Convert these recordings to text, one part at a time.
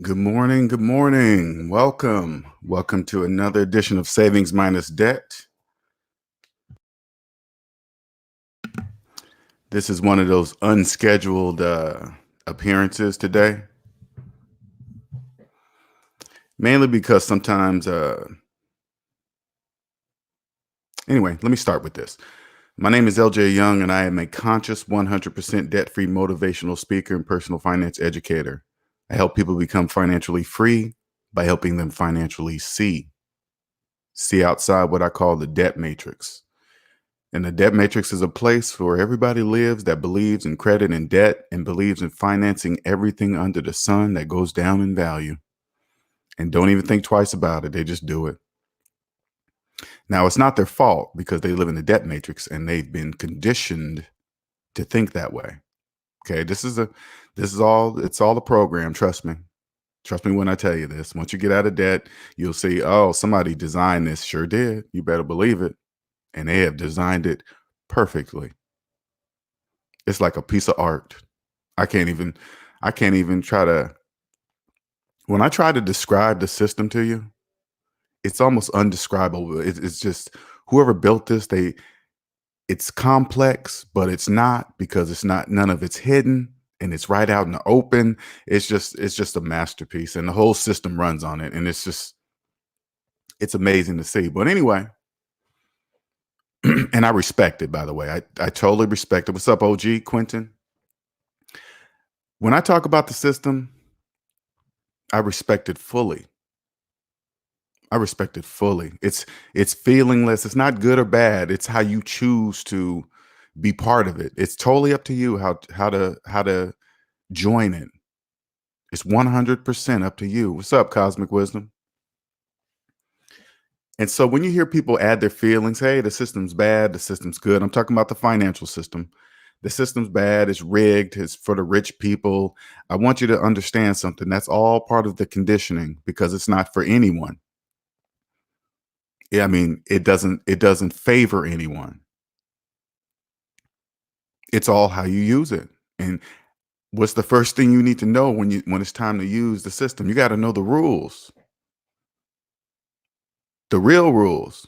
Good morning. Good morning. Welcome. Welcome to another edition of Savings Minus Debt. This is one of those unscheduled appearances today, mainly because sometimes, anyway, let me start with this. My name is LJ Young, and I am a conscious 100% debt-free motivational speaker and personal finance educator. I help people become financially free by helping them financially see outside what I call the debt matrix. And the debt matrix is a place where everybody lives that believes in credit and debt and believes in financing everything under the sun that goes down in value and don't even think twice about it. They just do it. Now, it's not their fault because they live in the debt matrix and they've been conditioned to think that way. Okay. It's all a program. Trust me. Trust me when I tell you this. Once you get out of debt, you'll see, oh, somebody designed this. Sure did. You better believe it. And they have designed it perfectly. It's like a piece of art. I can't even try to, when I try to describe the system to you, it's almost undescribable. It's just whoever built this, it's complex, but it's not because none of it's hidden and it's right out in the open. It's just a masterpiece and the whole system runs on it. And it's amazing to see. But anyway, and I respect it, by the way. I totally respect it. What's up, OG Quentin? When I talk about the system, I respect it fully. I respect it fully. It's feelingless. It's not good or bad. It's how you choose to be part of it. It's totally up to you how to join it. It's 100% up to you. What's up, Cosmic Wisdom? And so when you hear people add their feelings, hey, the system's bad, the system's good. I'm talking about the financial system. The system's bad, it's rigged, it's for the rich people. I want you to understand something. That's all part of the conditioning because it's not for anyone. Yeah, I mean, it doesn't favor anyone. It's all how you use it. And what's the first thing you need to know when it's time to use the system? You got to know the rules, the real rules.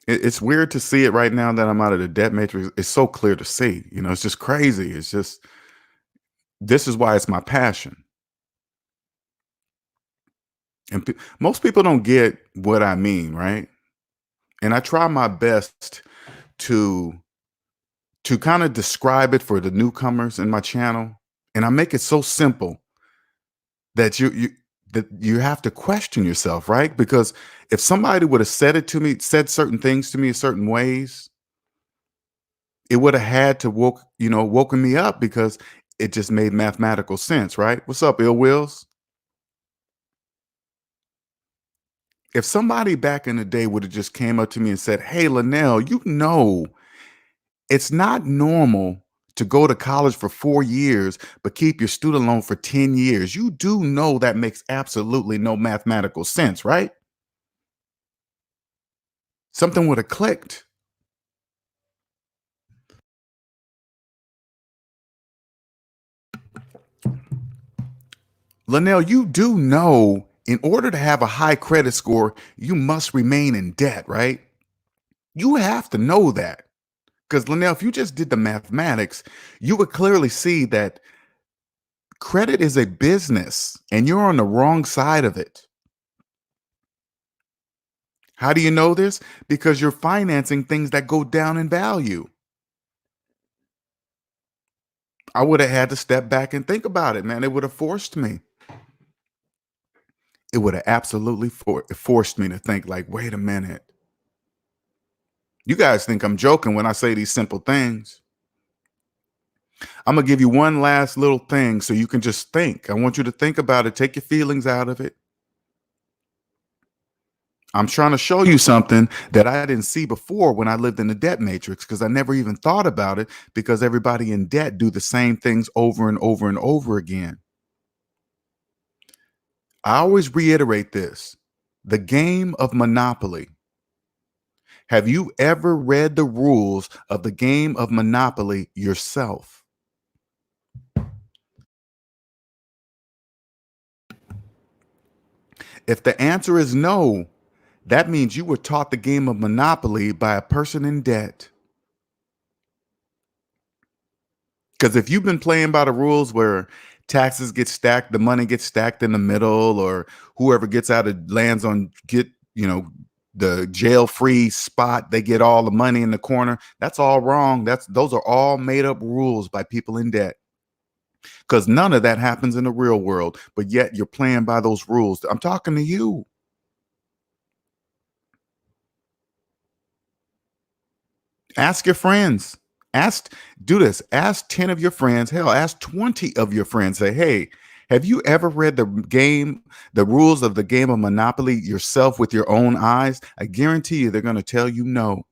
It's weird to see it right now that I'm out of the debt matrix. It's so clear to see. It's just crazy. It's just this is why it's my passion. And most people don't get what I mean, right? And I try my best to kind of describe it for the newcomers in my channel, and I make it so simple that you have to question yourself, right? Because if somebody would have said certain things to me in certain ways, it would have had to woken me up because it just made mathematical sense, right? What's up, Ill Wills? If somebody back in the day would have just came up to me and said, "Hey, Linnell, it's not normal to go to college for 4 years, but keep your student loan for 10 years. You do know that makes absolutely no mathematical sense, right?" Something would have clicked. Linnell, you do know in order to have a high credit score, you must remain in debt, right? You have to know that. Because, Linnell, if you just did the mathematics, you would clearly see that credit is a business and you're on the wrong side of it. How do you know this? Because you're financing things that go down in value. I would have had to step back and think about it, man. It would have forced me. It would have absolutely forced me to think like, wait a minute. You guys think I'm joking when I say these simple things. I'm going to give you one last little thing so you can just think. I want you to think about it. Take your feelings out of it. I'm trying to show you something that I didn't see before when I lived in the debt matrix because I never even thought about it because everybody in debt do the same things over and over and over again. I always reiterate this. The game of Monopoly. Have you ever read the rules of the game of Monopoly yourself? If the answer is no, that means you were taught the game of Monopoly by a person in debt. Because if you've been playing by the rules where taxes get stacked, the money gets stacked in the middle, or whoever gets out of lands on the jail-free spot, they get all the money in the corner. That's all wrong. Those are all made up rules by people in debt. Because none of that happens in the real world, but yet you're playing by those rules. I'm talking to you. Ask your friends. Do this. Ask 10 of your friends. Hell, ask 20 of your friends. Say, hey, have you ever read the rules of the game of Monopoly yourself with your own eyes? I guarantee you they're going to tell you no.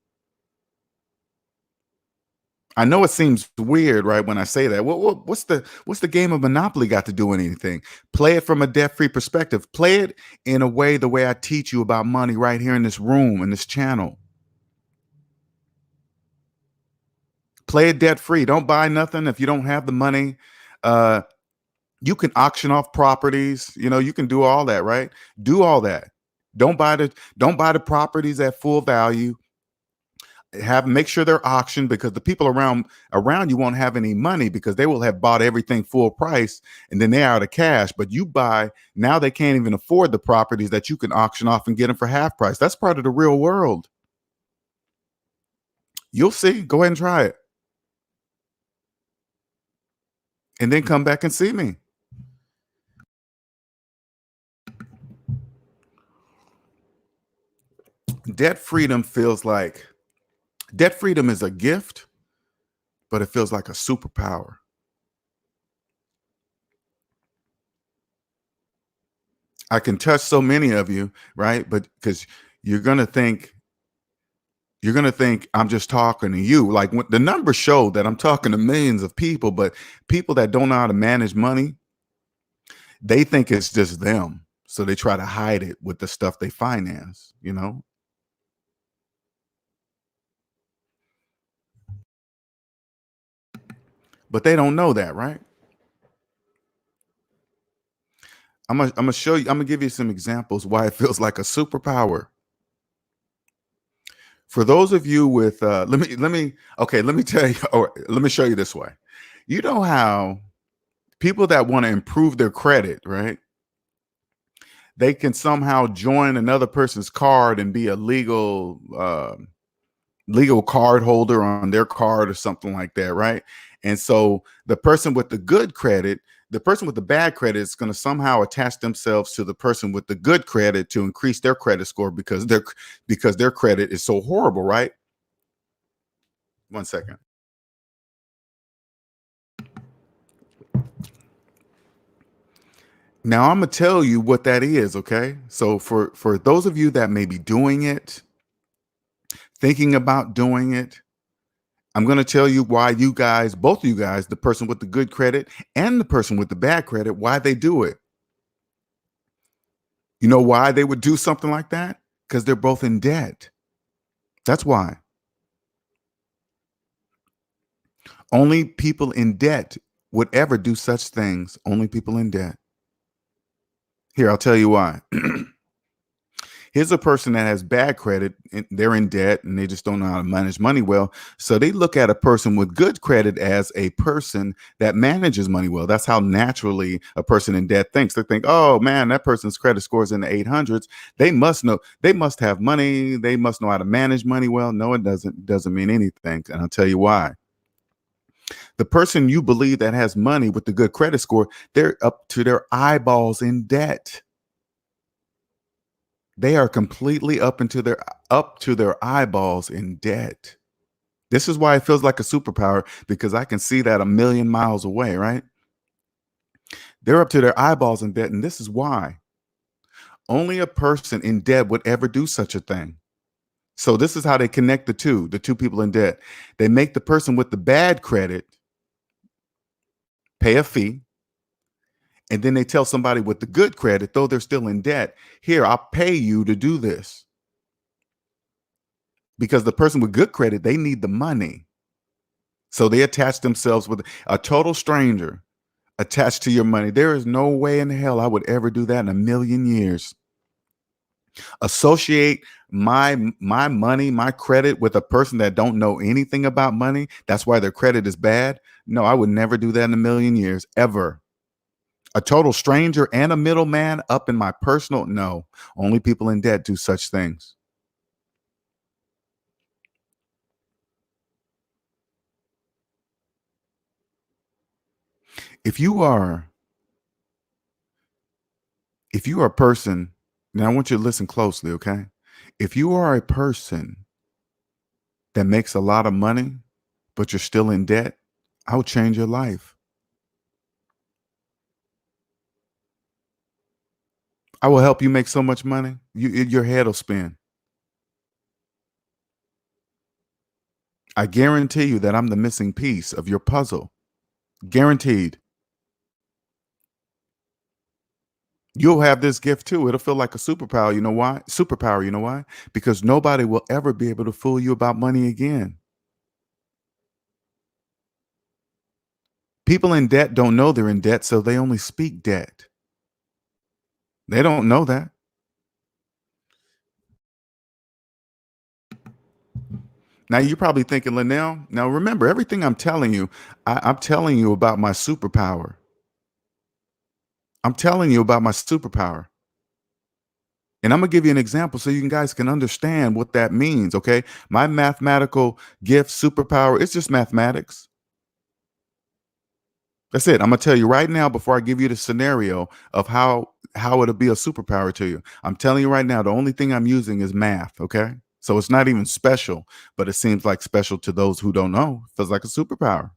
I know it seems weird, right, when I say that. What's the game of Monopoly got to do with anything? Play it from a debt-free perspective. Play it in a way, the way I teach you about money right here in this room, in this channel. Play it debt-free. Don't buy nothing if you don't have the money. You can auction off properties. You can do all that, right? Do all that. Don't buy the properties at full value. Make sure they're auctioned, because the people around you won't have any money, because they will have bought everything full price and then they're out of cash. But you buy now, they can't even afford the properties that you can auction off and get them for half price. That's part of the real world. You'll see. Go ahead and try it. And then come back and see me. Debt freedom is a gift, but it feels like a superpower. I can touch so many of you, right? But because you're gonna think I'm just talking to you. Like, when the numbers show that I'm talking to millions of people, but people that don't know how to manage money, they think it's just them. So they try to hide it with the stuff they finance, but they don't know that, right? I'm gonna show you. I'm gonna give you some examples why it feels like a superpower. For those of you with, let me tell you, or let me show you this way. You know how people that want to improve their credit, right? They can somehow join another person's card and be a legal card holder on their card or something like that, right? And so the person with the bad credit is going to somehow attach themselves to the person with the good credit to increase their credit score, because their credit is so horrible, right? 1 second. Now I'm gonna tell you what that is, okay? So for those of you that may be doing it, thinking about doing it, I'm going to tell you why you guys, both of you guys, the person with the good credit and the person with the bad credit, why they do it. You know why they would do something like that? Because they're both in debt. That's why. Only people in debt would ever do such things. Only people in debt. Here, I'll tell you why. Here's a person that has bad credit, and they're in debt and they just don't know how to manage money well. So they look at a person with good credit as a person that manages money well. That's how naturally a person in debt thinks. They think, oh man, that person's credit score is in the 800s. They must have money. They must know how to manage money well. No, it doesn't. It doesn't mean anything. And I'll tell you why. The person you believe that has money with the good credit score, they're up to their eyeballs in debt. They are completely up to their eyeballs in debt. This is why it feels like a superpower, because I can see that a million miles away, right? They're up to their eyeballs in debt, and this is why. Only a person in debt would ever do such a thing. So this is how they connect the two people in debt. They make the person with the bad credit pay a fee, and then they tell somebody with the good credit, though they're still in debt, here, I'll pay you to do this. Because the person with good credit, they need the money. So they attach themselves with a total stranger attached to your money. There is no way in hell I would ever do that in a million years. Associate my money, my credit with a person that don't know anything about money. That's why their credit is bad. No, I would never do that in a million years, ever. A total stranger and a middleman up in my personal, no. Only people in debt do such things. If you are if you are a person, now I want you to listen closely, okay? If you are a person that makes a lot of money, but you're still in debt, I will change your life. I will help you make so much money, your head will spin. I guarantee you that I'm the missing piece of your puzzle. Guaranteed. You'll have this gift too. It'll feel like a superpower. You know why? Superpower. You know why? Because nobody will ever be able to fool you about money again. People in debt don't know they're in debt, so they only speak debt. They don't know that. Now you're probably thinking, Linnell, now remember everything I'm telling you, I'm telling you about my superpower. I'm telling you about my superpower. And I'm gonna give you an example so you guys can understand what that means. Okay. My mathematical gift, superpower, it's just mathematics. That's it. I'm gonna tell you right now before I give you the scenario of how it'll be a superpower to you. I'm telling you right now, the only thing I'm using is math. Okay. So it's not even special, but it seems like special to those who don't know. It feels like a superpower.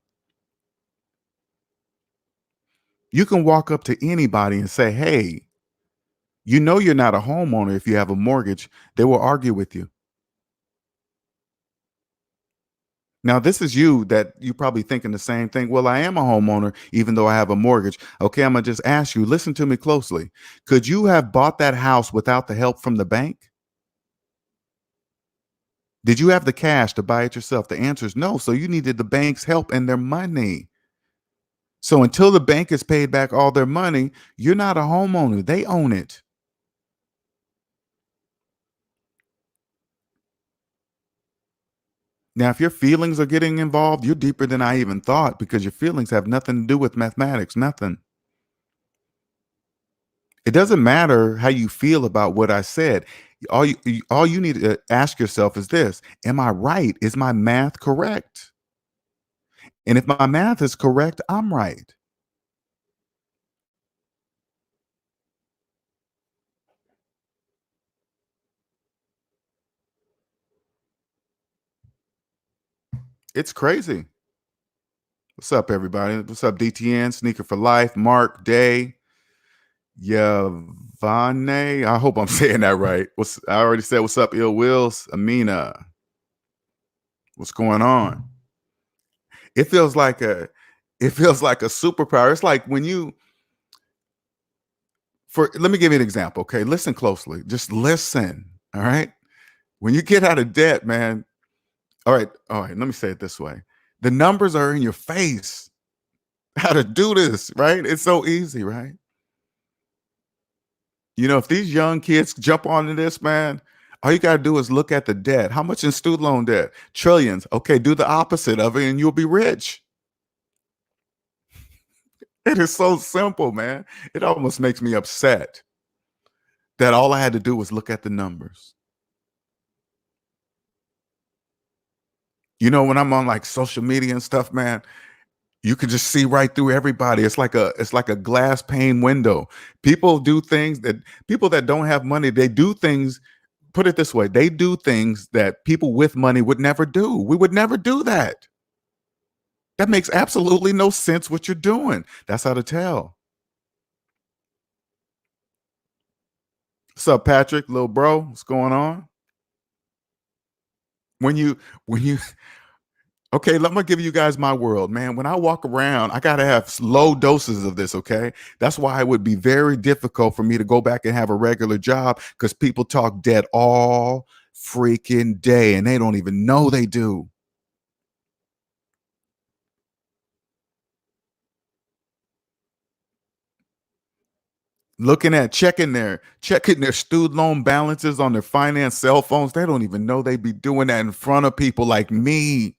You can walk up to anybody and say, hey, you know you're not a homeowner if you have a mortgage. They will argue with you. Now, this is you that you probably thinking the same thing. Well, I am a homeowner, even though I have a mortgage. Okay, I'm gonna just ask you, listen to me closely. Could you have bought that house without the help from the bank? Did you have the cash to buy it yourself? The answer is no. So you needed the bank's help and their money. So until the bank has paid back all their money, you're not a homeowner. They own it. Now, if your feelings are getting involved, you're deeper than I even thought because your feelings have nothing to do with mathematics, nothing. It doesn't matter how you feel about what I said. All you need to ask yourself is this: am I right? Is my math correct? And if my math is correct, I'm right. It's crazy. What's up, everybody? What's up, DTN, Sneaker for Life, Mark, Day, Yavane? I hope I'm saying that right. I already said what's up, Ill Wills, Amina. What's going on? It feels like a it feels like a superpower. It's like when you for let me give you an example. Okay. Listen closely. Just listen. All right. When you get out of debt, man. All right. All right. Let me say it this way. The numbers are in your face. How to do this, right? It's so easy, right? You know, if these young kids jump onto this, man, all you gotta do is look at the debt. How much in student loan debt? Trillions. Okay, do the opposite of it and you'll be rich. It is so simple, man. It almost makes me upset that all I had to do was look at the numbers. You know, when I'm on like social media and stuff, man, you can just see right through everybody. It's like a glass pane window. People that don't have money, they do things. Put it this way, they do things that people with money would never do. We would never do that. That makes absolutely no sense what you're doing. That's how to tell. What's up, Patrick, little bro? What's going on? When you when you Okay, let me give you guys my world, man. When I walk around, I got to have low doses of this, okay? That's why it would be very difficult for me to go back and have a regular job because people talk dead all freaking day and they don't even know they do. looking at checking their student loan balances on their finance cell phones. They don't even know they be doing that in front of people like me,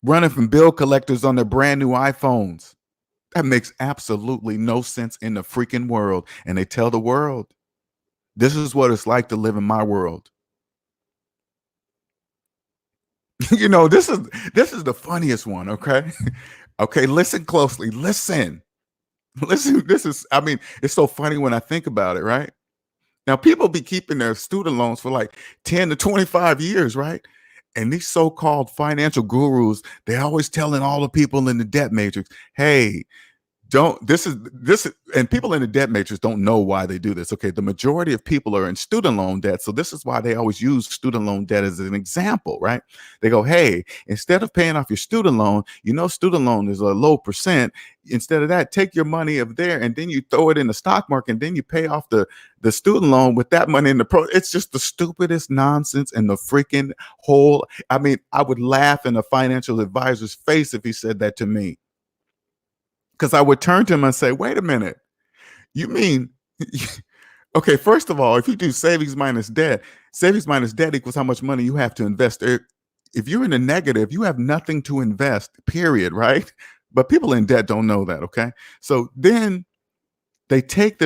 running from bill collectors on their brand new iPhones. That makes absolutely no sense in the freaking world. And they tell the world, this is what it's like to live in my world. This is the funniest one, okay? Okay, listen closely. Listen. Listen, it's so funny when I think about it, right? Now, people be keeping their student loans for like 10 to 25 years, right? And these so-called financial gurus, they always telling all the people in the debt matrix, hey, don't this is and people in the debt matrix don't know why they do this. Okay, the majority of people are in student loan debt, so this is why they always use student loan debt as an example, right? They go, hey, instead of paying off your student loan, student loan is a low percent. Instead of that, take your money of there and then you throw it in the stock market and then you pay off the student loan with that money in the pro. It's just the stupidest nonsense and the freaking whole. I would laugh in a financial advisor's face if he said that to me, because I would turn to him and say, wait a minute, you mean, okay, first of all, if you do savings minus debt equals how much money you have to invest. If you're in a negative, you have nothing to invest, period, right? But people in debt don't know that, okay? So then they take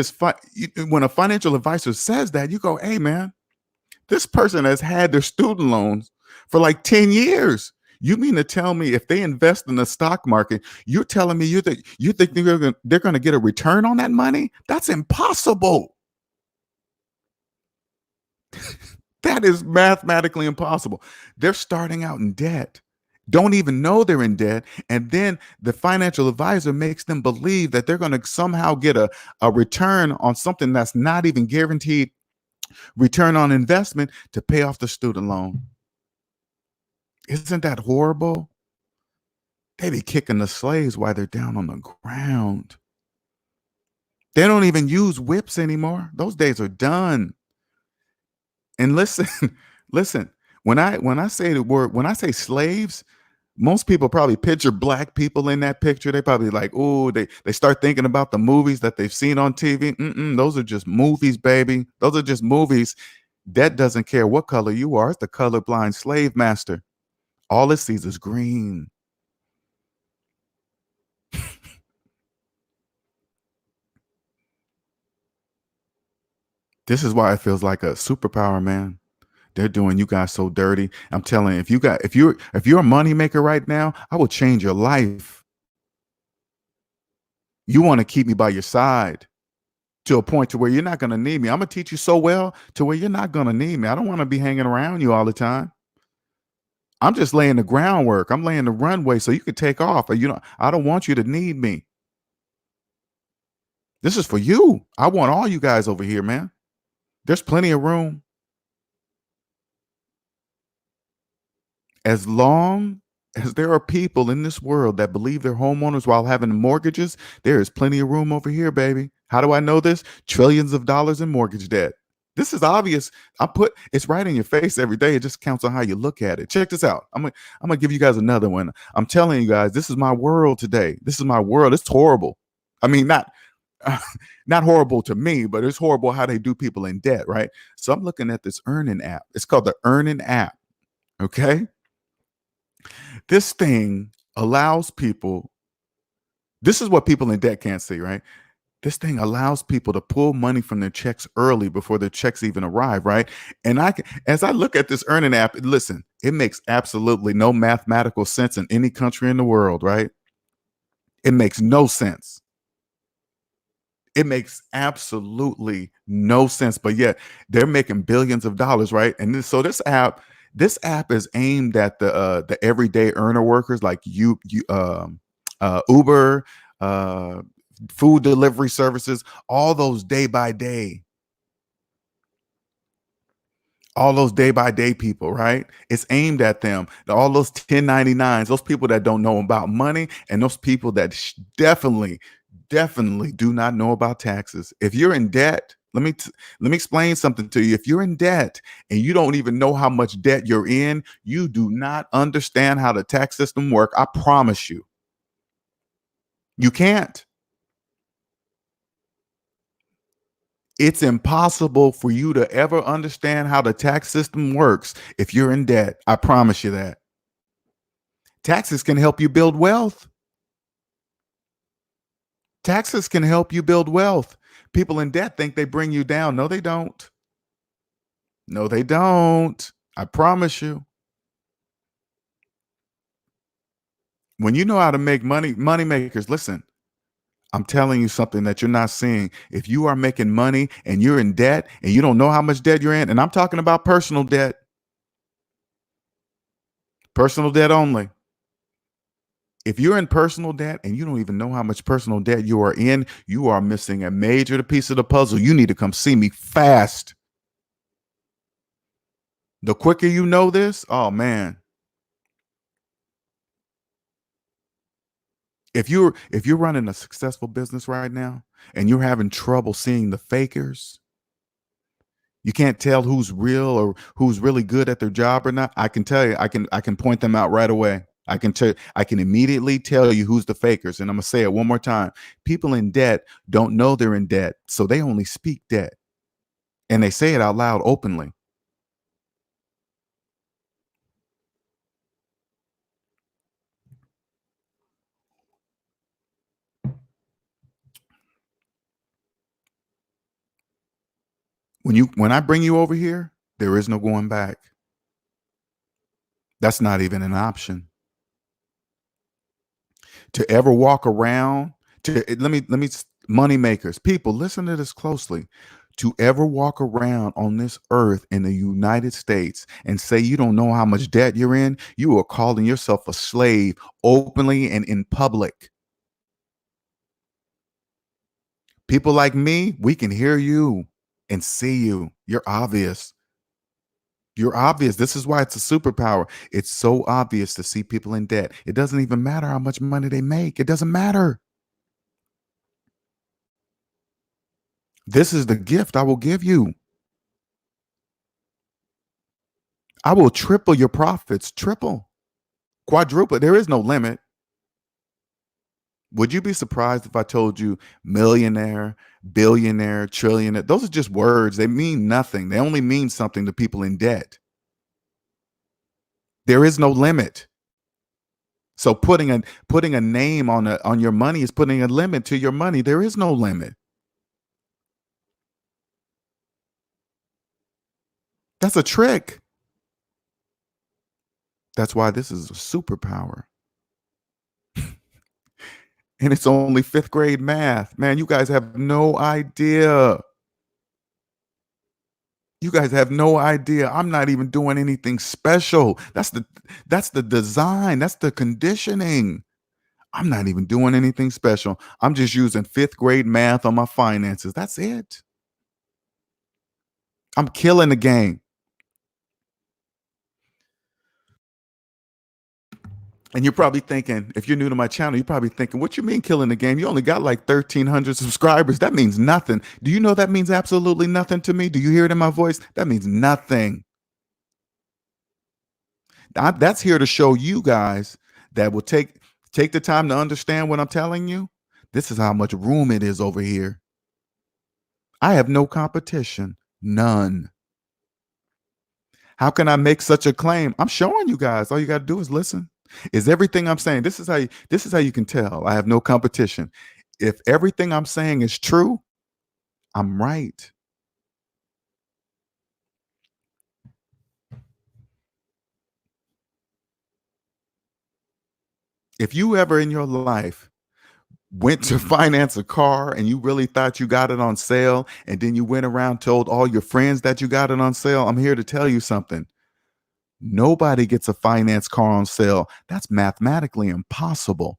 when a financial advisor says that, you go, hey, man, this person has had their student loans for like 10 years. You mean to tell me if they invest in the stock market, you're telling me you think they're going to get a return on that money? That's impossible. That is mathematically impossible. They're starting out in debt, don't even know they're in debt. And then the financial advisor makes them believe that they're going to somehow get a return on something that's not even guaranteed return on investment to pay off the student loan. Isn't that horrible? They be kicking the slaves while they're down on the ground. They don't even use whips anymore. Those days are done. And listen, listen, when I say slaves, most people probably picture black people in that picture. They probably like, oh, they start thinking about the movies that they've seen on TV. Those are just movies, baby. Those are just movies. That doesn't care what color you are. It's the colorblind slave master. All it sees is green. This is why it feels like a superpower, man. They're doing you guys so dirty. I'm telling you, if you're a money maker right now, I will change your life. You want to keep me by your side to a point to where you're not going to need me. I'm going to teach you so well to where you're not going to need me. I don't want to be hanging around you all the time. I'm just laying the groundwork. I'm laying the runway so you can take off. I don't want you to need me. This is for you. I want all you guys over here, man. There's plenty of room. As long as there are people in this world that believe they're homeowners while having mortgages, there is plenty of room over here, baby. How do I know this? Trillions of dollars in mortgage debt. This is obvious. It's right in your face every day. It just counts on how you look at it. Check this out. I'm gonna give you guys another one. I'm telling you guys, this is my world today. This is my world. It's horrible. Not not horrible to me, but it's horrible how they do people in debt, right? So I'm looking at this earning app. It's called the Earning app. Okay. This thing allows people, this is what people in debt can't see, right? This thing allows people to pull money from their checks early before their checks even arrive, right? And as I look at this earning app, listen, it makes absolutely no mathematical sense in any country in the world, right? It makes no sense. It makes absolutely no sense, but yet they're making billions of dollars, right? And this app is aimed at the everyday earner workers like Uber, uh, food delivery services, all those day by day, all those day by day people, right? It's aimed at them. All those 1099s, those people that don't know about money, and those people that definitely do not know about taxes. If you're in debt, let me explain something to you. If you're in debt and you don't even know how much debt you're in, you do not understand how the tax system work. I promise you. You can't. It's impossible for you to ever understand how the tax system works if you're in debt. I promise you that. Taxes can help you build wealth. Taxes can help you build wealth. People in debt think they bring you down. No, they don't. No, they don't. I promise you. When you know how to make money makers, listen, I'm telling you something that you're not seeing. If you are making money and you're in debt and you don't know how much debt you're in, and I'm talking about personal debt only. If you're in personal debt and you don't even know how much personal debt you are in, you are missing a major piece of the puzzle. You need to come see me fast. The quicker you know this, oh man. If you're running a successful business right now and you're having trouble seeing the fakers, you can't tell who's real or who's really good at their job or not. I can tell you, I can point them out right away. I can immediately tell you who's the fakers. And I'm gonna say it one more time. People in debt don't know they're in debt, so they only speak debt. And they say it out loud openly. When I bring you over here, there is no going back. That's not even an option. To ever walk around to let me money makers, people, listen to this closely. To ever walk around on this earth in the United States and say you don't know how much debt you're in, you are calling yourself a slave openly and in public. People like me, we can hear you and see you. You're obvious. You're obvious. This is why it's a superpower. It's so obvious to see people in debt. It doesn't even matter how much money they make. It doesn't matter. This is the gift I will give you. I will triple your profits, triple, quadruple. There is no limit. Would you be surprised if I told you millionaire, billionaire, trillionaire? Those are just words. They mean nothing. They only mean something to people in debt. There is no limit. So putting a name on your money is putting a limit to your money. There is no limit. That's a trick. That's why this is a superpower. And it's only fifth grade math. Man, you guys have no idea. You guys have no idea. I'm not even doing anything special. That's the design. That's the conditioning. I'm not even doing anything special. I'm just using fifth grade math on my finances. That's it. I'm killing the game. And you're probably thinking, if you're new to my channel, you're probably thinking, what you mean killing the game? You only got like 1,300 subscribers. That means nothing. Do you know that means absolutely nothing to me? Do you hear it in my voice? That means nothing. That's here to show you guys that will take the time to understand what I'm telling you. This is how much room it is over here. I have no competition, none. How can I make such a claim? I'm showing you guys. All you got to do is listen. Is everything I'm saying? This is how you can tell I have no competition. If everything I'm saying is true, I'm right. If you ever in your life went to finance a car and you really thought you got it on sale and then you went around told all your friends that you got it on sale, I'm here to tell you something. Nobody gets a finance car on sale. That's mathematically impossible.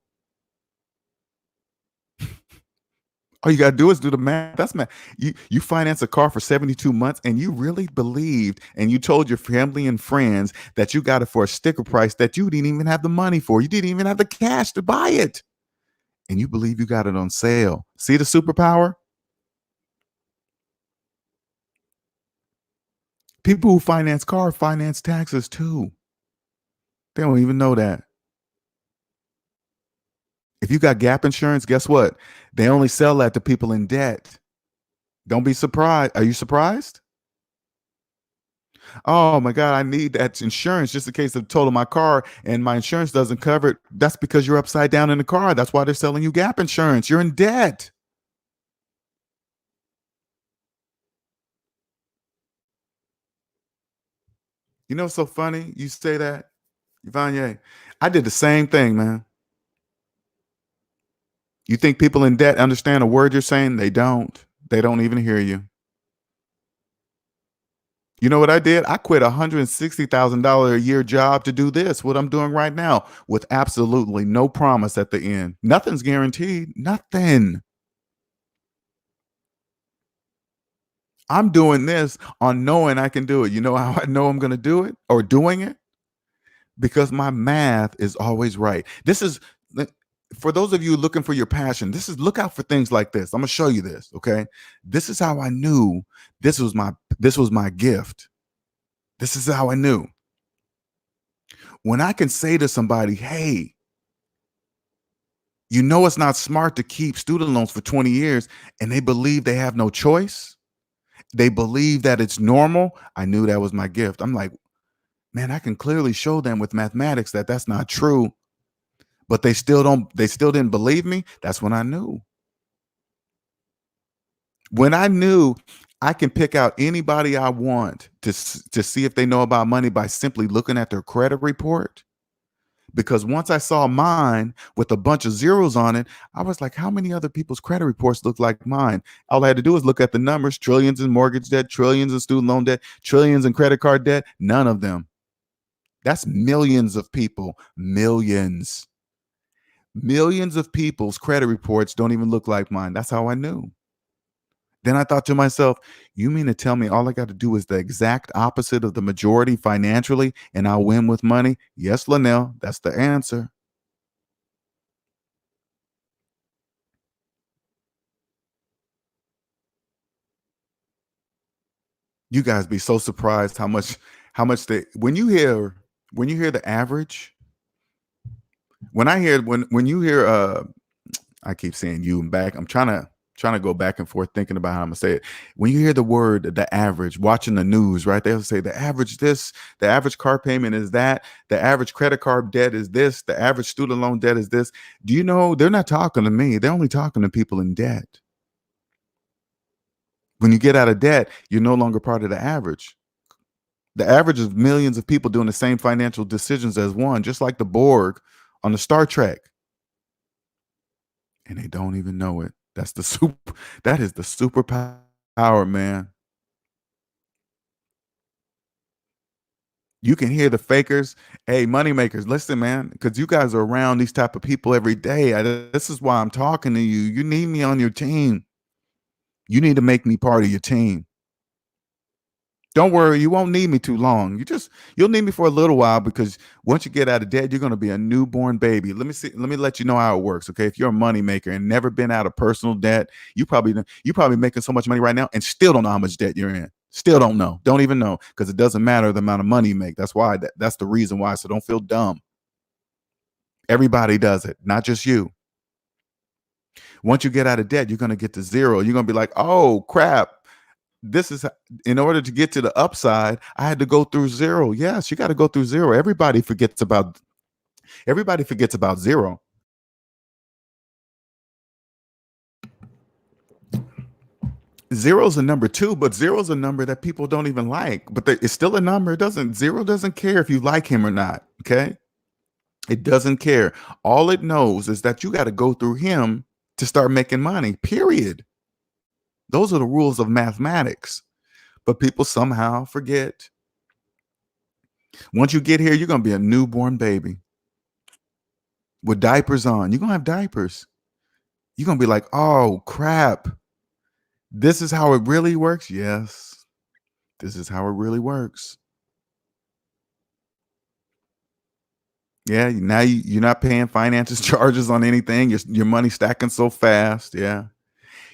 All you gotta do is do the math. That's math. You finance a car for 72 months and you really believed and you told your family and friends that you got it for a sticker price that you didn't even have the money for. You didn't even have the cash to buy it. And you believe you got it on sale. See the superpower? People who finance cars finance taxes too. They don't even know that. If you got gap insurance, guess what? They only sell that to people in debt. Don't be surprised. Are you surprised? Oh my God, I need that insurance just in case of total my car and my insurance doesn't cover it. That's because you're upside down in the car. That's why they're selling you gap insurance. You're in debt. You know what's so funny? You say that, Vanya. I did the same thing, man. You think people in debt understand a word you're saying? They don't. They don't even hear you. You know what I did? I quit $160,000 a year job to do this, what I'm doing right now, with absolutely no promise at the end. Nothing's guaranteed. Nothing. I'm doing this on knowing I can do it. You know how I know I'm going to do it or doing it? Because my math is always right. This is for those of you looking for your passion. Look out for things like this. I'm going to show you this, okay? This is how I knew this was my gift. This is how I knew. When I can say to somebody, "Hey, you know it's not smart to keep student loans for 20 years," and they believe they have no choice. They believe that it's normal. I knew that was my gift. I'm like, man, I can clearly show them with mathematics that that's not true, but they still didn't believe me. That's when I knew. When I knew I can pick out anybody I want to see if they know about money by simply looking at their credit report. Because once I saw mine with a bunch of zeros on it, I was like, how many other people's credit reports look like mine? All I had to do was look at the numbers: trillions in mortgage debt, trillions in student loan debt, trillions in credit card debt. None of them. That's millions of people. Millions. Millions of people's credit reports don't even look like mine. That's how I knew. Then I thought to myself, you mean to tell me all I got to do is the exact opposite of the majority financially and I'll win with money? Yes, Linnell, that's the answer. You guys be so surprised how much they when you hear the average, when you hear I keep saying you and back. I'm trying to go back and forth thinking about how I'm gonna say it. When you hear the word the average, watching the news, right? They'll say the average this, the average car payment is that, the average credit card debt is this, the average student loan debt is this. Do you know they're not talking to me? They're only talking to people in debt. When you get out of debt, you're no longer part of the average. The average is millions of people doing the same financial decisions as one, just like the Borg on the Star Trek. And they don't even know it. That is the superpower, man. You can hear the fakers. Hey, money makers, listen, man, because you guys are around these type of people every day. This is why I'm talking to you. You need me on your team. You need to make me part of your team. Don't worry, you won't need me too long. You'll need me for a little while because once you get out of debt, you're going to be a newborn baby. Let me let you know how it works. Okay. If you're a money maker and never been out of personal debt, you probably making so much money right now and still don't know how much debt you're in. Still don't know. Don't even know because it doesn't matter the amount of money you make. That's the reason why. So don't feel dumb. Everybody does it, not just you. Once you get out of debt, you're going to get to zero. You're going to be like, oh crap. This is in order to get to the upside, I had to go through zero. Yes, you got to go through zero. Everybody forgets about zero. Zero's a number too, but zero's a number that people don't even like. But it's still a number. Zero doesn't care if you like him or not. Okay, it doesn't care. All it knows is that you got to go through him to start making money. Period. Those are the rules of mathematics. But people somehow forget. Once you get here, you're gonna be a newborn baby with diapers on. You're gonna have diapers. You're gonna be like, oh crap. This is how it really works. Yes, this is how it really works. Yeah, now you're not paying finances charges on anything. Your money stacking so fast. Yeah.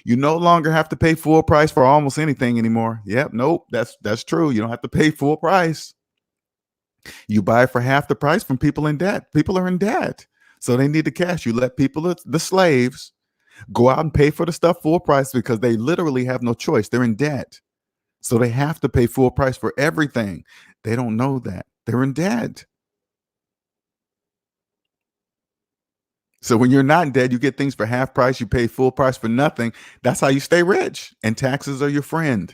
You no longer have to pay full price for almost anything anymore. Yep, nope. That's true. You don't have to pay full price. You buy for half the price from people in debt. People are in debt. So they need the cash. You let people, the slaves, go out and pay for the stuff full price because they literally have no choice. They're in debt. So they have to pay full price for everything. They don't know that. They're in debt. So when you're not in debt, you get things for half price, you pay full price for nothing. That's how you stay rich. And taxes are your friend.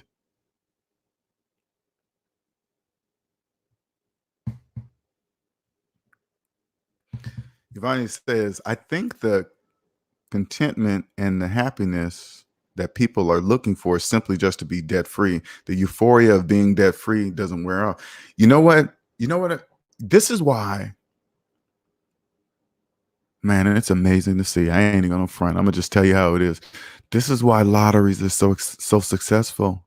Giovanni says, I think the contentment and the happiness that people are looking for is simply just to be debt free. The euphoria of being debt free doesn't wear off. You know what? You know what? This is why, man, it's amazing to see. I ain't even gonna front. I'm gonna just tell you how it is. This is why lotteries are so successful.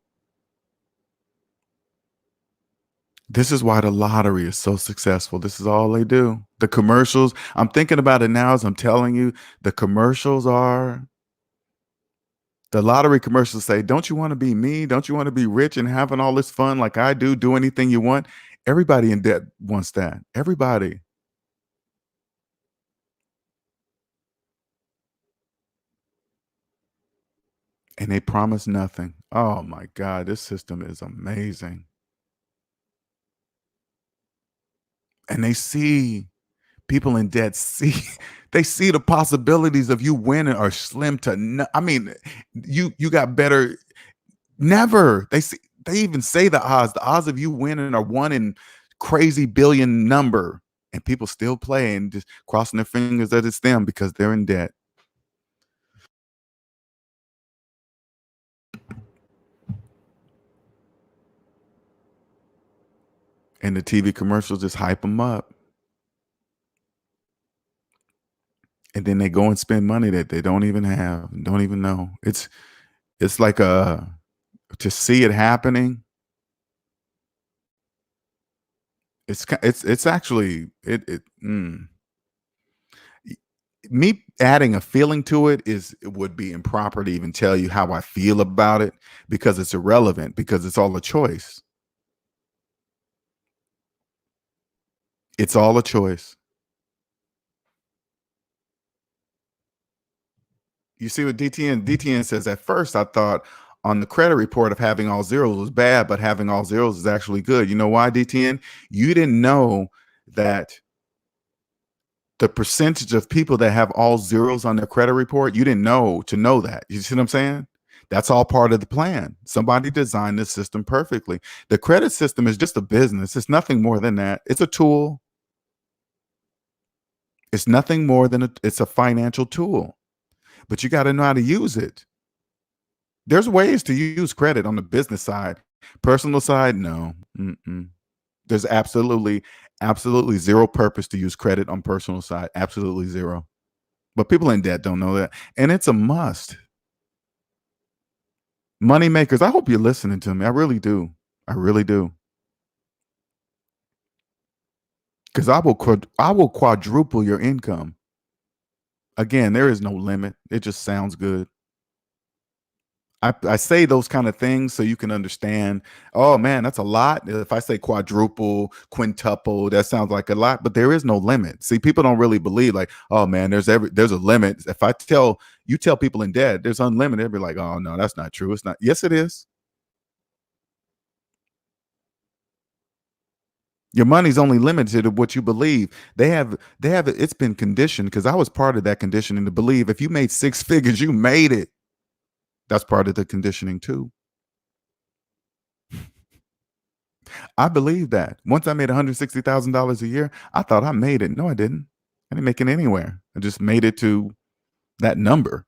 This is why the lottery is so successful. This is all they do. The commercials, I'm thinking about it now as I'm telling you, the commercials are the lottery commercials say, don't you want to be me? Don't you want to be rich and having all this fun like I do? Do anything you want. Everybody in debt wants that. Everybody. And they promise nothing. Oh my God, this system is amazing. And they see people in debt see they see the possibilities of you winning are slim to no. I mean, you got better. Never. They even say the odds. The odds of you winning are one in crazy billion number, and people still play and just crossing their fingers that it's them because they're in debt. And the TV commercials just hype them up, and then they go and spend money that they don't even have, don't even know. It's like to see it happening. It's actually me adding a feeling to it would be improper to even tell you how I feel about it because it's irrelevant because it's all a choice. It's all a choice. You see what DTN says, at first I thought on the credit report of having all zeros was bad, but having all zeros is actually good. You know why, DTN? You didn't know that the percentage of people that have all zeros on their credit report, you didn't know to know that. You see what I'm saying? That's all part of the plan. Somebody designed this system perfectly. The credit system is just a business. It's nothing more than that. It's a tool. It's nothing more than it's a financial tool, but you got to know how to use it. There's ways to use credit on the business side. Personal side, no. Mm-mm. There's absolutely zero purpose to use credit on personal side. Absolutely zero. But people in debt don't know that. And it's a must. Money makers, I hope you're listening to me. I really do. I really do. Because I will quadruple your income. Again, there is no limit. It just sounds good. I say those kind of things so you can understand. Oh man, that's a lot. If I say quadruple, quintuple, that sounds like a lot, but there is no limit. See, people don't really believe like, oh man, there's a limit. If I tell people in debt there's unlimited, they'll be like, oh no, that's not true. It's not. Yes, it is. Your money's only limited to what you believe. They have it's been conditioned because I was part of that conditioning to believe if you made six figures, you made it. That's part of the conditioning too. I believe that. Once I made $160,000 a year, I thought I made it. No, I didn't. I didn't make it anywhere. I just made it to that number.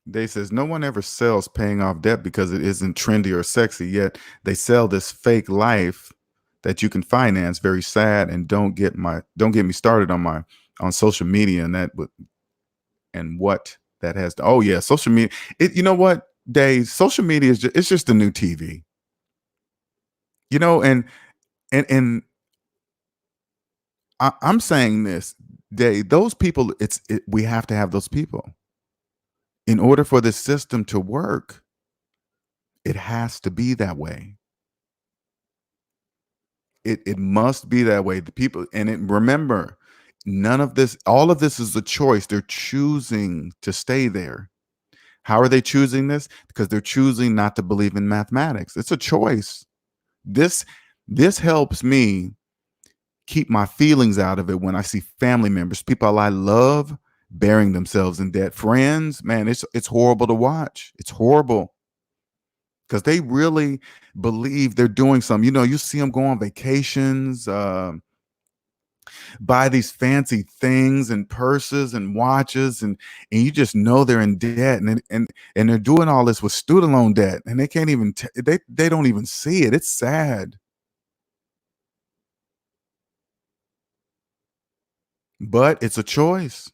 They says no one ever sells paying off debt because it isn't trendy or sexy. Yet they sell this fake life that you can finance. Very sad. And don't get me started on social media and that and what that has to. Oh yeah, social media. You know what, Dave? Social media is it's just the new TV. You know, and I'm saying this, Dave. Those people, we have to have those people in order for this system to work. It has to be that way. It must be that way. The people and remember, none of this, all of this is a choice. They're choosing to stay there. How are they choosing this? Because they're choosing not to believe in mathematics. It's a choice. This this helps me keep my feelings out of it when I see family members, people I love, burying themselves in debt. Friends, man, it's horrible to watch. It's horrible because they really believe they're doing something. You see them go on vacations, buy these fancy things and purses and watches, and you just know they're in debt, and they're doing all this with student loan debt, and they can't even they don't even see it. It's sad, but it's a choice.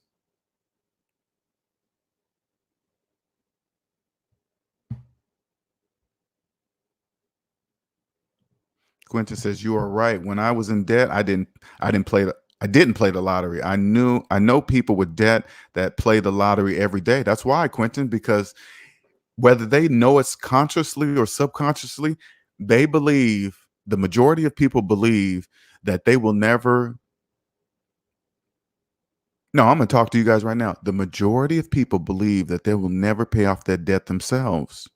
Quentin says you are right. When I was in debt, I didn't play the lottery. I know people with debt that play the lottery every day. That's why, Quentin, because whether they know it's consciously or subconsciously, they believe, the majority of people believe that they will never. No, I'm going to talk to you guys right now. The majority of people believe that they will never pay off their debt themselves.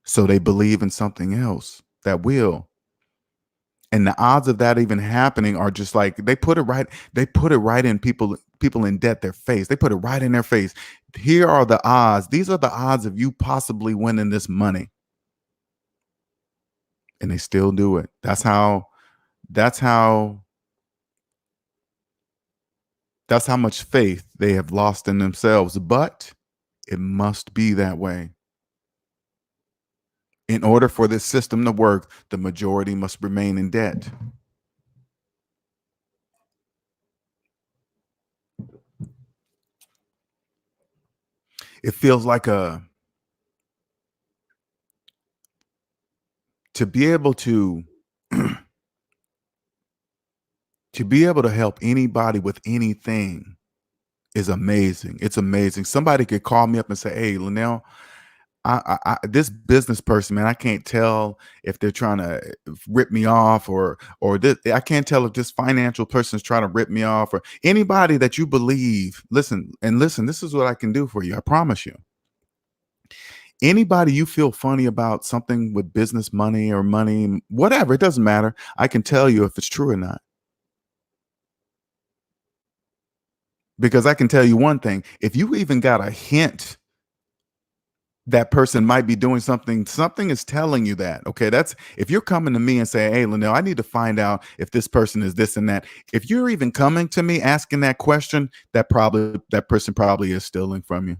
So they believe in something else that will. And the odds of that even happening are just like they put it right in people in debt their face. They put it right in their face. Here are the odds. These are the odds of you possibly winning this money. And they still do it. That's how that's how much faith they have lost in themselves. But it must be that way. In order for this system to work, the majority must remain in debt. It feels like a to be able to be able to help anybody with anything is amazing. It's amazing. Somebody could call me up and say, "Hey, Linnell, this business person, man, I can't tell if they're trying to rip me off, or this, I can't tell if this financial person is trying to rip me off, or anybody that you believe." Listen. This is what I can do for you. I promise you. Anybody you feel funny about something with business money or money, whatever, it doesn't matter. I can tell you if it's true or not. Because I can tell you one thing, if you even got a hint that person might be doing something is telling you that. Okay, that's if you're coming to me and saying, "Hey, Linnell, I need to find out if this person is this and that." If you're even coming to me asking that question, that person probably is stealing from you.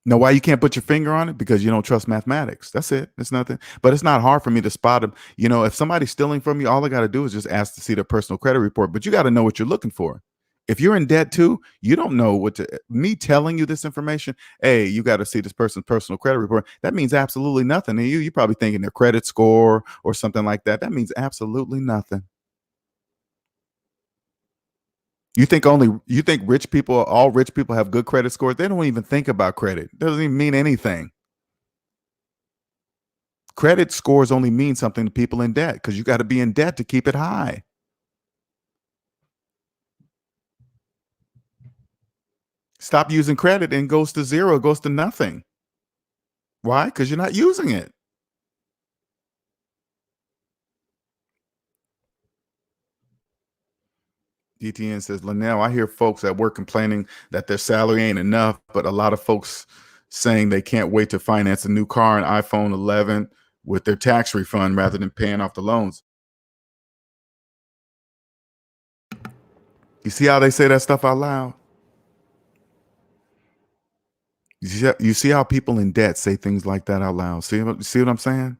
Know why you can't put your finger on it? Because you don't trust mathematics. That's it. It's nothing. But it's not hard for me to spot them. If somebody's stealing from you, all I got to do is just ask to see their personal credit report. But you got to know what you're looking for. If you're in debt too, you don't know what to. Me telling you this information, hey, you got to see this person's personal credit report. That means absolutely nothing. And you're probably thinking their credit score or something like that. That means absolutely nothing. You think all rich people have good credit scores? They don't even think about credit. It doesn't even mean anything. Credit scores only mean something to people in debt because you got to be in debt to keep it high. Stop using credit and it goes to zero, it goes to nothing. Why? Because you're not using it. DTN says, Linnell, I hear folks at work complaining that their salary ain't enough, but a lot of folks saying they can't wait to finance a new car and iPhone 11 with their tax refund rather than paying off the loans. You see how they say that stuff out loud? You see how people in debt say things like that out loud? See what I'm saying?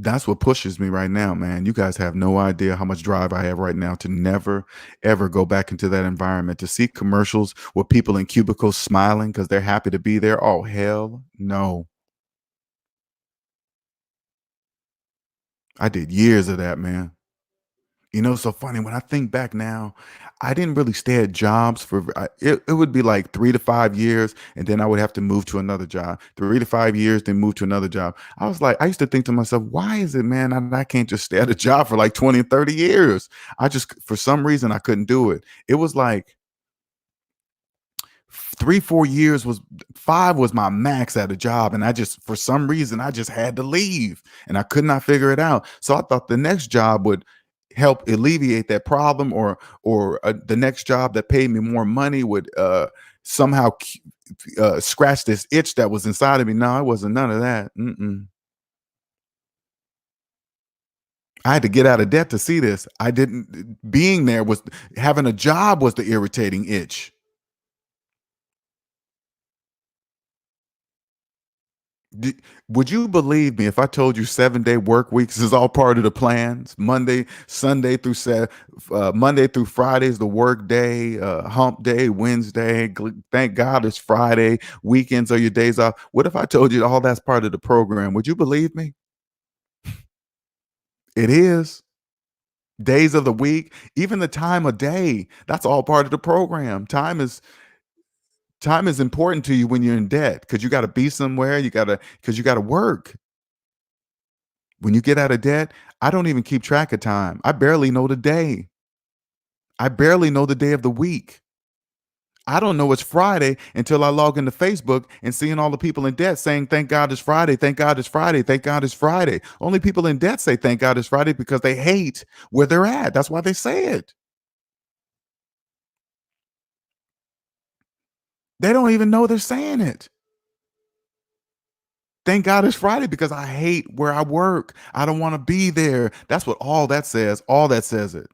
That's what pushes me right now, man. You guys have no idea how much drive I have right now to never, ever go back into that environment, to see commercials with people in cubicles smiling because they're happy to be there. Oh, hell no. I did years of that, man. It's so funny when I think back now, I didn't really stay at jobs it would be like 3 to 5 years, and then I would have to move to another job. 3 to 5 years, then move to another job. I used to think to myself, why is it, man, I can't just stay at a job for like 20 and 30 years? For some reason, I couldn't do it. It was like 3, 4 years was 5 was my max at a job. And for some reason, I just had to leave and I could not figure it out. So I thought the next job would help alleviate that problem, or the next job that paid me more money would somehow scratch this itch that was inside of me. No, it wasn't none of that. I had to get out of debt to see this. I didn't, being there was, having a job was the irritating itch. D Would you believe me if I told you 7-day work weeks is all part of the plans? Monday through Friday is the work day, hump day, Wednesday, thank God it's Friday, weekends are your days off. What if I told you all that's part of the program? Would you believe me? It is. Days of the week, even the time of day, that's all part of the program. Time is important to you when you're in debt because you gotta be somewhere, you gotta work. When you get out of debt, I don't even keep track of time. I barely know the day. I barely know the day of the week. I don't know it's Friday until I log into Facebook and seeing all the people in debt saying, "Thank God it's Friday, thank God it's Friday, thank God it's Friday." Only people in debt say, "Thank God it's Friday," because they hate where they're at. That's why they say it. They don't even know they're saying it. Thank God it's Friday because I hate where I work. I don't want to be there. That's what all that says. All that says it.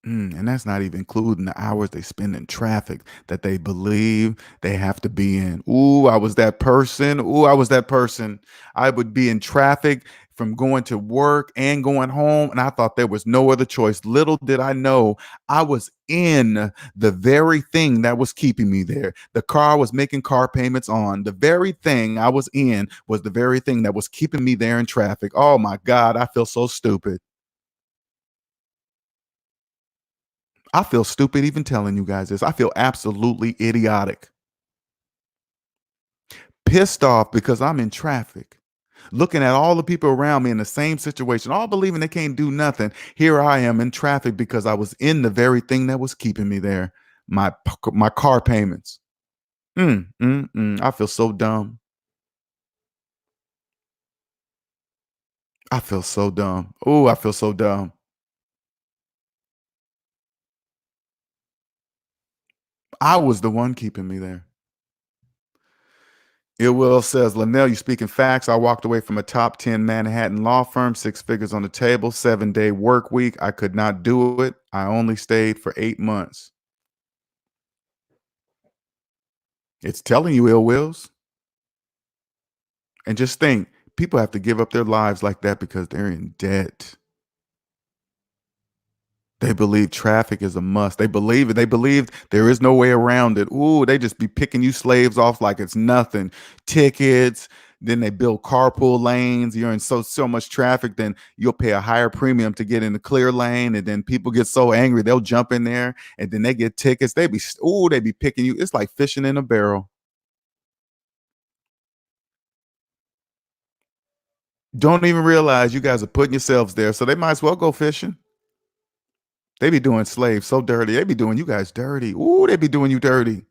And that's not even including the hours they spend in traffic that they believe they have to be in. Ooh, I was that person. Ooh, I was that person. I would be in traffic from going to work and going home, and I thought there was no other choice. Little did I know I was in the very thing that was keeping me there. The car I was making car payments on, the very thing I was in was the very thing that was keeping me there in traffic. Oh my God, I feel so stupid. I feel stupid even telling you guys this. I feel absolutely idiotic. Pissed off because I'm in traffic, looking at all the people around me in the same situation, all believing they can't do nothing. Here I am in traffic because I was in the very thing that was keeping me there. My car payments. I feel so dumb. I feel so dumb. Oh, I feel so dumb. I was the one keeping me there. It will says, Linnell, you speaking facts. I walked away from a top 10 Manhattan law firm, 6 figures on the table, 7-day work week. I could not do it. I only stayed for 8 months. It's telling you ill wills. And just think, people have to give up their lives like that because they're in debt. They believe traffic is a must. They believe it. They believe there is no way around it. Ooh, they just be picking you slaves off like it's nothing. Tickets, then they build carpool lanes. You're in so much traffic, then you'll pay a higher premium to get in the clear lane. And then people get so angry, they'll jump in there and then they get tickets. They be picking you. It's like fishing in a barrel. Don't even realize you guys are putting yourselves there. So they might as well go fishing. They be doing slaves so dirty. They be doing you guys dirty. Ooh, they be doing you dirty.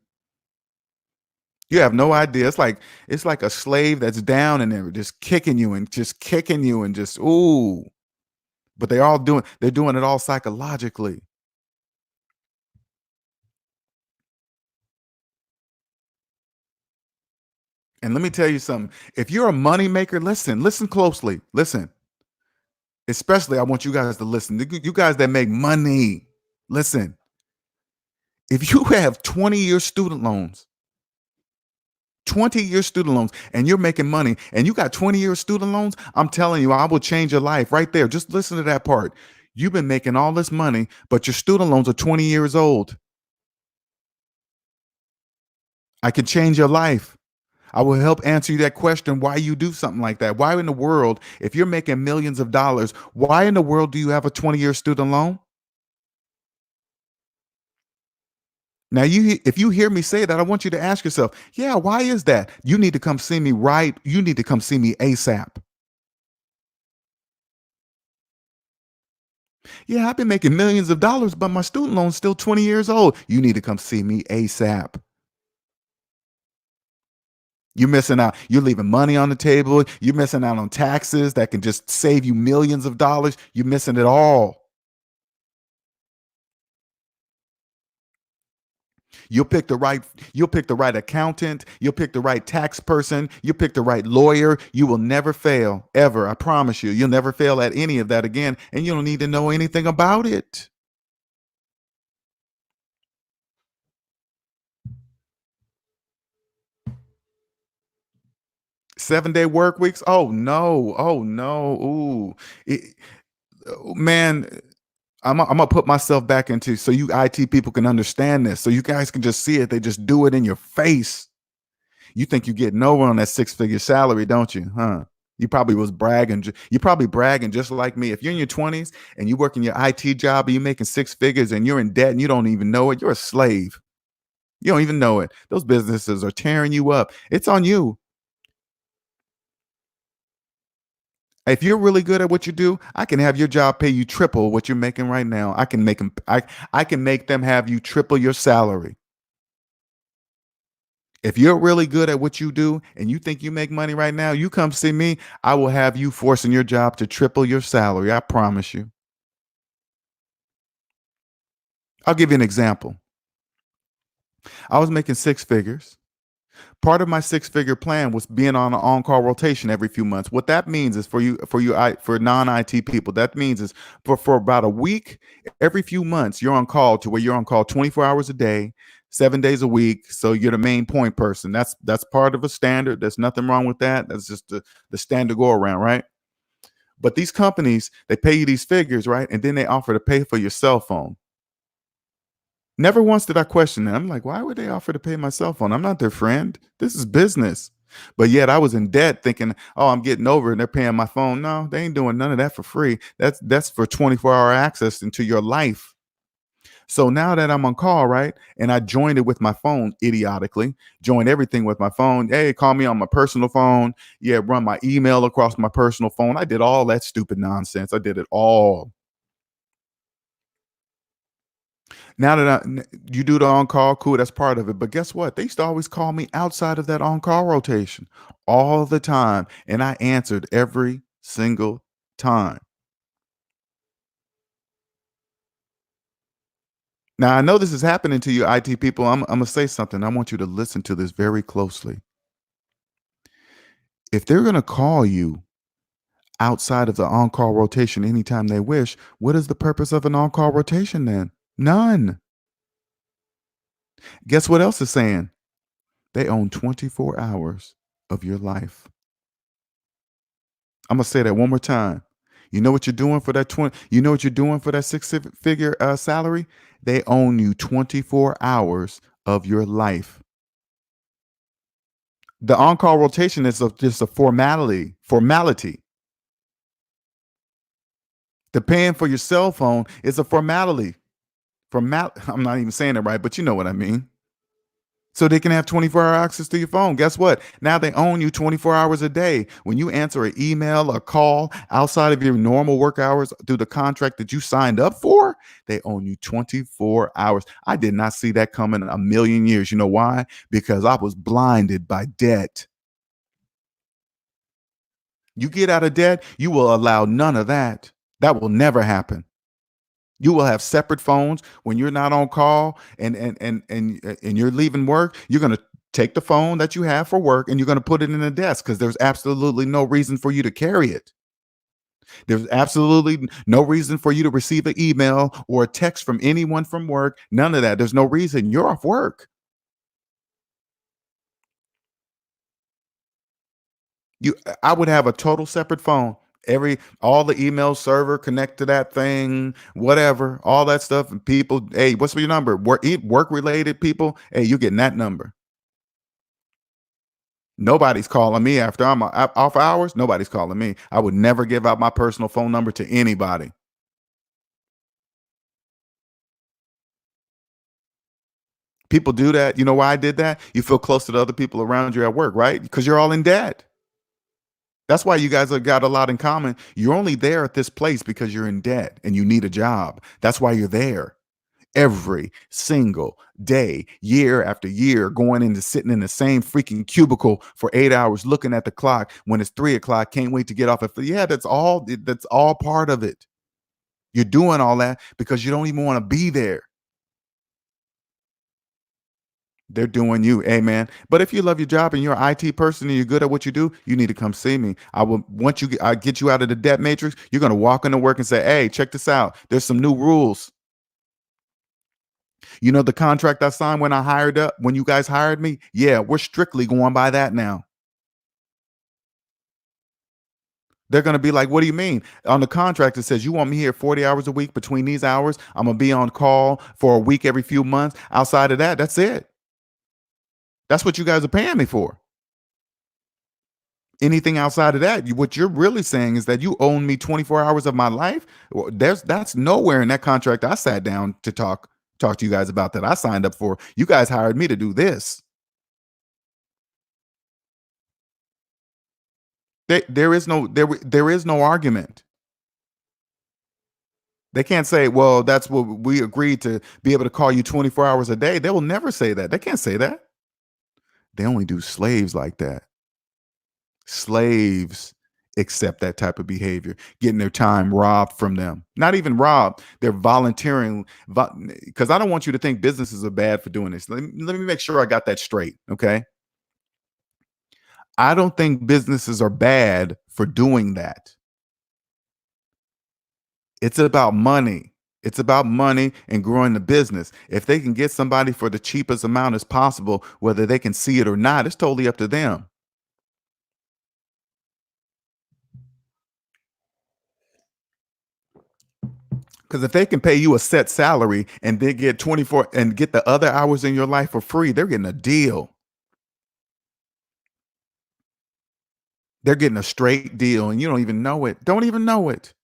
You have no idea. It's like a slave that's down and they're just kicking you and just kicking you and just ooh. But they're doing it all psychologically. And let me tell you something. If you're a money maker, listen closely. Listen. Especially I want you guys to listen. You guys that make money. Listen. If you have 20-year student loans, 20-year student loans, and you're making money and you got 20-year student loans, I'm telling you, I will change your life right there. Just listen to that part. You've been making all this money, but your student loans are 20 years old. I can change your life. I will help answer you that question why you do something like that. Why in the world, if you're making millions of dollars, why in the world do you have a 20-year student loan? Now, if you hear me say that, I want you to ask yourself, yeah, why is that? You need to come see me right. You need to come see me ASAP. Yeah, I've been making millions of dollars, but my student loan's still 20 years old. You need to come see me ASAP. You're missing out. You're leaving money on the table. You're missing out on taxes that can just save you millions of dollars. You're missing it all. You'll pick the right you'll pick the right accountant, you'll pick the right tax person, you'll pick the right lawyer. You will never fail ever. I promise you. You'll never fail at any of that again, and you don't need to know anything about it. 7-day work weeks? Oh no. Oh no. Ooh. It, man, I'm gonna put myself back into so you IT people can understand this. So you guys can just see it. They just do it in your face. You think you get nowhere on that six-figure salary, don't you? Huh? You probably was bragging. You probably bragging just like me. If you're in your 20s and you work in your IT job and you're making six figures and you're in debt and you don't even know it, you're a slave. You don't even know it. Those businesses are tearing you up. It's on you. If you're really good at what you do, I can have your job pay you triple what you're making right now. I can make them. I can make them have you triple your salary. If you're really good at what you do and you think you make money right now, you come see me. I will have you forcing your job to triple your salary. I promise you. I'll give you an example. I was making six figures. Part of my six-figure plan was being on an on-call rotation every few months. What that means is for non-IT people, that means is for about a week, every few months, you're on call to where you're on call 24 hours a day, 7 days a week. So you're the main point person. That's part of a standard. There's nothing wrong with that. That's just the standard go around, right? But these companies, they pay you these figures, right? And then they offer to pay for your cell phone. Never once did I question that. I'm like, why would they offer to pay my cell phone? I'm not their friend. This is business. But yet I was in debt thinking, oh, I'm getting over it and they're paying my phone. No, they ain't doing none of that for free. That's for 24-hour access into your life. So now that I'm on call, right? And I joined it with my phone idiotically, joined everything with my phone. Hey, call me on my personal phone. Yeah, run my email across my personal phone. I did all that stupid nonsense. I did it all. Now that you do the on call, cool, that's part of it. But guess what? They used to always call me outside of that on call rotation all the time. And I answered every single time. Now, I know this is happening to you, IT people. I'm going to say something. I want you to listen to this very closely. If they're going to call you outside of the on call rotation anytime they wish, what is the purpose of an on call rotation then? None. Guess what else is saying? They own 24 hours of your life. I'm gonna say that one more time. You know what you're doing for that 20, you know what you're doing for that six-figure salary? They own you 24 hours of your life. The on-call rotation is just a formality. The paying for your cell phone is a formality. I'm not even saying it right, but you know what I mean. So they can have 24-hour access to your phone. Guess what? Now they own you 24 hours a day. When you answer an email or call outside of your normal work hours through the contract that you signed up for, they own you 24 hours. I did not see that coming a million years. You know why? Because I was blinded by debt. You get out of debt, you will allow none of that. That will never happen. You will have separate phones when you're not on call and you're leaving work. You're going to take the phone that you have for work and you're going to put it in a desk because there's absolutely no reason for you to carry it. There's absolutely no reason for you to receive an email or a text from anyone from work. None of that. There's no reason. You're off work. You I would have a total separate phone. All the email server connect to that thing, whatever, all that stuff. And people, hey, what's your number? Work related people, hey, you're getting that number. Nobody's calling me after I'm off hours. Nobody's calling me. I would never give out my personal phone number to anybody. People do that. You know why I did that? You feel close to the other people around you at work, right? Because you're all in debt. That's why you guys have got a lot in common. You're only there at this place because you're in debt and you need a job. That's why you're there every single day, year after year, going into sitting in the same freaking cubicle for 8 hours, looking at the clock when it's 3 o'clock. Can't wait to get off. Yeah, that's all part of it. You're doing all that because you don't even want to be there. They're doing you, amen. But if you love your job and you're an IT person and you're good at what you do, you need to come see me. I will once I get you out of the debt matrix, you're gonna walk into work and say, "Hey, check this out. There's some new rules. You know the contract I signed when you guys hired me? Yeah, we're strictly going by that now." They're gonna be like, "What do you mean?" On the contract, it says you want me here 40 hours a week. Between these hours, I'm gonna be on call for a week every few months. Outside of that, that's it. That's what you guys are paying me for. Anything outside of that, what you're really saying is that you own me 24 hours of my life. Well, that's nowhere in that contract I sat down to talk to you guys about that I signed up for. You guys hired me to do this. There is no argument. They can't say, "Well, that's what we agreed to be able to call you 24 hours a day." They will never say that. They can't say that. They only do slaves like that. Slaves accept that type of behavior, getting their time robbed from them. Not even robbed, they're volunteering. Because I don't want you to think businesses are bad for doing this. Let me make sure I got that straight. Okay. I don't think businesses are bad for doing that. It's about money. It's about money and growing the business. If they can get somebody for the cheapest amount as possible, whether they can see it or not, it's totally up to them. Because if they can pay you a set salary and then get 24 and get the other hours in your life for free, they're getting a deal. They're getting a straight deal and you don't even know it. Don't even know it.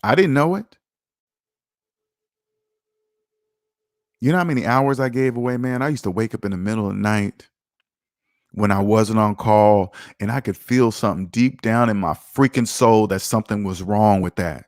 I didn't know it. You know how many hours I gave away, man? I used to wake up in the middle of the night when I wasn't on call and I could feel something deep down in my freaking soul that something was wrong with that.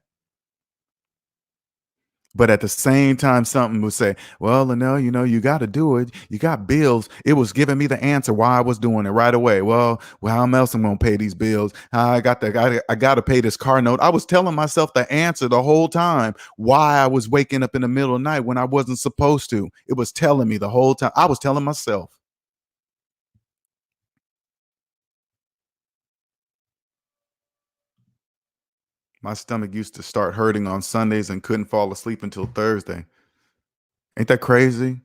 But at the same time, something would say, "Well, Linnell, you got to do it. You got bills." It was giving me the answer why I was doing it right away. Well, how else am I gonna pay these bills? I got to pay this car note. I was telling myself the answer the whole time why I was waking up in the middle of the night when I wasn't supposed to. It was telling me the whole time. I was telling myself. My stomach used to start hurting on Sundays and couldn't fall asleep until Thursday. Ain't that crazy?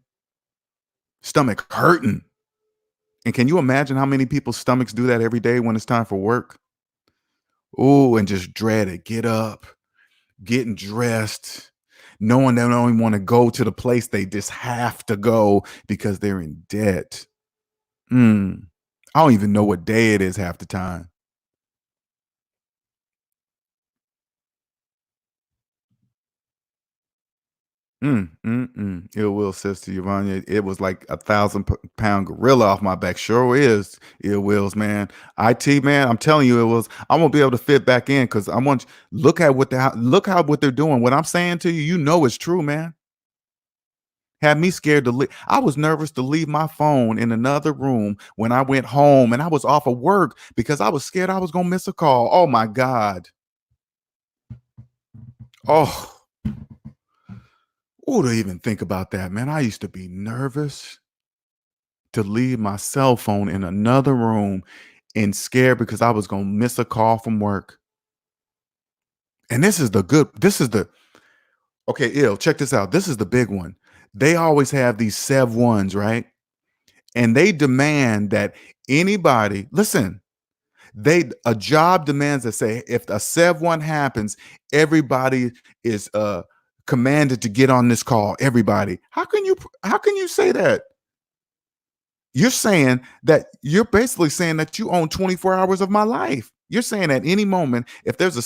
Stomach hurting. And can you imagine how many people's stomachs do that every day when it's time for work? Oh, and just dread it. Get up, getting dressed, knowing they don't even want to go to the place they just have to go because they're in debt. Mm. I don't even know what day it is half the time. Ill will, sister Yvonne. It was like a pound gorilla off my back. Sure is. Ill wills, man. IT man, I'm telling you, it was. I won't be able to fit back in because I want. Look at look how what they're doing. What I'm saying to you, you know, it's true, man. Had me scared to leave. I was nervous to leave my phone in another room when I went home, and I was off of work because I was scared I was gonna miss a call. Oh my god. Oh, to even think about that, man. I used to be nervous to leave my cell phone in another room and scared because I was going to miss a call from work. And this is the, okay, ill, check this out. This is the big one. They always have these Sev ones, right? And they demand that anybody, listen, a job demands that say if a Sev one happens, everybody is commanded to get on this call. Everybody. How can you say that? You're saying that you're basically saying that you own 24 hours of my life. You're saying at any moment, if there's a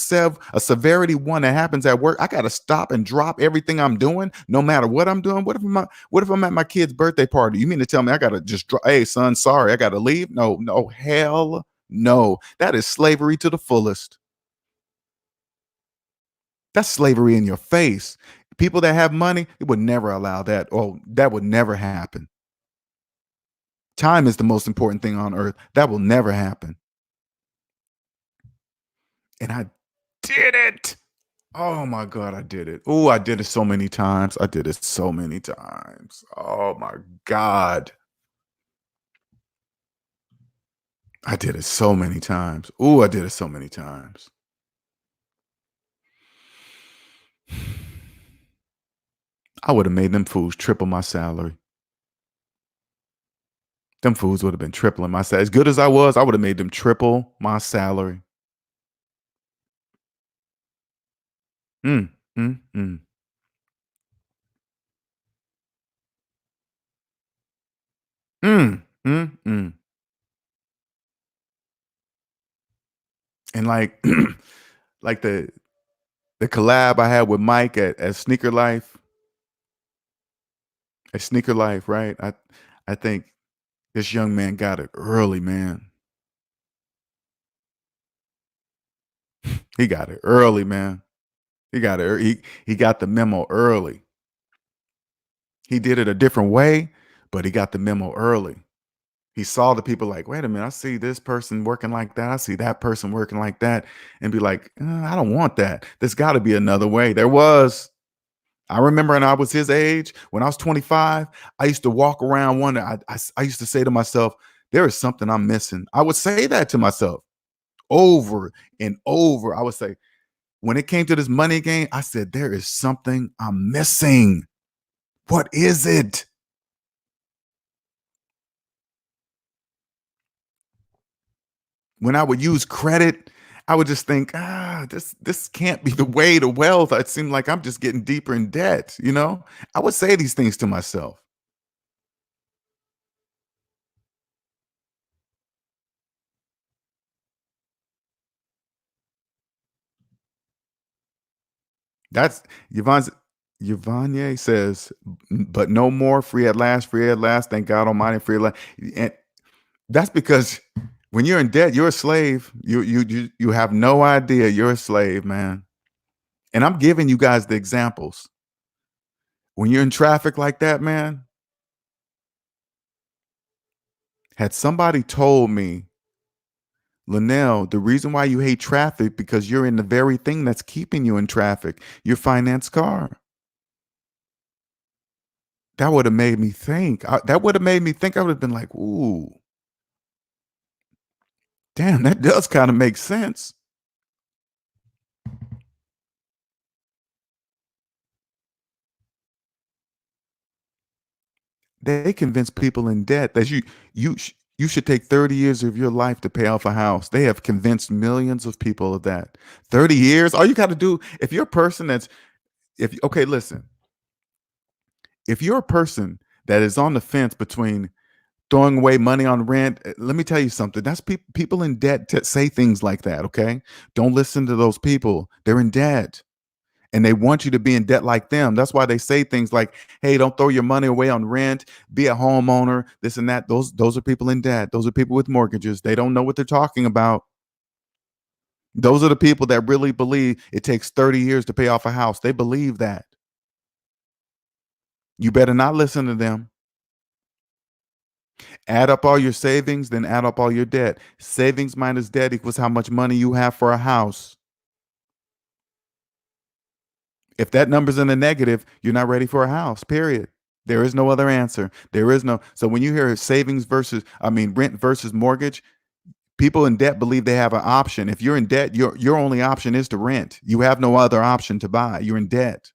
severity one that happens at work, I got to stop and drop everything I'm doing, no matter what I'm doing. What if I'm at my kid's birthday party? You mean to tell me I got to just drop? Hey, son, sorry, I got to leave? No, no, hell no. That is slavery to the fullest. That's slavery in your face. People that have money, it would never allow that. Oh, that would never happen. Time is the most important thing on earth. That will never happen. And I did it. Oh my God, I did it. Oh, I did it so many times. I did it so many times. Oh my God. I did it so many times. Oh, I did it so many times. I would have made them fools triple my salary. Them fools would have been tripling my salary. As good as I would have made them triple my salary. Mm, mm, mm, mm. And like, like the collab I had with Mike at Sneaker Life, right? I think this young man got it early, man. He got it early, man. He got it. He got the memo early. He did it a different way, but he got the memo early. He saw the people like, wait a minute, I see this person working like that. I see that person working like that, and be like, I don't want that. There's got to be another way. There was. I remember when I was his age, when I was 25, I used to walk around wondering. I used to say to myself, there is something I'm missing. I would say that to myself over and over. I would say, when it came to this money game, I said, there is something I'm missing. What is it? When I would use credit, I would just think, this can't be the way to wealth. It seemed like I'm just getting deeper in debt, you know? I would say these things to myself. That's Yvonne's Yvonne says, but no more free at last, thank God Almighty, free at last. And that's because when you're in debt, you're a slave. You have no idea you're a slave, man. And I'm giving you guys the examples. When you're in traffic like that, man, had somebody told me, Linnell, the reason why you hate traffic because you're in the very thing that's keeping you in traffic, your finance car. That would have made me think. That would have made me think. I would have been like, ooh, damn, that does kind of make sense. They convince people in debt that you should take 30 years of your life to pay off a house. They have convinced millions of people of that. 30 years? All you got to do, if you're a person that's, if okay, listen, if you're a person that is on the fence between throwing away money on rent, let me tell you something. That's people in debt to say things like that. Okay, don't listen to those people. They're in debt, and they want you to be in debt like them. That's why they say things like, "Hey, don't throw your money away on rent. Be a homeowner. This and that." Those are people in debt. Those are people with mortgages. They don't know what they're talking about. Those are the people that really believe it takes 30 years to pay off a house. They believe that. You better not listen to them. Add up all your savings, then add up all your debt. Savings minus debt equals how much money you have for a house. If that number's in the negative, you're not ready for a house, period. There is no other answer. There is no. So when you hear savings versus, I mean, rent versus mortgage, people in debt believe they have an option. If you're in debt, your only option is to rent. You have no other option to buy. You're in debt.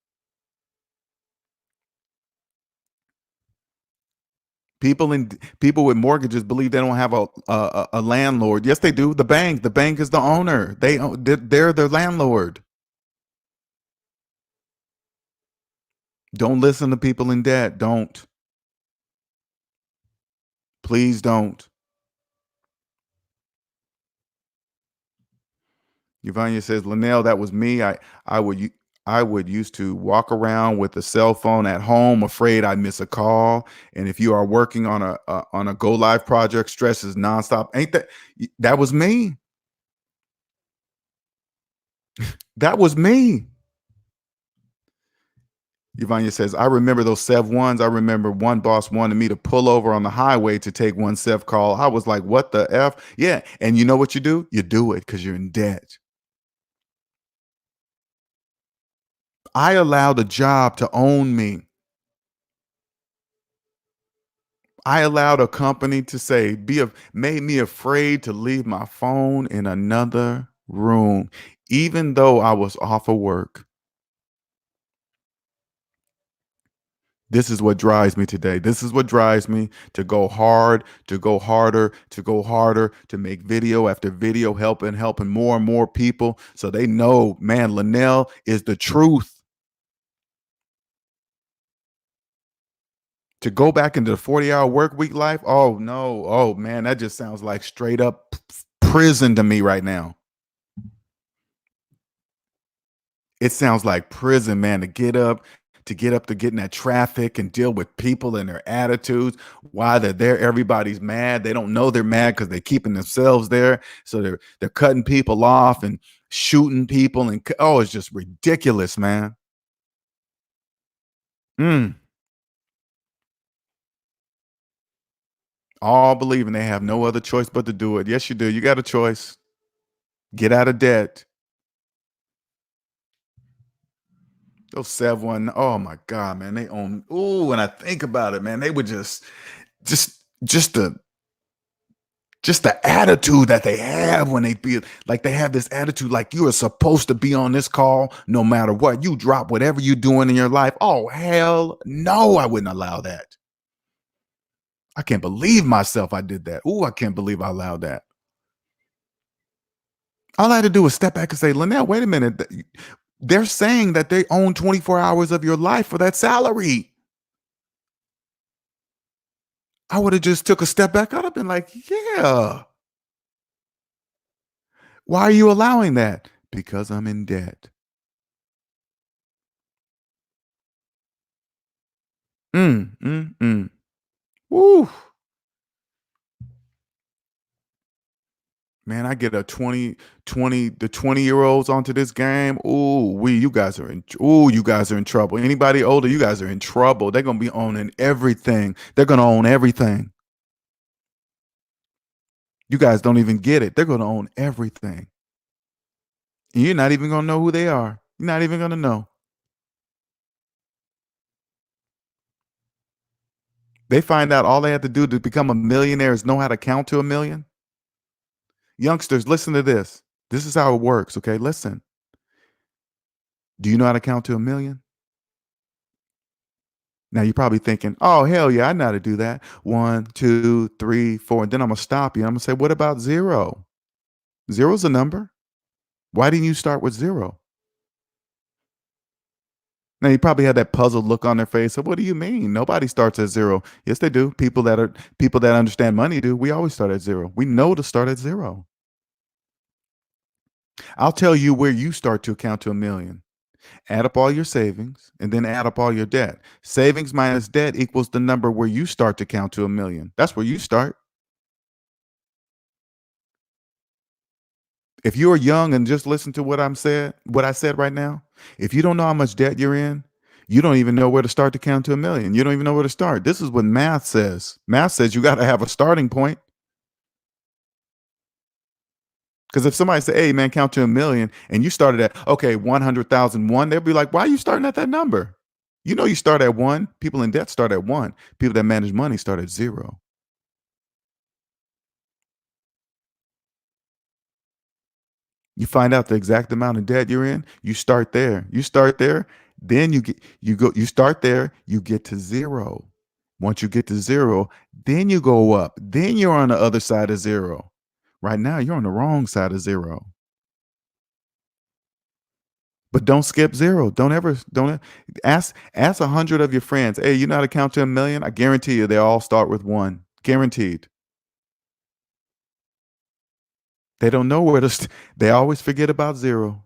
People with mortgages believe they don't have a landlord. Yes, they do. The bank. The bank is the owner. They're the landlord. Don't listen to people in debt. Don't. Please don't. Yvonne says, Linnell, that was me. I would u- I would used to walk around with a cell phone at home, afraid I'd miss a call. And if you are working on a go live project, stress is nonstop. Ain't that was me? That was me. Yvonne says, I remember those Sev ones. I remember one boss wanted me to pull over on the highway to take one Sev call. I was like, what the F? Yeah. And you know what you do? You do it because you're in debt. I allowed a job to own me. I allowed a company to say, made me afraid to leave my phone in another room, even though I was off of work. This is what drives me today. This is what drives me to go hard, to go harder, to go harder, to make video after video, helping more and more people so they know, man, Linnell is the truth. To go back into the 40-hour work week life, oh no, oh man, that just sounds like straight up prison to me right now. It sounds like prison, man, to get in that traffic and deal with people and their attitudes. Why they're there, everybody's mad. They don't know they're mad because they're keeping themselves there. So they're cutting people off and shooting people, and oh, it's just ridiculous, man. Mm. All believing they have no other choice but to do it. Yes, you do. You got a choice. Get out of debt. Those Sev one, oh my God, man, they own. Ooh, when I think about it, man, they would just, just the just the attitude that they have when they feel like they have this attitude like you are supposed to be on this call no matter what. You drop whatever you're doing in your life. Oh, hell no, I wouldn't allow that. I can't believe myself I did that. Ooh, I can't believe I allowed that. All I had to do was step back and say, Linnell, wait a minute. They're saying that they own 24 hours of your life for that salary. I would have just took a step back. I'd have been like, yeah. Why are you allowing that? Because I'm in debt. Mm. Woo. Man, I get a 20-year-olds onto this game. You guys are in trouble. Anybody older, you guys are in trouble. They're gonna be owning everything. They're gonna own everything. You guys don't even get it. They're gonna own everything. And you're not even gonna know who they are. You're not even gonna know. They find out all they have to do to become a millionaire is know how to count to a million. Youngsters, listen to this. This is how it works. Okay, listen. Do you know how to count to a million? Now you're probably thinking, oh, hell yeah, I know how to do that. 1, 2, 3, 4. And then I'm going to stop you. I'm going to say, what about zero? Zero's a number. Why didn't you start with zero? Now you probably had that puzzled look on their face. So what do you mean? Nobody starts at zero. Yes, they do. People that understand money do. We always start at zero. We know to start at zero. I'll tell you where you start to count to a million. Add up all your savings and then add up all your debt. Savings minus debt equals the number where you start to count to a million. That's where you start. If you're young and just listen to what I said right now, if you don't know how much debt you're in, you don't even know where to start to count to a million. You don't even know where to start. This is what math says. Math says you got to have a starting point. Because if somebody say, hey, man, count to a million, and you started at, okay, 100,001, they'll be like, why are you starting at that number? You know, you start at one. People in debt start at one. People that manage money start at zero. You find out the exact amount of debt you're in, you start there. You start there, then you start there, you get to zero. Once you get to zero, then you go up. Then you're on the other side of zero. Right now, you're on the wrong side of zero. But don't skip zero. Don't ask 100 of your friends, hey, you know how to count to a million? I guarantee you they all start with one. Guaranteed. They don't know where to they always forget about 0.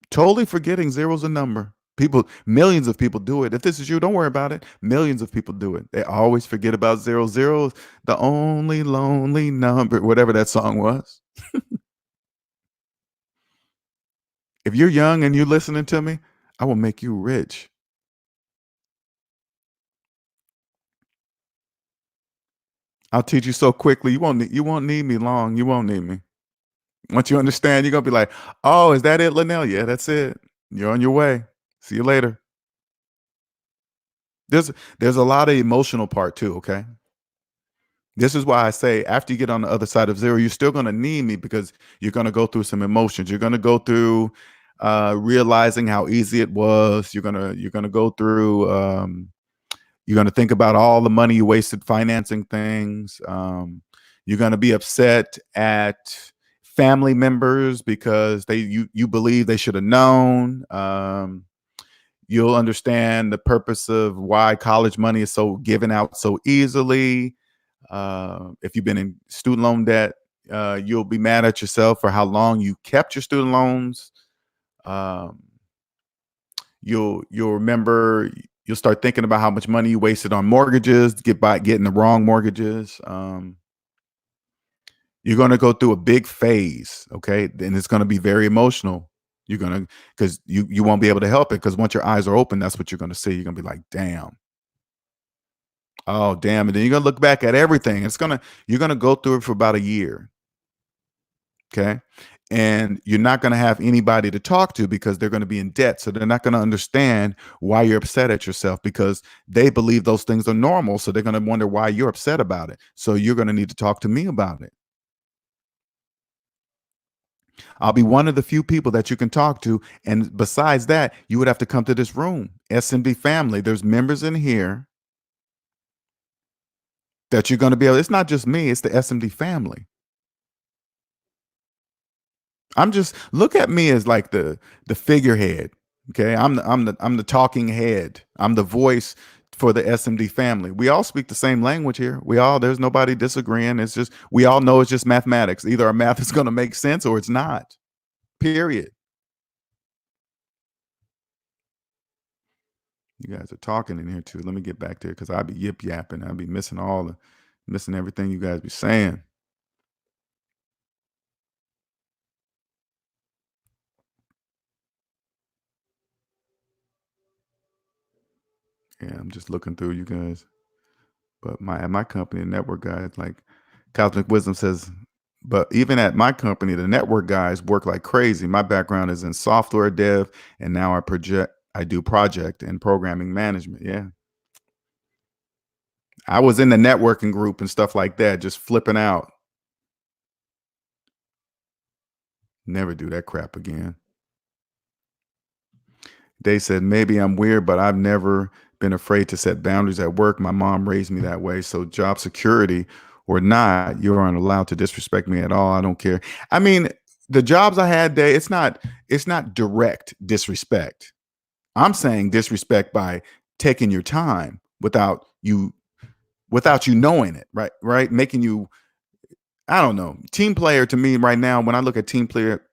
Totally forgetting zero's a number. People, millions of people do it. If this is you, don't worry about it. Millions of people do it. They always forget about 0. 0 is the only lonely number, whatever that song was. If you're young and you're listening to me, I will make you rich. I'll teach you so quickly. You won't need me long. You won't need me. Once you understand, you're gonna be like, "Oh, is that it, Linnell? Yeah, that's it. You're on your way. See you later." There's a lot of emotional part too, okay? This is why I say after you get on the other side of 0, you're still gonna need me because you're gonna go through some emotions. You're gonna go through realizing how easy it was. You're gonna go through you're gonna think about all the money you wasted financing things. You're gonna be upset at family members because you believe they should have known. You'll understand the purpose of why college money is so given out so easily. If you've been in student loan debt, you'll be mad at yourself for how long you kept your student loans. Um, you'll remember. You'll start thinking about how much money you wasted on mortgages, getting the wrong mortgages. You're going to go through a big phase, okay? And it's going to be very emotional. You're going to because you won't be able to help it because once your eyes are open, that's what you're going to see. You're going to be like, damn. Oh, damn. And then you're gonna look back at everything. You're gonna go through it for about a year. Okay. And you're not gonna have anybody to talk to because they're gonna be in debt. So they're not gonna understand why you're upset at yourself because they believe those things are normal. So they're gonna wonder why you're upset about it. So you're gonna need to talk to me about it. I'll be one of the few people that you can talk to. And besides that, you would have to come to this room, SMD family. There's members in here that you're gonna be able, it's not just me, it's the SMD family. I'm just look at me as like the figurehead. Okay. I'm the talking head. I'm the voice for the SMD family. We all speak the same language here. There's nobody disagreeing. It's just we all know it's just mathematics. Either our math is gonna make sense or it's not. Period. You guys are talking in here too. Let me get back there because I'll be yip yapping. I'll be missing everything you guys be saying. Yeah, I'm just looking through you guys. But my company, the network guys, like Cosmic Wisdom says, but even at my company, the network guys work like crazy. My background is in software dev, and now I do project and programming management. Yeah. I was in the networking group and stuff like that, just flipping out. Never do that crap again. They said, maybe I'm weird, but I've never been afraid to set boundaries at work. My mom raised me that way. So job security or not, you aren't allowed to disrespect me at all. I don't care. I mean, the jobs I had there, it's not direct disrespect. I'm saying disrespect by taking your time without you knowing it, right? Right? Making you, I don't know. Team player to me right now, when I look at team player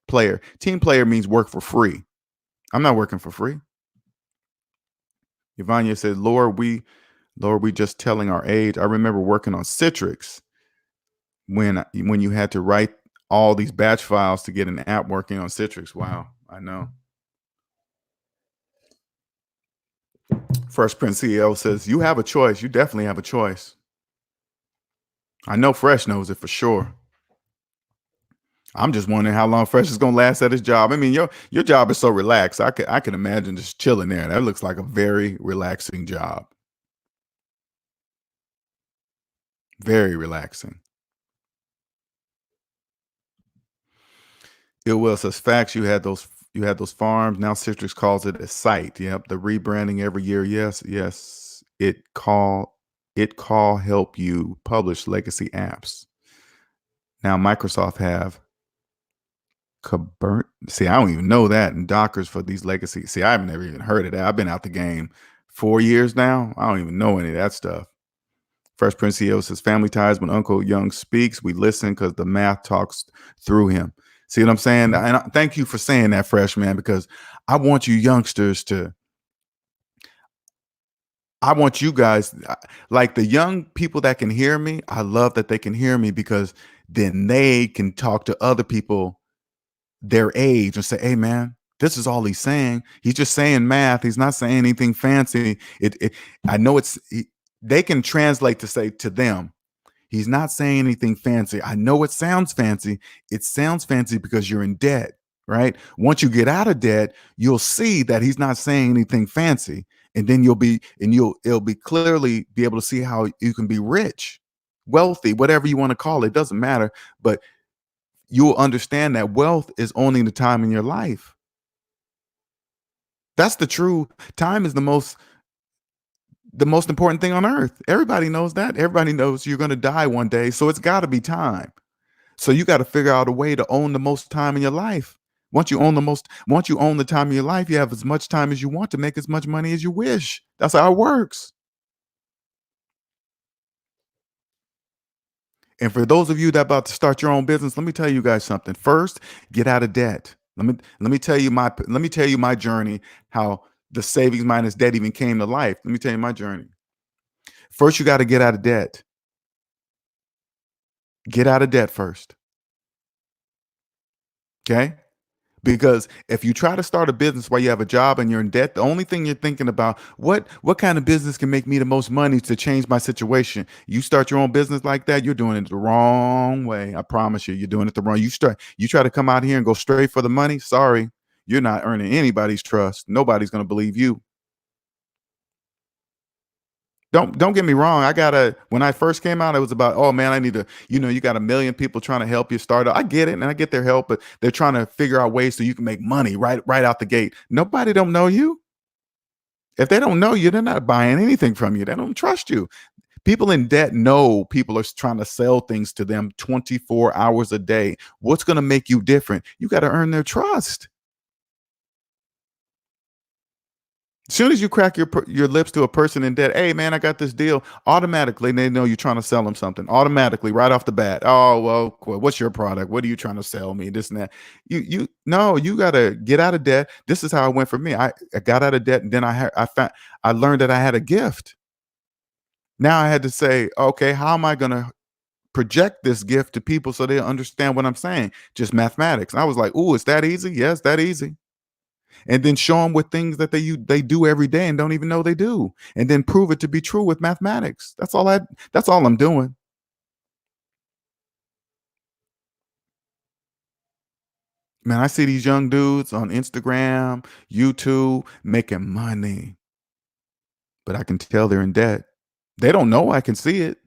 means work for free. I'm not working for free. Yvonne said, Lord, we just telling our age. I remember working on Citrix when you had to write all these batch files to get an app working on Citrix. Wow, I know. First Prince CEO says, you have a choice. You definitely have a choice. I know Fresh knows it for sure. I'm just wondering how long Fresh is gonna last at his job. I mean, your job is so relaxed. I can imagine just chilling there. That looks like a very relaxing job. Very relaxing. It will says facts. You had those farms. Now Citrix calls it a site. Yep. The rebranding every year. Yes, yes. It call help you publish legacy apps. Now Microsoft have Kubert. See, I don't even know that. And Dockers for these legacy. See, I've never even heard of that. I've been out the game 4 years now. I don't even know any of that stuff. Fresh Prince CEO says family ties. When Uncle Young speaks, we listen because the math talks through him. See what I'm saying? And thank you for saying that, Fresh man, because I want you youngsters to. I want you guys, like the young people that can hear me. I love that they can hear me because then they can talk to other people their age and say, "Hey, man, this is all he's saying. He's just saying math. He's not saying anything fancy." I know they can translate to say to them, "He's not saying anything fancy. I know it sounds fancy. It sounds fancy because you're in debt, right? Once you get out of debt, you'll see that he's not saying anything fancy, and then it'll be clearly be able to see how you can be rich, wealthy, whatever you want to call it. It doesn't matter, but you'll understand that wealth is owning the time in your life. That's the true time is the most important thing on earth. Everybody knows that. Everybody knows you're going to die one day, so it's got to be time. So you got to figure out a way to own the most time in your life. Once you own the time of your life, you have as much time as you want to make as much money as you wish. That's how it works. And for those of you that about to start your own business, let me tell you guys something. First, get out of debt. Let me tell you my journey, how the savings minus debt even came to life. Let me tell you my journey. First, you got to get out of debt. Get out of debt first. Okay? Because if you try to start a business while you have a job and you're in debt, the only thing you're thinking about, what kind of business can make me the most money to change my situation? You start your own business like that, you're doing it the wrong way. I promise you, you're doing it the wrong. You try to come out here and go straight for the money. Sorry, you're not earning anybody's trust. Nobody's going to believe you. Don't get me wrong. When I first came out, it was about, oh man, I need to, you got a million people trying to help you start up. I get it, and I get their help, but they're trying to figure out ways so you can make money right out the gate. Nobody don't know you. If they don't know you, they're not buying anything from you. They don't trust you. People in debt know people are trying to sell things to them 24 hours a day. What's going to make you different? You got to earn their trust. As soon as you crack your lips to a person in debt, hey man, I got this deal. Automatically, they know you're trying to sell them something. Automatically, right off the bat. Oh well, what's your product? What are you trying to sell me? This and that. You no, you gotta get out of debt. This is how it went for me. I got out of debt, and then I learned that I had a gift. Now I had to say, okay, how am I gonna project this gift to people so they understand what I'm saying? Just mathematics. And I was like, ooh, it's that easy? Yes, that easy. And then show them with things that they do every day and don't even know they do, and then prove it to be true with mathematics. That's all I'm doing. Man, I see these young dudes on Instagram, YouTube making money, but I can tell they're in debt. They don't know I can see it.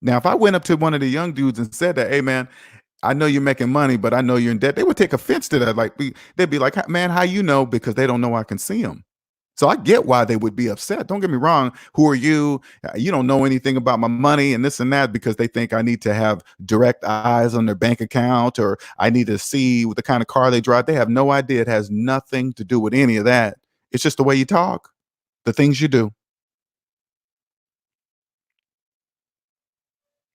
Now if I went up to one of the young dudes and said that, hey man, I know you're making money, but I know you're in debt, they would take offense to that. They'd be like, man, how you know? Because they don't know I can see them. So I get why they would be upset. Don't get me wrong. Who are you? You don't know anything about my money and this and that, because they think I need to have direct eyes on their bank account, or I need to see what the kind of car they drive. They have no idea. It has nothing to do with any of that. It's just the way you talk, the things you do.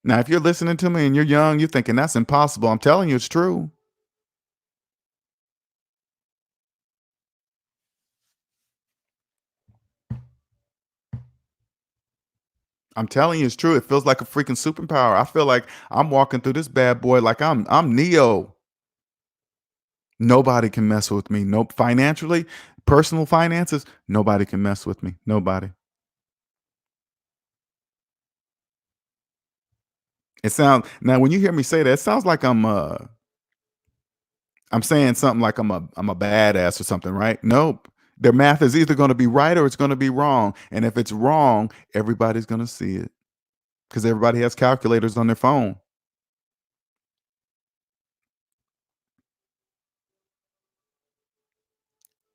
Now, if you're listening to me and you're young, you're thinking that's impossible. I'm telling you, it's true. I'm telling you, it's true. It feels like a freaking superpower. I feel like I'm walking through this bad boy like I'm Neo. Nobody can mess with me. Nope. Financially, personal finances, nobody can mess with me. Nobody. It sounds now when you hear me say that, it sounds like I'm saying something like I'm a badass or something, right? Nope. Their math is either going to be right or it's going to be wrong. And if it's wrong, everybody's going to see it because everybody has calculators on their phone.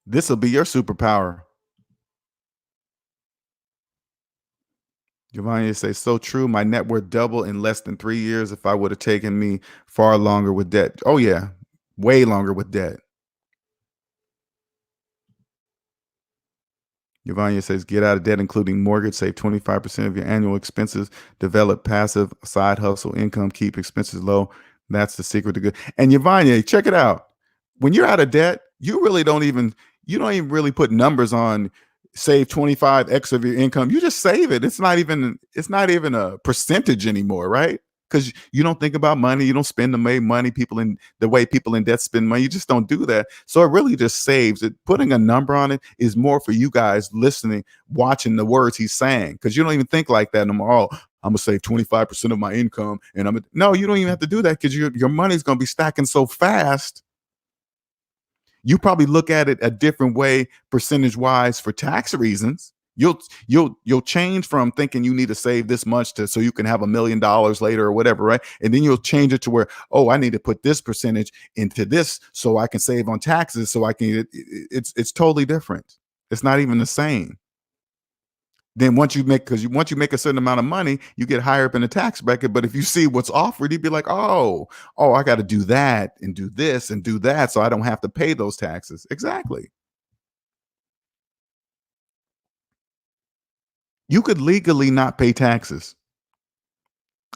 This will be your superpower. Giovanni say, so true. My net worth doubled in less than 3 years if I would have taken me far longer with debt. Oh, yeah. Way longer with debt. Yvonne says, get out of debt, including mortgage, save 25% of your annual expenses, develop passive side hustle income, keep expenses low. That's the secret to good. And Yvonne, check it out. When you're out of debt, you don't even really put numbers on save 25x of your income. You just save it. It's not even a percentage anymore, right? Because you don't think about money, you don't spend the way people in debt spend money. You just don't do that. So it really just saves it. Putting a number on it is more for you guys listening, watching the words he's saying, because you don't even think like that no more. Oh, I'm gonna save 25% of my income, and no, you don't even have to do that because your money's gonna be stacking so fast. You probably look at it a different way percentage wise for tax reasons. You'll change from thinking you need to save this much to so you can have $1 million later or whatever, right? And then you'll change it to where, oh, I need to put this percentage into this so I can save on taxes, so I can. It's totally different. It's not even the same. Then once you make a certain amount of money, you get higher up in the tax bracket. But if you see what's offered, you'd be like, oh, I got to do that and do this and do that, so I don't have to pay those taxes. Exactly. You could legally not pay taxes.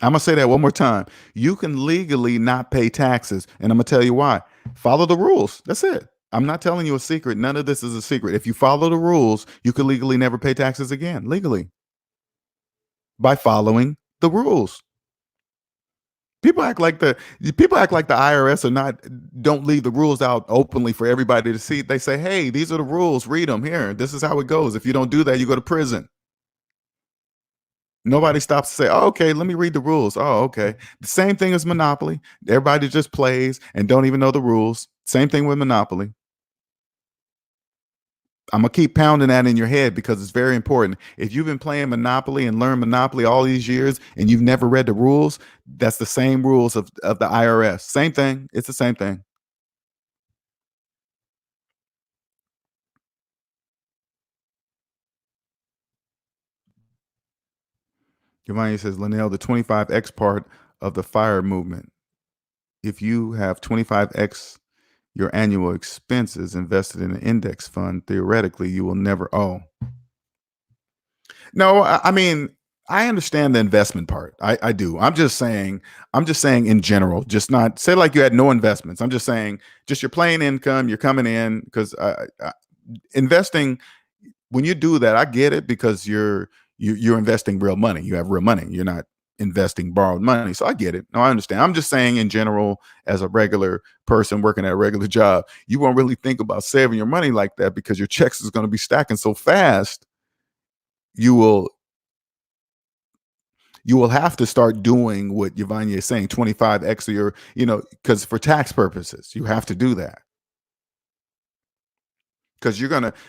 I'm gonna say that one more time. You can legally not pay taxes, and I'm gonna tell you why. Follow the rules. That's it. I'm not telling you a secret. None of this is a secret. If you follow the rules, you could legally never pay taxes again, legally, by following the rules. People act like the IRS don't leave the rules out openly for everybody to see. They say, "Hey, these are the rules. Read them here. This is how it goes. If you don't do that, you go to prison." Nobody stops to say, "Oh, okay, let me read the rules." Oh, okay. The same thing as Monopoly. Everybody just plays and don't even know the rules. Same thing with Monopoly. I'm gonna keep pounding that in your head because it's very important. If you've been playing Monopoly and learned Monopoly all these years and you've never read the rules, that's the same rules of the IRS. Same thing. It's the same thing. Giovanni says, Linnell, the 25x part of the FIRE movement. If you have 25x your annual expenses invested in an index fund, theoretically, you will never. Oh, no, I mean, I understand the investment part. I do. I'm just saying in general, just not say like you had no investments. I'm just saying, just your plain income, you're coming in because investing, when you do that, I get it because you're investing real money. You have real money. You're not investing borrowed money. So I get it. No, I understand. I'm just saying in general, as a regular person working at a regular job, you won't really think about saving your money like that because your checks is going to be stacking so fast. You will you will have to start doing what Yvonne is saying, 25x of your, because for tax purposes, you have to do that. Because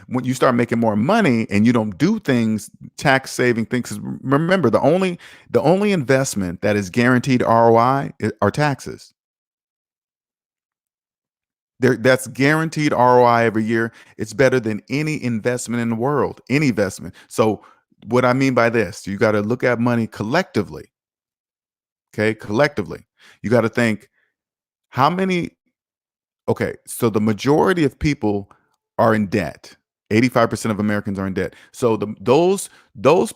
when you start making more money and you don't do things, tax saving things. 'Cause remember, the only investment that is guaranteed ROI are taxes. That's guaranteed ROI every year. It's better than any investment in the world, any investment. So what I mean by this, you got to look at money collectively. Okay, collectively, you got to think how many. Okay, so the majority of people are in debt. 85% of Americans are in debt. So those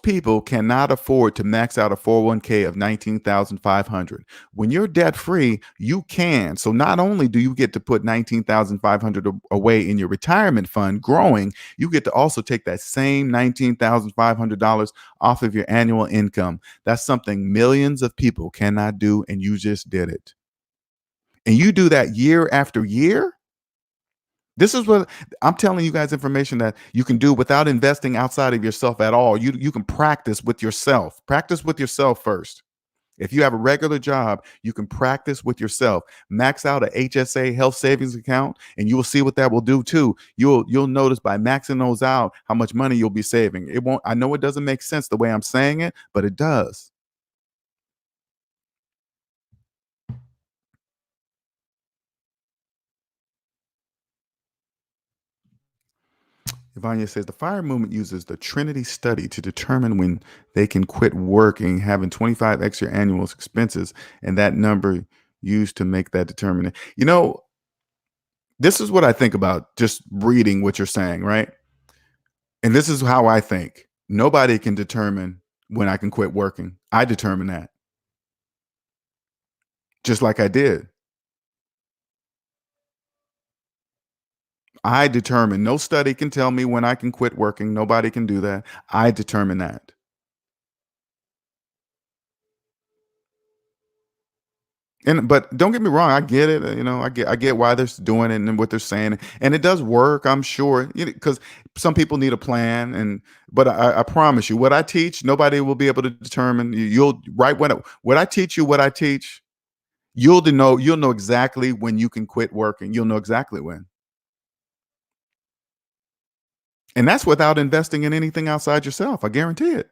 people cannot afford to max out a 401k of 19,500. When you're debt free, you can. So not only do you get to put 19,500 away in your retirement fund growing, you get to also take that same $19,500 off of your annual income. That's something millions of people cannot do, and you just did it. And you do that year after year. This is what I'm telling you guys, information that you can do without investing outside of yourself at all. You can practice with yourself. Practice with yourself first. If you have a regular job, you can practice with yourself. Max out a HSA health savings account, and you will see what that will do too. You'll notice by maxing those out how much money you'll be saving. It won't. I know it doesn't make sense the way I'm saying it, but it does. Ivania says the fire movement uses the Trinity study to determine when they can quit working, having 25 extra annual expenses, and that number used to make that determinant. This is what I think about just reading what you're saying, right? And this is how I think. Nobody can determine when I can quit working. I determine that, just like I did. I determine. No study can tell me when I can quit working. Nobody can do that. I determine that. And but don't get me wrong, I get it. I get why they're doing it and what they're saying, and it does work. I'm sure, because some people need a plan. And but I promise you, what I teach, nobody will be able to determine. You'll right when I teach you what I teach, you'll know exactly when you can quit working. You'll know exactly when, and that's without investing in anything outside yourself. I guarantee it.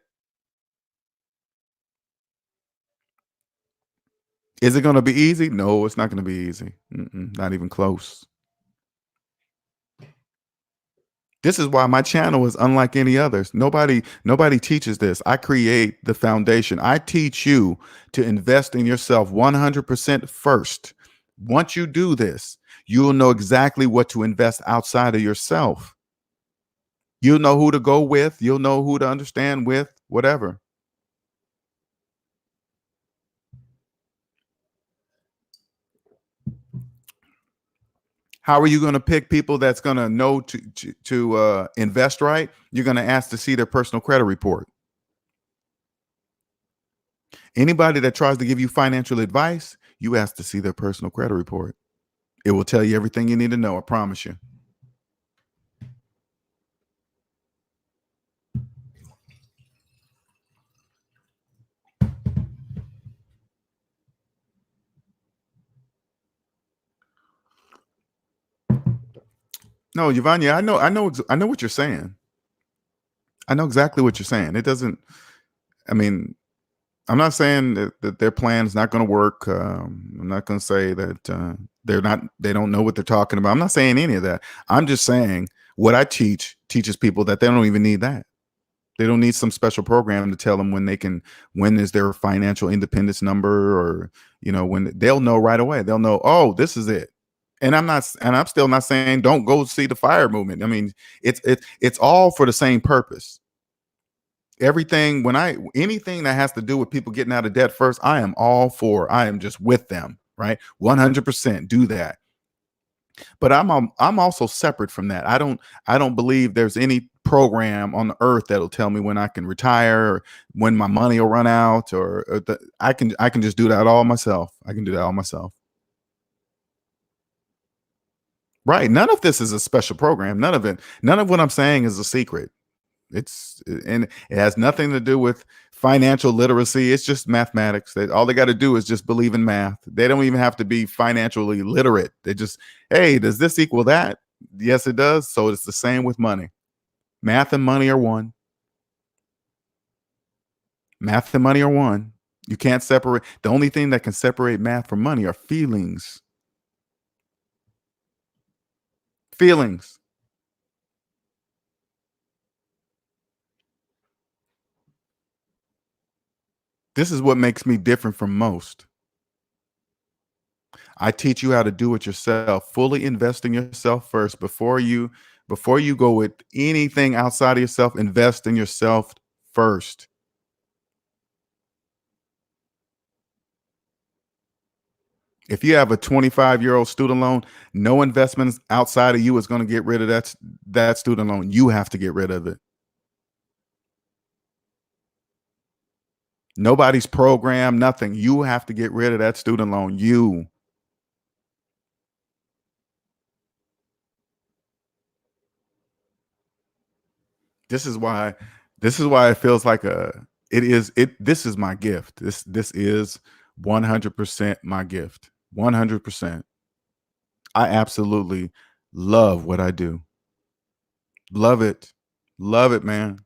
Is it going to be easy? No, it's not going to be easy. Not even close. This is why my channel is unlike any others. Nobody teaches this. I create the foundation. I teach you to invest in yourself 100% first. Once you do this, you'll know exactly what to invest outside of yourself. You'll know who to go with, you'll know who to understand with, whatever. How are you going to pick people that's going to know to invest right? You're going to ask to see their personal credit report. Anybody that tries to give you financial advice, you ask to see their personal credit report. It will tell you everything you need to know. I promise you. No, Yvonne, I know what you're saying. I know exactly what you're saying. It doesn't. I mean, I'm not saying that their plan is not going to work. I'm not going to say that they don't know what they're talking about. I'm not saying any of that. I'm just saying what I teach teaches people that they don't even need that. They don't need some special program to tell them when is their financial independence number, or when they'll know right away. They'll know, oh, this is it. And I'm still not saying don't go see the fire movement. I mean, it's all for the same purpose. Everything when I anything that has to do with people getting out of debt first, I am all for. I am just with them, right? 100% do that. But I'm also separate from that. I don't believe there's any program on the earth that'll tell me when I can retire, or when my money will run out, I can just do that all myself. I can do that all myself. Right. None of this is a special program. None of it. None of what I'm saying is a secret. And it has nothing to do with financial literacy. It's just mathematics. All they got to do is just believe in math. They don't even have to be financially literate. They just, hey, does this equal that? Yes, it does. So it's the same with money. Math and money are one. Math and money are one. You can't separate. The only thing that can separate math from money are feelings. Feelings. This is what makes me different from most. I teach you how to do it yourself. Fully invest in yourself first before you go with anything outside of yourself. Invest in yourself first. If you have a 25-year-old student loan, no investments outside of you is going to get rid of that student loan. You have to get rid of it. Nobody's program, nothing. You have to get rid of that student loan. You. This is why it feels like this is my gift. This is 100% my gift. 100%. I absolutely love what I do. Love it. Love it, man.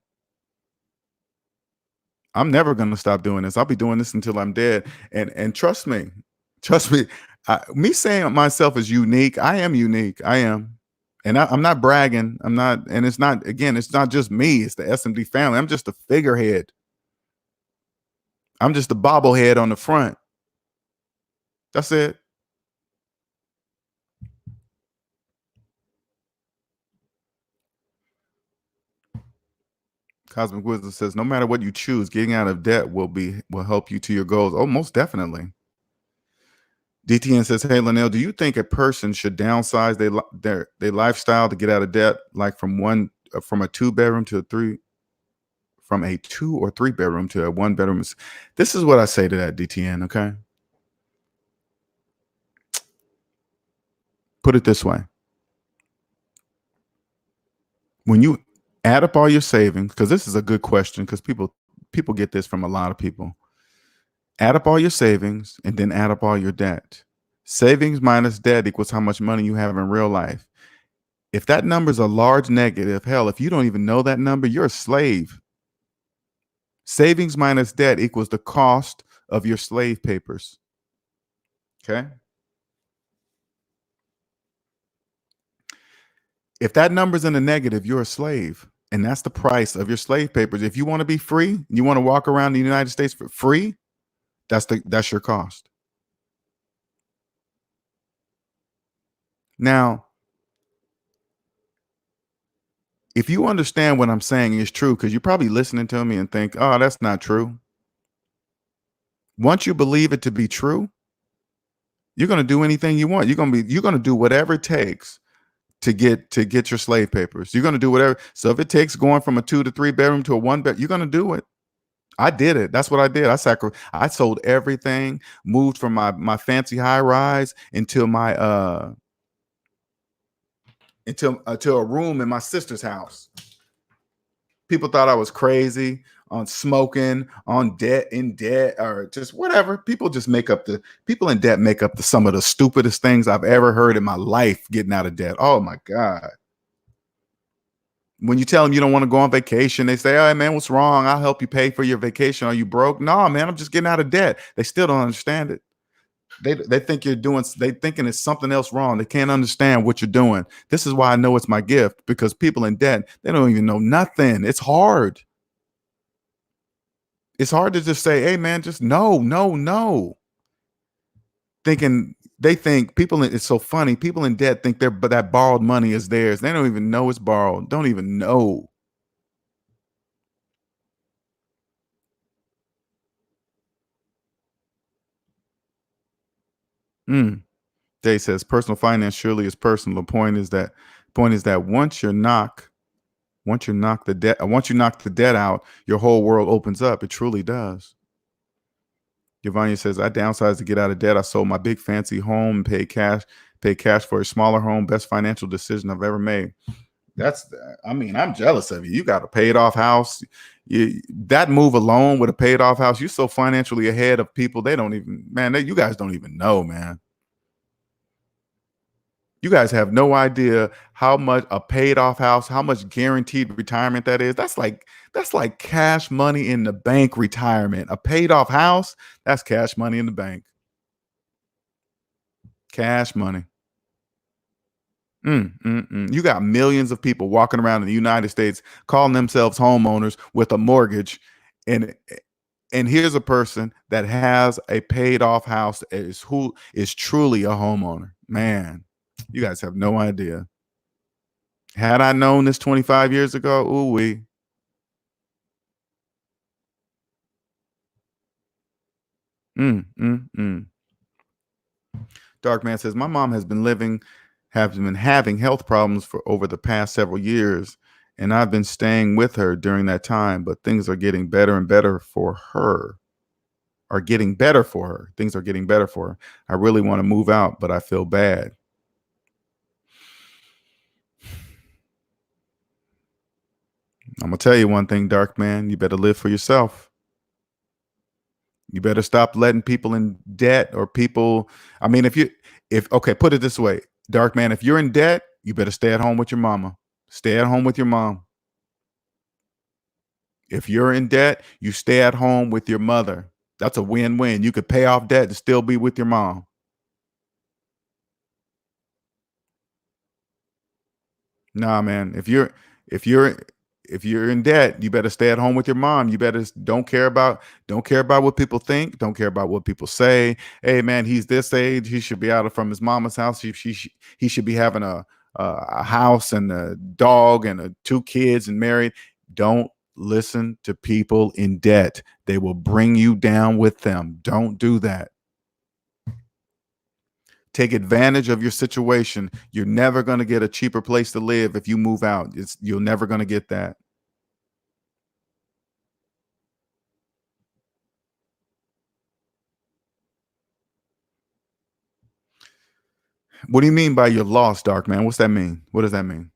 I'm never going to stop doing this. I'll be doing this until I'm dead. And trust me. Trust me. Me saying myself is unique. I am unique. I am. And I'm not bragging. I'm not, and it's not, again, it's not just me. It's the SMD family. I'm just a figurehead. I'm just a bobblehead on the front. That's it. Cosmic Wisdom says, no matter what you choose, getting out of debt will help you to your goals. Oh, most definitely. DTN says, hey, Linnell, do you think a person should downsize their lifestyle to get out of debt, like from a 2-bedroom to a 3, from a 2 or 3 bedroom to a 1-bedroom? This is what I say to that, DTN, okay? Put it this way. When you add up all your savings, because this is a good question, because people get this from a lot of people. Add up all your savings and then add up all your debt. Savings minus debt equals how much money you have in real life. If that number is a large negative, hell, if you don't even know that number, you're a slave. Savings minus debt equals the cost of your slave papers. Okay? If that number's in the negative, you're a slave. And that's the price of your slave papers. If you want to be free, you want to walk around the United States for free, that's your cost. Now, if you understand what I'm saying is true, because you're probably listening to me and think, oh, that's not true. Once you believe it to be true, you're going to do anything you want. You're going to do whatever it takes to get your slave papers. You're going to do whatever. So if it takes going from a 2 to 3 bedroom to a 1 bed, you're going to do it. I did it. That's what I did. I sold everything, moved from my fancy high rise into my into a room in my sister's house. People thought I was crazy on smoking, on in debt, or just whatever. People in debt make up some of the stupidest things I've ever heard in my life, getting out of debt. Oh my God. When you tell them you don't want to go on vacation, they say, "Oh man, what's wrong? I'll help you pay for your vacation. Are you broke?" No, man, I'm just getting out of debt. They still don't understand it. They think they thinking it's something else wrong. They can't understand what you're doing. This is why I know it's my gift, because people in debt, they don't even know nothing. It's hard. It's hard to just say, hey man, just no. It's so funny. People in debt think but that borrowed money is theirs. They don't even know it's borrowed. Don't even know. Jay says personal finance surely is personal. The point is that once you knock the debt out, your whole world opens up. It truly does. Giovanni says, I downsized to get out of debt. I sold my big fancy home and paid cash for a smaller home. Best financial decision I've ever made. I'm jealous of you. You got a paid off house. That move alone with a paid off house, you're so financially ahead of people. You guys don't even know, man. You guys have no idea how much a paid off house, how much guaranteed retirement that is. That's like cash money in the bank retirement. A paid off house, that's cash money in the bank. Cash money. You got millions of people walking around in the United States calling themselves homeowners with a mortgage. And here's a person that has a paid off house who is truly a homeowner. Man, you guys have no idea. Had I known this 25 years ago, ooh-wee. Dark Man says, my mom has been having health problems for over the past several years, and I've been staying with her during that time, but things are getting better and better for her. Things are getting better for her. I really want to move out, but I feel bad. I'm going to tell you one thing, Dark Man. You better live for yourself. You better stop letting people in debt or people. I mean, okay, put it this way, Dark Man, if you're in debt, you better stay at home with your mama. Stay at home with your mom. If you're in debt, you stay at home with your mother. That's a win-win. You could pay off debt and still be with your mom. Nah, man. If you're in debt, you better stay at home with your mom. You better don't care about what people think. Don't care about what people say. Hey, man, he's this age. He should be out from his mama's house. He should be having a house and a dog and 2 kids and married. Don't listen to people in debt. They will bring you down with them. Don't do that. Take advantage of your situation. You're never going to get a cheaper place to live if you move out. You're never going to get that. What do you mean by you're lost, Dark Man? What's that mean? What does that mean?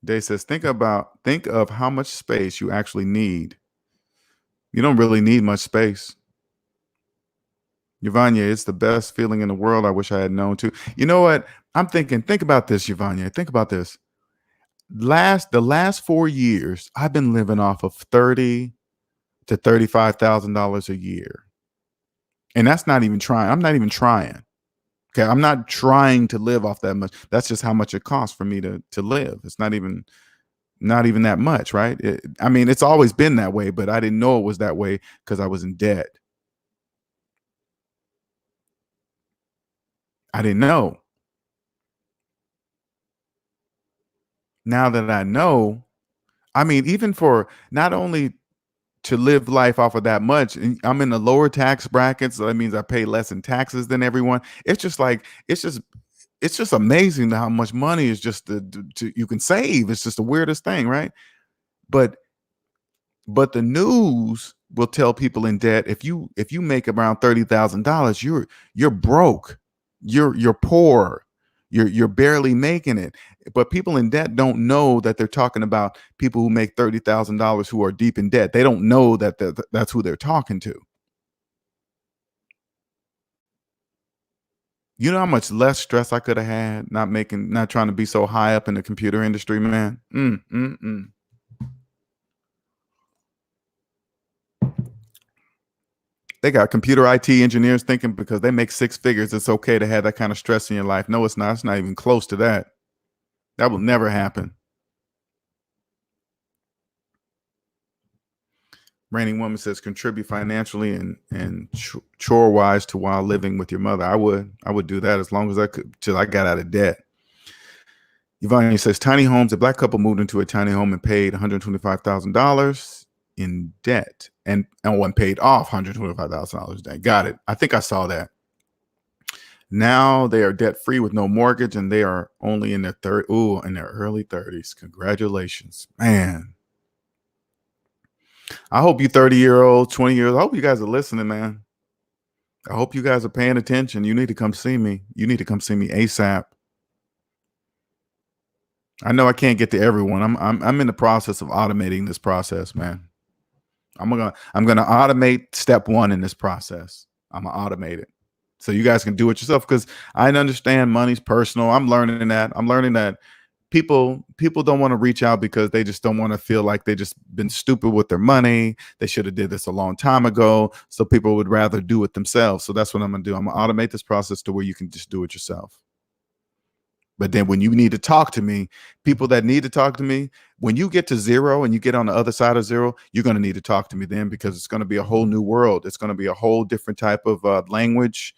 Day says, think of how much space you actually need. You don't really need much space. Yvonne, it's the best feeling in the world. I wish I had known too. You know what? I'm thinking, think about this, Yvonne. Think about this. The last 4 years, I've been living off of $30,000 to $35,000 a year. And that's not even trying. I'm not even trying. Okay. I'm not trying to live off that much. That's just how much it costs for me to live. It's not even that much, right? I mean, it's always been that way, but I didn't know it was that way because I was in debt. I didn't know. Now that I know, I mean, even for not only to live life off of that much, and I'm in the lower tax bracket, so that means I pay less in taxes than everyone. It's just like it's just amazing how much money is just you can save. It's just the weirdest thing, right? But the news will tell people in debt, if you make around $30,000, you're broke, you're poor, you're barely making it. But people in debt don't know that they're talking about people who make $30,000 who are deep in debt. They don't know that that's who they're talking to. You know how much less stress I could have had not trying to be so high up in the computer industry, man. They got computer IT engineers thinking because they make six figures, it's okay to have that kind of stress in your life. No, it's not. It's not even close to that. That will never happen. Reigning Woman says, contribute financially and chore wise to while living with your mother. I would do that as long as I could till I got out of debt. Yvonne says, tiny homes. A black couple moved into a tiny home and paid $125,000 in debt, and one paid off $125,000 debt. Got it. I think I saw that. Now they are debt free with no mortgage, and they are only in their early 30s. Congratulations, man. I hope you 30-year-old, 20 years. I hope you guys are listening, man. I hope you guys are paying attention. You need to come see me. You need to come see me ASAP. I know I can't get to everyone. I'm in the process of automating this process, man. I'm gonna automate step one in this process. I'm gonna automate it so you guys can do it yourself, because I understand money's personal. I'm learning that people don't want to reach out because they just don't want to feel like they just been stupid with their money. They should have did this a long time ago. So people would rather do it themselves. So that's what I'm gonna do. I'm gonna automate this process to where you can just do it yourself. But then when you need to talk to me, people that need to talk to me, when you get to zero and you get on the other side of zero, you're going to need to talk to me then, because it's going to be a whole new world. It's going to be a whole different type of language.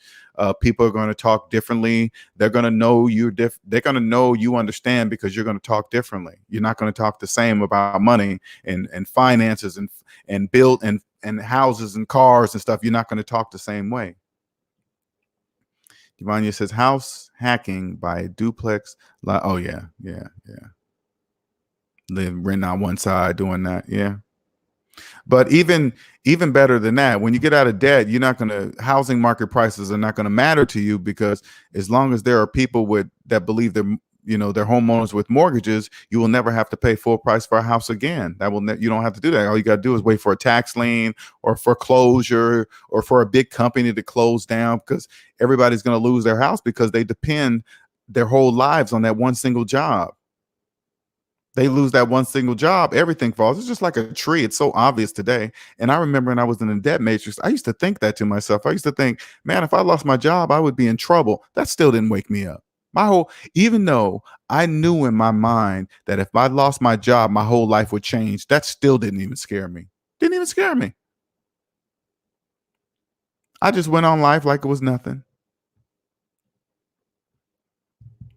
People are going to talk differently. They're going to know they're going to know you understand, because you're going to talk differently. You're not going to talk the same about money and finances and build and houses and cars and stuff. You're not going to talk the same way. Devanya says, house hacking by duplex. Oh, yeah. Renting on one side, doing that. Yeah. But even better than that, when you get out of debt, housing market prices are not going to matter to you, because as long as there are people that believe they're homeowners with mortgages, you will never have to pay full price for a house again. You don't have to do that. All you got to do is wait for a tax lien or foreclosure or for a big company to close down, because everybody's going to lose their house because they depend their whole lives on that one single job. They lose that one single job, everything falls. It's just like a tree. It's so obvious today. And I remember when I was in the debt matrix, I used to think that to myself. I used to think, man, if I lost my job, I would be in trouble. That still didn't wake me up. Even though I knew in my mind that if I lost my job, my whole life would change, that still didn't even scare me. Didn't even scare me. I just went on life like it was nothing.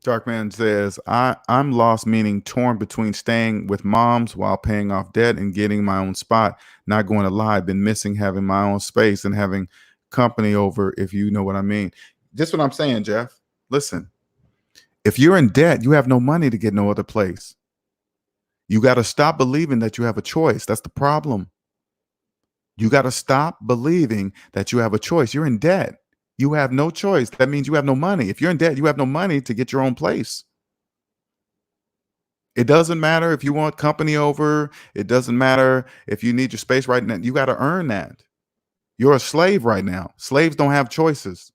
Darkman says, I'm lost, meaning torn between staying with moms while paying off debt and getting my own spot. Not going to lie, been missing having my own space and having company over, if you know what I mean. Just what I'm saying, Jeff. Listen, if you're in debt, you have no money to get no other place. You got to stop believing that you have a choice. That's the problem. You got to stop believing that you have a choice. You're in debt. You have no choice. That means you have no money. If you're in debt, you have no money to get your own place. It doesn't matter if you want company over. It doesn't matter if you need your space right now. You got to earn that. You're a slave right now. Slaves don't have choices.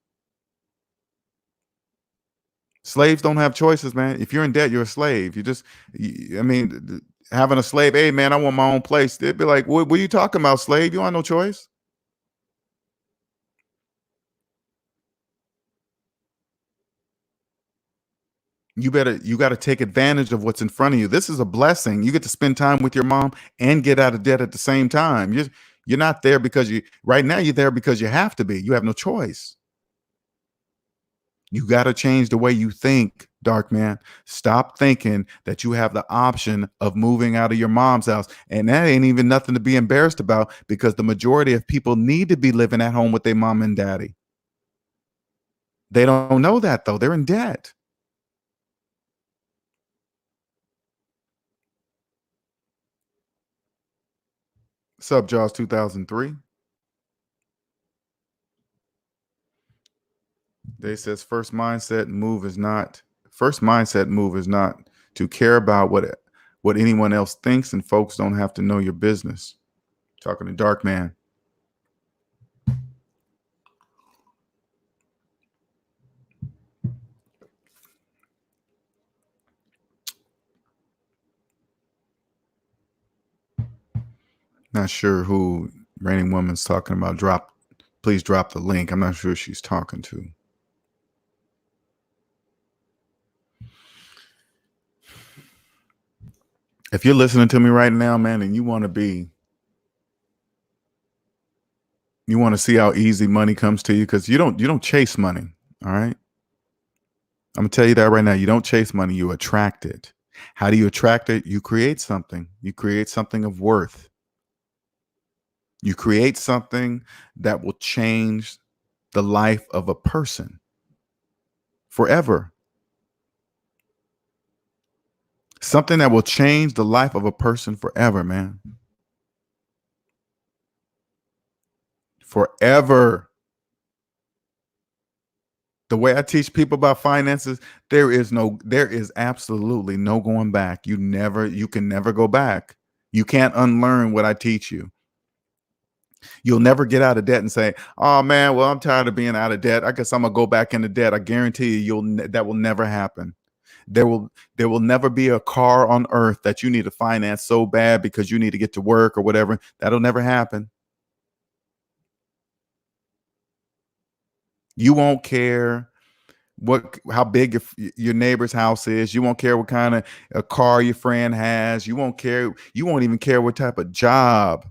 Slaves don't have choices, man. If you're in debt, you're a slave. I mean, having a slave, hey, man, I want my own place. They'd be like, what are you talking about, slave? You want no choice? You got to take advantage of what's in front of you. This is a blessing. You get to spend time with your mom and get out of debt at the same time. You're not there because right now you're there because you have to be. You have no choice. You got to change the way you think, dark man. Stop thinking that you have the option of moving out of your mom's house. And that ain't even nothing to be embarrassed about, because the majority of people need to be living at home with their mom and daddy. They don't know that, though. They're in debt. Sub Jaws 2003. They says first mindset move is not to care about what anyone else thinks, and folks don't have to know your business. Talking to Dark Man. Not sure who Raining Woman's talking about. Please drop the link. I'm not sure who she's talking to. If you're listening to me right now, man, and you want to see how easy money comes to you, because you don't chase money. All right. I'm gonna tell you that right now. You don't chase money, you attract it. How do you attract it? You create something. You create something of worth. You create something that will change the life of a person forever. Something that will change the life of a person forever, man. Forever. The way I teach people about finances, there is absolutely no going back. You can never go back. You can't unlearn what I teach you. You'll never get out of debt and say, "Oh man, well, I'm tired of being out of debt. I guess I'm gonna go back into debt." I guarantee that will never happen. There will never be a car on earth that you need to finance so bad because you need to get to work or whatever. That'll never happen. You won't care how big your neighbor's house is. You won't care what kind of a car your friend has. You won't care. You won't even care what type of job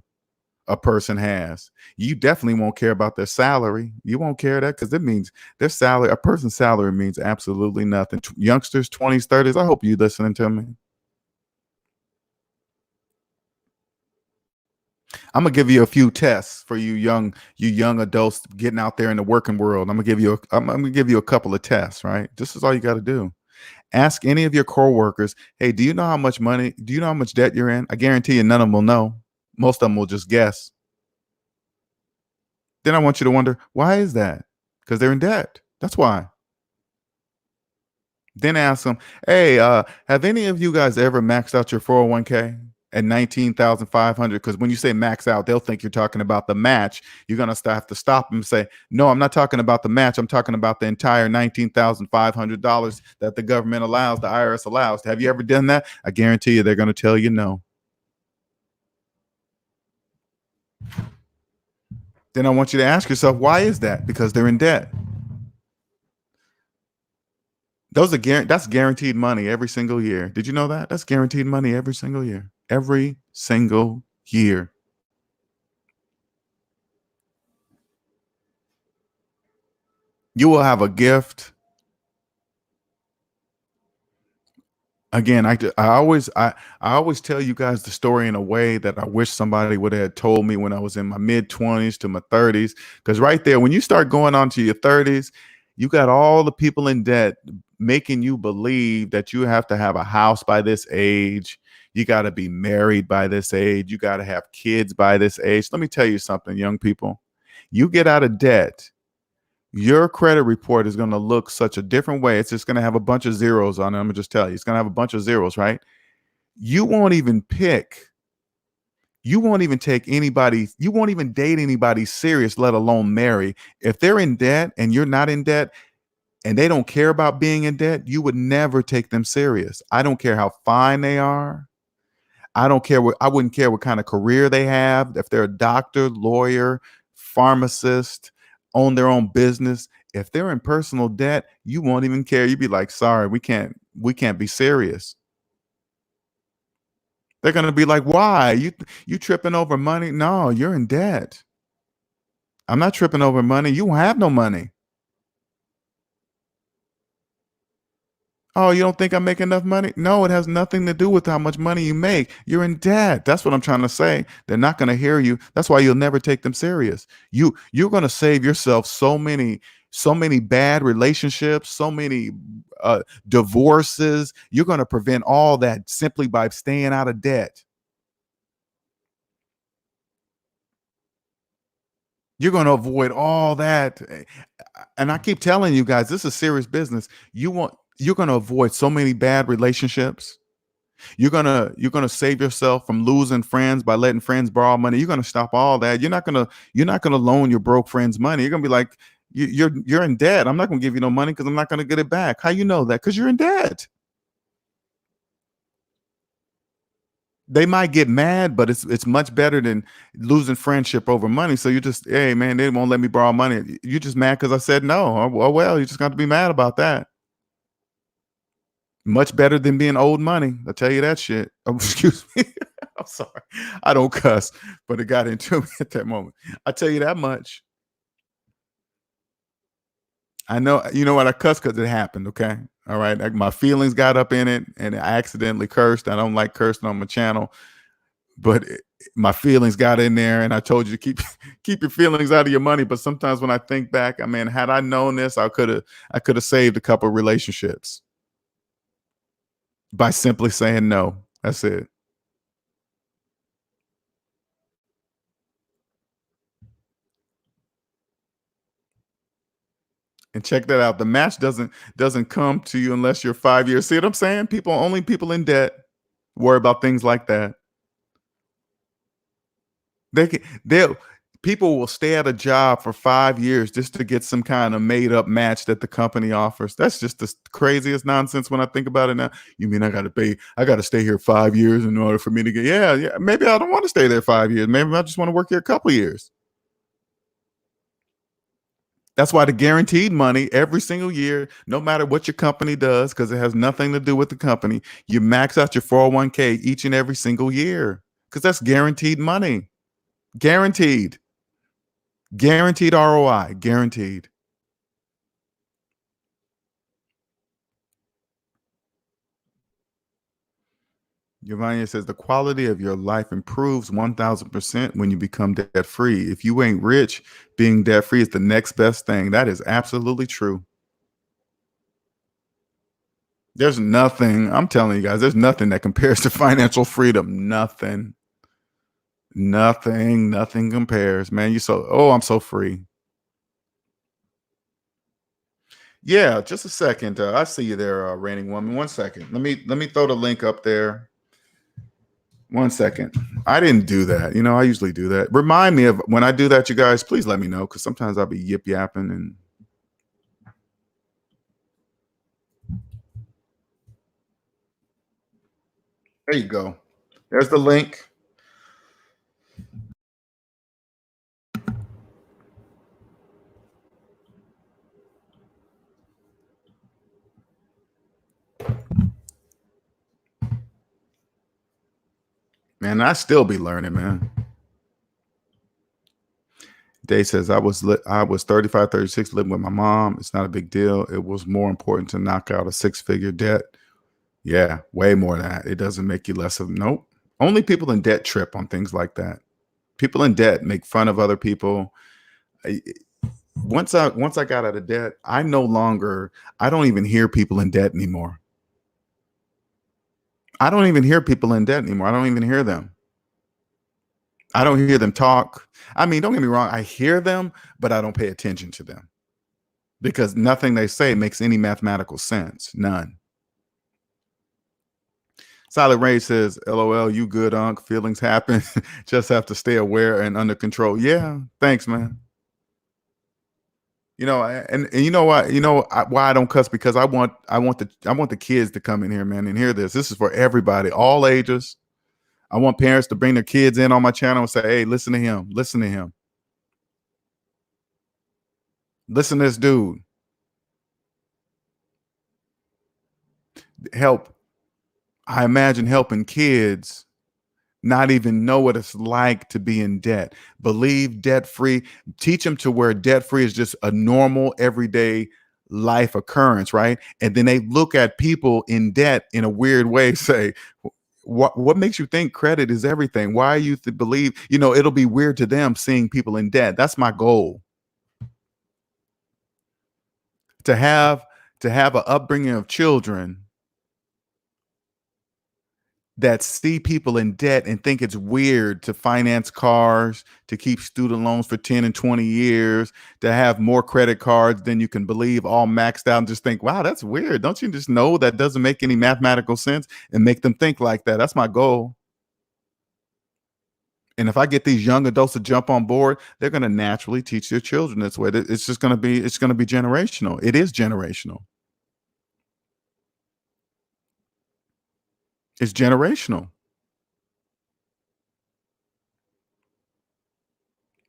a person has. You definitely won't care about their salary. You won't care that, because it means a person's salary means absolutely nothing. Youngsters, 20s, 30s, I hope you listening to me. I'm gonna give you a few tests for you young adults getting out there in the working world. I'm gonna give you a couple of tests, right? This is all you got to do. Ask any of your coworkers, "Hey, do you know how much money? Do you know how much debt you're in?" I guarantee you, none of them will know. Most of them will just guess. Then I want you to wonder, why is that? Because they're in debt. That's why. Then ask them, "Hey, have any of you guys ever maxed out your 401k at 19,500?" Because when you say max out, they'll think you're talking about the match. You're gonna have to stop them and say, "No, I'm not talking about the match. I'm talking about the entire $19,500 that the government allows, the IRS allows. Have you ever done that?" I guarantee you, they're gonna tell you no. Then I want you to ask yourself, why is that? Because they're in debt. That's guaranteed money every single year. Did you know that? That's guaranteed money every single year. Every single year. You will have a gift Again, I always tell you guys the story in a way that I wish somebody would have told me when I was in my mid-20s to my 30s. Because right there, when you start going on to your 30s, you got all the people in debt making you believe that you have to have a house by this age. You got to be married by this age. You got to have kids by this age. Let me tell you something, young people. You get out of debt, your credit report is going to look such a different way. It's just going to have a bunch of zeros on it. I'm going to just tell you, it's going to have a bunch of zeros, right? You won't even pick, you won't even take anybody, you won't even date anybody serious, let alone marry. If they're in debt and you're not in debt and they don't care about being in debt, you would never take them serious. I don't care how fine they are. I wouldn't care what kind of career they have. If they're a doctor, lawyer, pharmacist, own their own business, if they're in personal debt, you won't even care. You'd be like, sorry, we can't be serious. They're gonna be like, why? You tripping over money? No, you're in debt. I'm not tripping over money. You won't have no money. Oh, you don't think I make enough money? No, it has nothing to do with how much money you make. You're in debt. That's what I'm trying to say. They're not going to hear you. That's why you'll never take them serious. You're going to save yourself so many bad relationships, so many divorces. You're going to prevent all that simply by staying out of debt. You're going to avoid all that. And I keep telling you guys, this is serious business. You're going to avoid so many bad relationships. You're gonna save yourself from losing friends by letting friends borrow money. You're gonna stop all that. You're not gonna loan your broke friends money. You're gonna be like, you're in debt. I'm not gonna give you no money because I'm not gonna get it back. How you know that? Because you're in debt. They might get mad, but it's much better than losing friendship over money. So you just, hey man, they won't let me borrow money. You're just mad because I said no. Oh well, you just got to be mad about that. Much better than being owed money. I tell you that shit. Oh, excuse me. I'm sorry. I don't cuss, but it got into me at that moment. I tell you that much. I know. You know what? I cuss because it happened. Okay. All right. Like my feelings got up in it, and I accidentally cursed. I don't like cursing on my channel, but my feelings got in there, and I told you to keep keep your feelings out of your money. But sometimes when I think back, I mean, had I known this, I could have saved a couple relationships by simply saying no. That's it. And check that out. The match doesn't come to you unless you're 5 years. See what I'm saying? People in debt worry about things like that. They'll people will stay at a job for 5 years just to get some kind of made up match that the company offers. That's just the craziest nonsense when I think about it now. You mean I gotta stay here 5 years in order for me to get, yeah, yeah. Maybe I don't want to stay there 5 years. Maybe I just want to work here a couple years. That's why the guaranteed money every single year, no matter what your company does, because it has nothing to do with the company, you max out your 401k each and every single year because that's guaranteed money. Guaranteed. Guaranteed ROI. Guaranteed. Giovanni says the quality of your life improves 1000% when you become debt free. If you ain't rich, being debt free is the next best thing. That is absolutely true. There's nothing, I'm telling you guys, there's nothing that compares to financial freedom. Nothing. Nothing compares, man. I'm so free. Yeah, just a second. I see you there, reigning woman. One second. Let me throw the link up there. One second. I didn't do that. I usually do that. Remind me of when I do that, you guys. Please let me know because sometimes I'll be yip yapping and there you go. There's the link. Man, I still be learning, man. Day says I was 35, 36, living with my mom. It's not a big deal. It was more important to knock out a six-figure debt Yeah, way more than that. It doesn't make you less of nope. Only people in debt trip on things like that. People in debt make fun of other people. I once I got out of debt, I don't even hear people in debt anymore. I don't even hear people in debt anymore. I don't even hear them. I don't hear them talk. I mean, don't get me wrong, I hear them, but I don't pay attention to them because nothing they say makes any mathematical sense. None. Silent Ray says, LOL, you good, Unc. Feelings happen. Just have to stay aware and under control. Yeah. Thanks, man. And you know what? Why I don't cuss because I want the kids to come in here, man, and hear this. This is for everybody, all ages. I want parents to bring their kids in on my channel and say, "Hey, listen to him. Listen to him. Listen to this dude. Help." I imagine helping kids not even know what it's like to be in debt. Believe debt free. Teach them to where debt free is just a normal everyday life occurrence, right? And then they look at people in debt in a weird way, say, what makes you think credit is everything? Why you believe, it'll be weird to them seeing people in debt. That's my goal. To have to have an upbringing of children that see people in debt and think it's weird to finance cars, to keep student loans for 10 and 20 years, to have more credit cards than you can believe, all maxed out, and just think, wow, that's weird. Don't you just know that doesn't make any mathematical sense and make them think like that? That's my goal. And if I get these young adults to jump on board, they're going to naturally teach their children this way. It's going to be generational. It is generational. It's generational.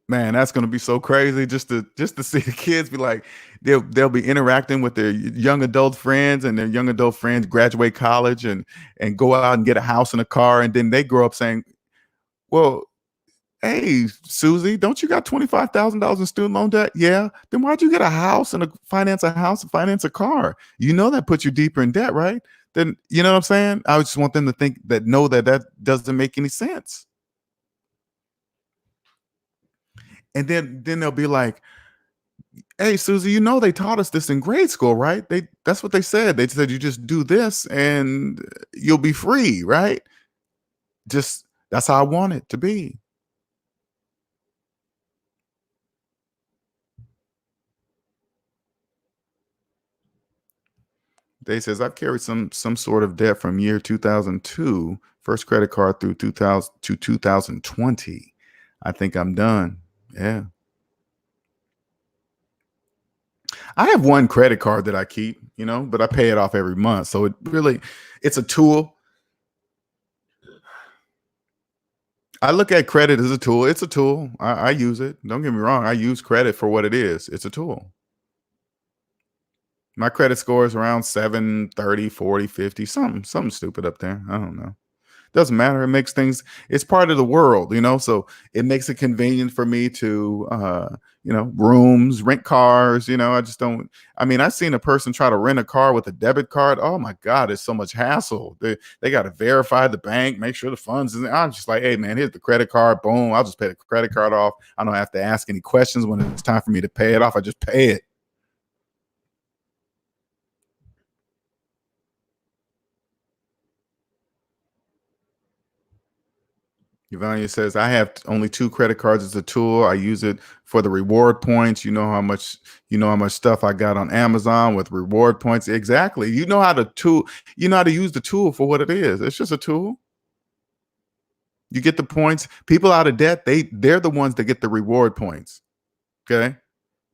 Man, that's gonna be so crazy just to see the kids be like they'll be interacting with their young adult friends, and their young adult friends graduate college and go out and get a house and a car, and then they grow up saying, "Well, hey, Susie, don't you got $25,000 in student loan debt? Yeah. Then why'd you get a house and finance a house and finance a car? You know that puts you deeper in debt, right?" Then you know what I'm saying? I just want them to know that that doesn't make any sense. And then they'll be like, "Hey, Susie, they taught us this in grade school, right? That's what they said. They said you just do this and you'll be free, right? Just that's how I want it to be." They says I've carried some sort of debt from year 2002, first credit card through 2000 to 2020. I think I'm done. Yeah. I have one credit card that I keep, but I pay it off every month. So it's a tool. I look at credit as a tool. It's a tool. I use it. Don't get me wrong. I use credit for what it is. It's a tool. My credit score is around 730, 40, 50, something stupid up there. I don't know. Doesn't matter. It makes things, it's part of the world, so it makes it convenient for me to rooms, rent cars. I just don't. I mean, I've seen a person try to rent a car with a debit card. Oh my God, it's so much hassle. They got to verify the bank, make sure the funds is. I'm just like, hey man, here's the credit card. Boom, I'll just pay the credit card off. I don't have to ask any questions when it's time for me to pay it off. I just pay it. Yvonne says, I have only two credit cards as a tool. I use it for the reward points. You know how much stuff I got on Amazon with reward points. Exactly. You know how to use the tool for what it is. It's just a tool. You get the points. People out of debt, they're the ones that get the reward points. Okay.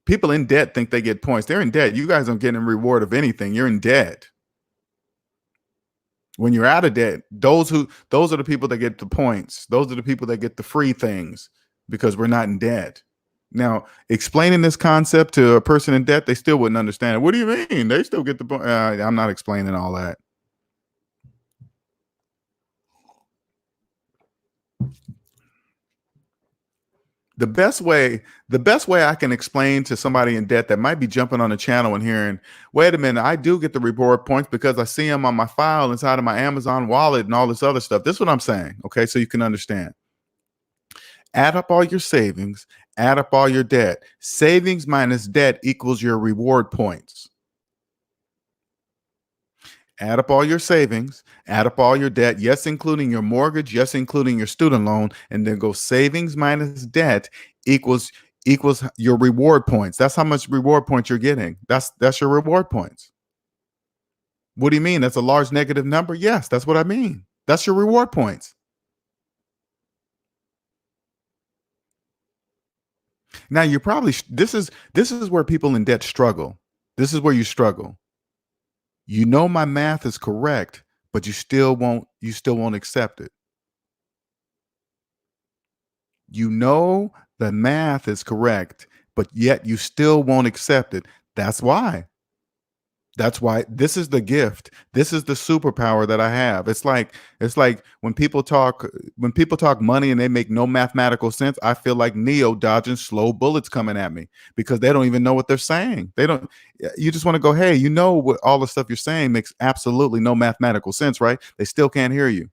People in debt think they get points. They're in debt. You guys don't get a reward of anything. You're in debt. When you're out of debt, those are the people that get the points. Those are the people that get the free things because we're not in debt. Now, explaining this concept to a person in debt, they still wouldn't understand it. What do you mean? They still get the point. I'm not explaining all that. the best way I can explain to somebody in debt that might be jumping on the channel and hearing, wait a minute, I do get the reward points because I see them on my file inside of my Amazon wallet and all this other stuff. This is what I'm saying. Okay. So you can understand. Add up all your savings, add up all your debt. Savings minus debt equals your reward points. Add up all your savings, add up all your debt, yes, including your mortgage, yes, including your student loan, and then go savings minus debt equals your reward points. That's how much reward points you're getting. That's your reward points. What do you mean? That's a large negative number? Yes, that's what I mean. That's your reward points. Now you're probably this is where people in debt struggle. This is where you struggle. You know my math is correct, but you still won't accept it. You know the math is correct, but yet you still won't accept it. That's why. That's why this is the gift. This is the superpower that I have. It's like when people talk money and they make no mathematical sense. I feel like Neo dodging slow bullets coming at me because they don't even know what they're saying. They don't. You just want to go, hey, you know what all the stuff you're saying makes absolutely no mathematical sense, right? They still can't hear you.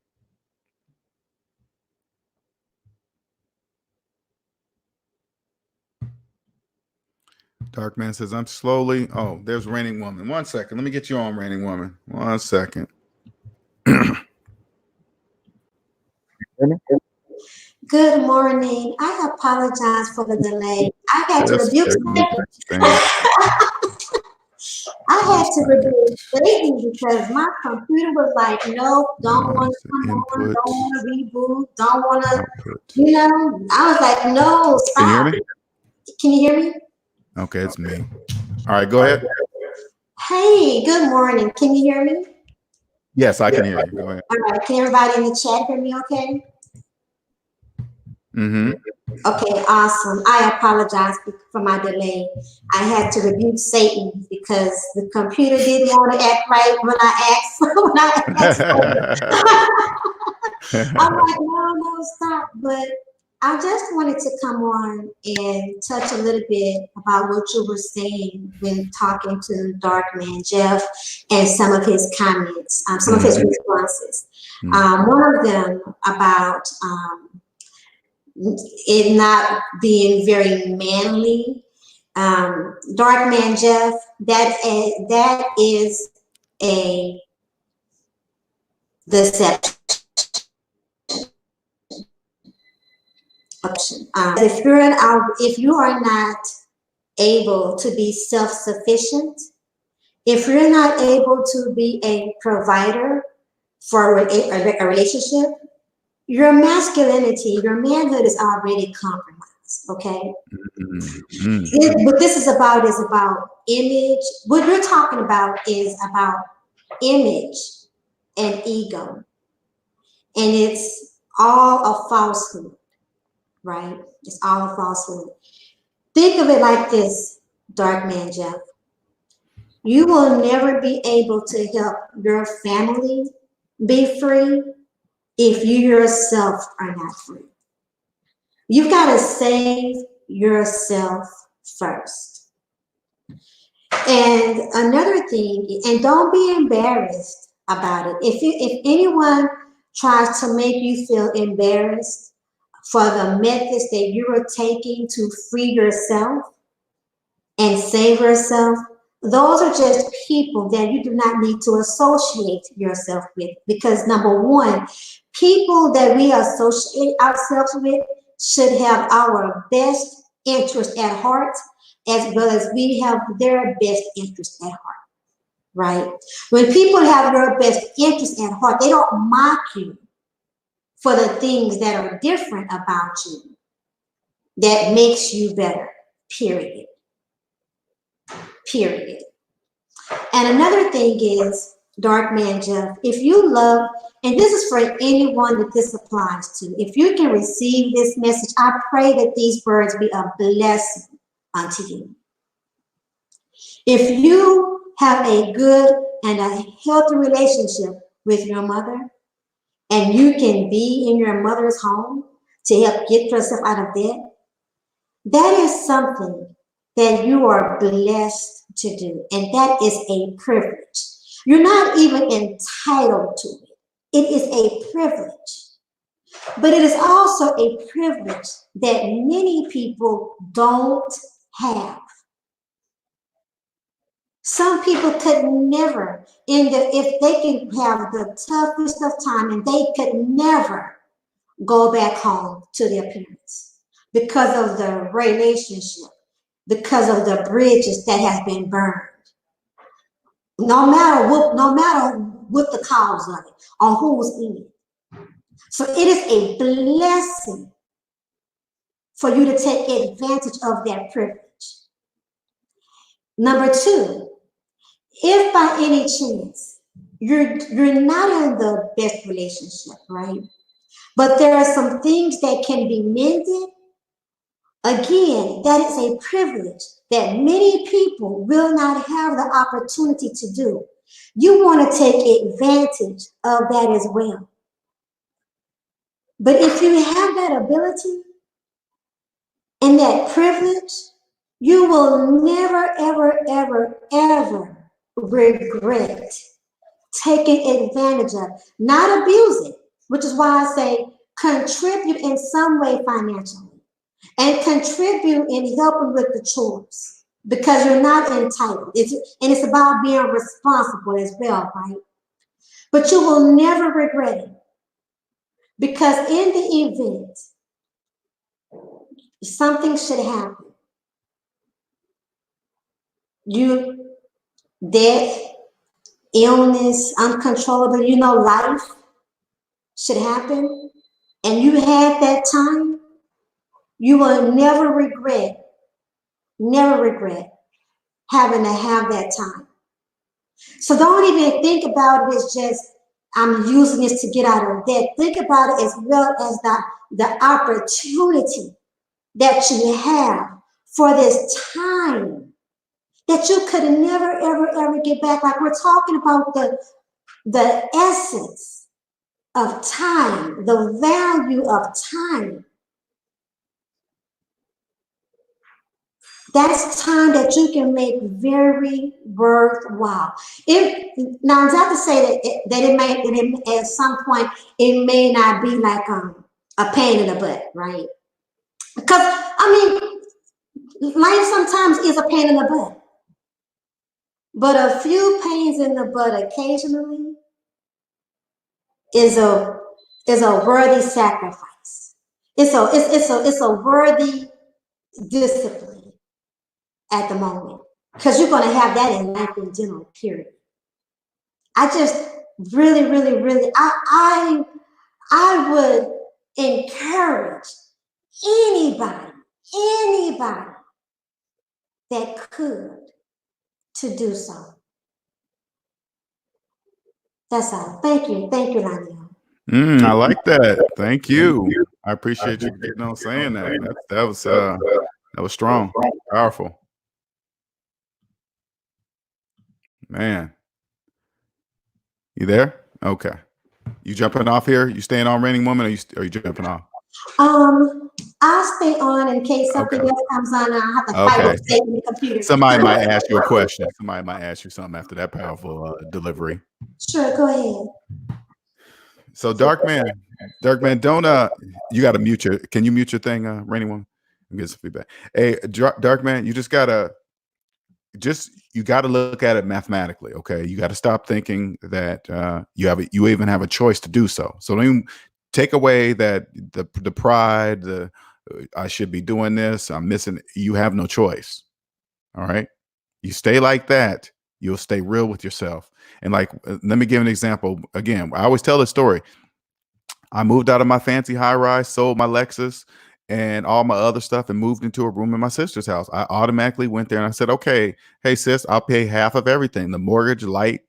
Dark Man says, I'm slowly. Oh, there's Raining Woman. 1 second. Let me get you on, Raining Woman. 1 second. Good morning. I apologize for the delay. I had to rebuke Satan because my computer was like, nope, don't want to come on, don't want to reboot, don't want to, I was like, no, stop. Can you hear me? Can you hear me? Okay, it's me. All right, go ahead. Hey, good morning. Can you hear me? Yes, I can hear you. Go ahead. All right. Can everybody in the chat hear me okay? Mm-hmm. Okay, awesome. I apologize for my delay. I had to rebuke Satan because the computer didn't want to act right when I asked. I'm like, no, stop. But I just wanted to come on and touch a little bit about what you were saying when talking to Dark Man Jeff and some of his comments, some of his responses. One of them about it not being very manly. Dark Man Jeff, that is a deception. If you are not able to be self-sufficient, if you're not able to be a provider for a relationship, your masculinity, your manhood is already compromised. Okay. What this is about image. What we're talking about is about image and ego, and it's all a falsehood, right? It's all a falsehood. Think of it like this, Dark Man Jeff. You will never be able to help your family be free if you yourself are not free. You've got to save yourself first. And another thing, and don't be embarrassed about it. If anyone tries to make you feel embarrassed for the methods that you are taking to free yourself and save yourself, those are just people that you do not need to associate yourself with. Because number one, people that we associate ourselves with should have our best interest at heart, as well as we have their best interest at heart, right? When people have your best interest at heart, they don't mock you for the things that are different about you that makes you better, period. Period. And another thing is, Dark Man Jeff, if you love, and this is for anyone that this applies to, if you can receive this message, I pray that these words be a blessing unto you. If you have a good and a healthy relationship with your mother, and you can be in your mother's home to help get yourself out of debt, That is something that you are blessed to do, and that is a privilege. You're not even entitled to it. It is a privilege, but it is also a privilege that many people don't have. Some people could never, if they can have the toughest of time, and they could never go back home to their parents because of the relationship, because of the bridges that has been burned. No matter what the cause of it or who's in it. So it is a blessing for you to take advantage of that privilege. Number two, if by any chance you're not in the best relationship, right? But there are some things that can be mended. Again, that is a privilege that many people will not have the opportunity to do. You want to take advantage of that as well. But if you have that ability and that privilege, you will never, ever, ever, ever regret taking advantage of, not abuse it, which is why I say contribute in some way financially and contribute in helping with the chores because you're not entitled. It's about being responsible as well, right? But you will never regret it because in the event something should happen, you death, illness, uncontrollable, life should happen, and you had that time, you will never regret having to have that time. So don't even think about it as just I'm using this to get out of debt. Think about it as well as the opportunity that you have for this time that you could never, ever, ever get back. Like we're talking about the essence of time, the value of time. That's time that you can make very worthwhile. Now, I'm not to say that at some point it may not be like a pain in the butt, right? Because life sometimes is a pain in the butt, but a few pains in the butt occasionally is a worthy sacrifice. It's a worthy discipline at the moment because you're going to have that in life in general. Period. I just really, really, really, I would encourage anybody that could to do so. That's all. Thank you, Lionel. I like that. Thank you. I appreciate you getting on saying that. That was strong, powerful, man. You there? Okay. You jumping off here? You staying on, Raining Woman, or are you jumping off? I'll stay on in case something else comes on. I have to fight with the computer. Somebody might ask you a question. Somebody might ask you something after that powerful delivery. Sure, go ahead. So Dark Man, don't you got to mute your? Can you mute your thing, Raining Woman? Get some feedback. Hey, Dark Man, you got to look at it mathematically. Okay, you got to stop thinking that you even have a choice to do so. So don't even take away that the pride, I should be doing this, I'm missing. You have no choice. All right, you stay like that, you'll stay real with yourself. And like, let me give an example. Again, I always tell this story. I moved out of my fancy high rise, sold my Lexus and all my other stuff, and moved into a room in my sister's house. I automatically went there and I said, okay, hey sis, I'll pay half of everything, the mortgage, light,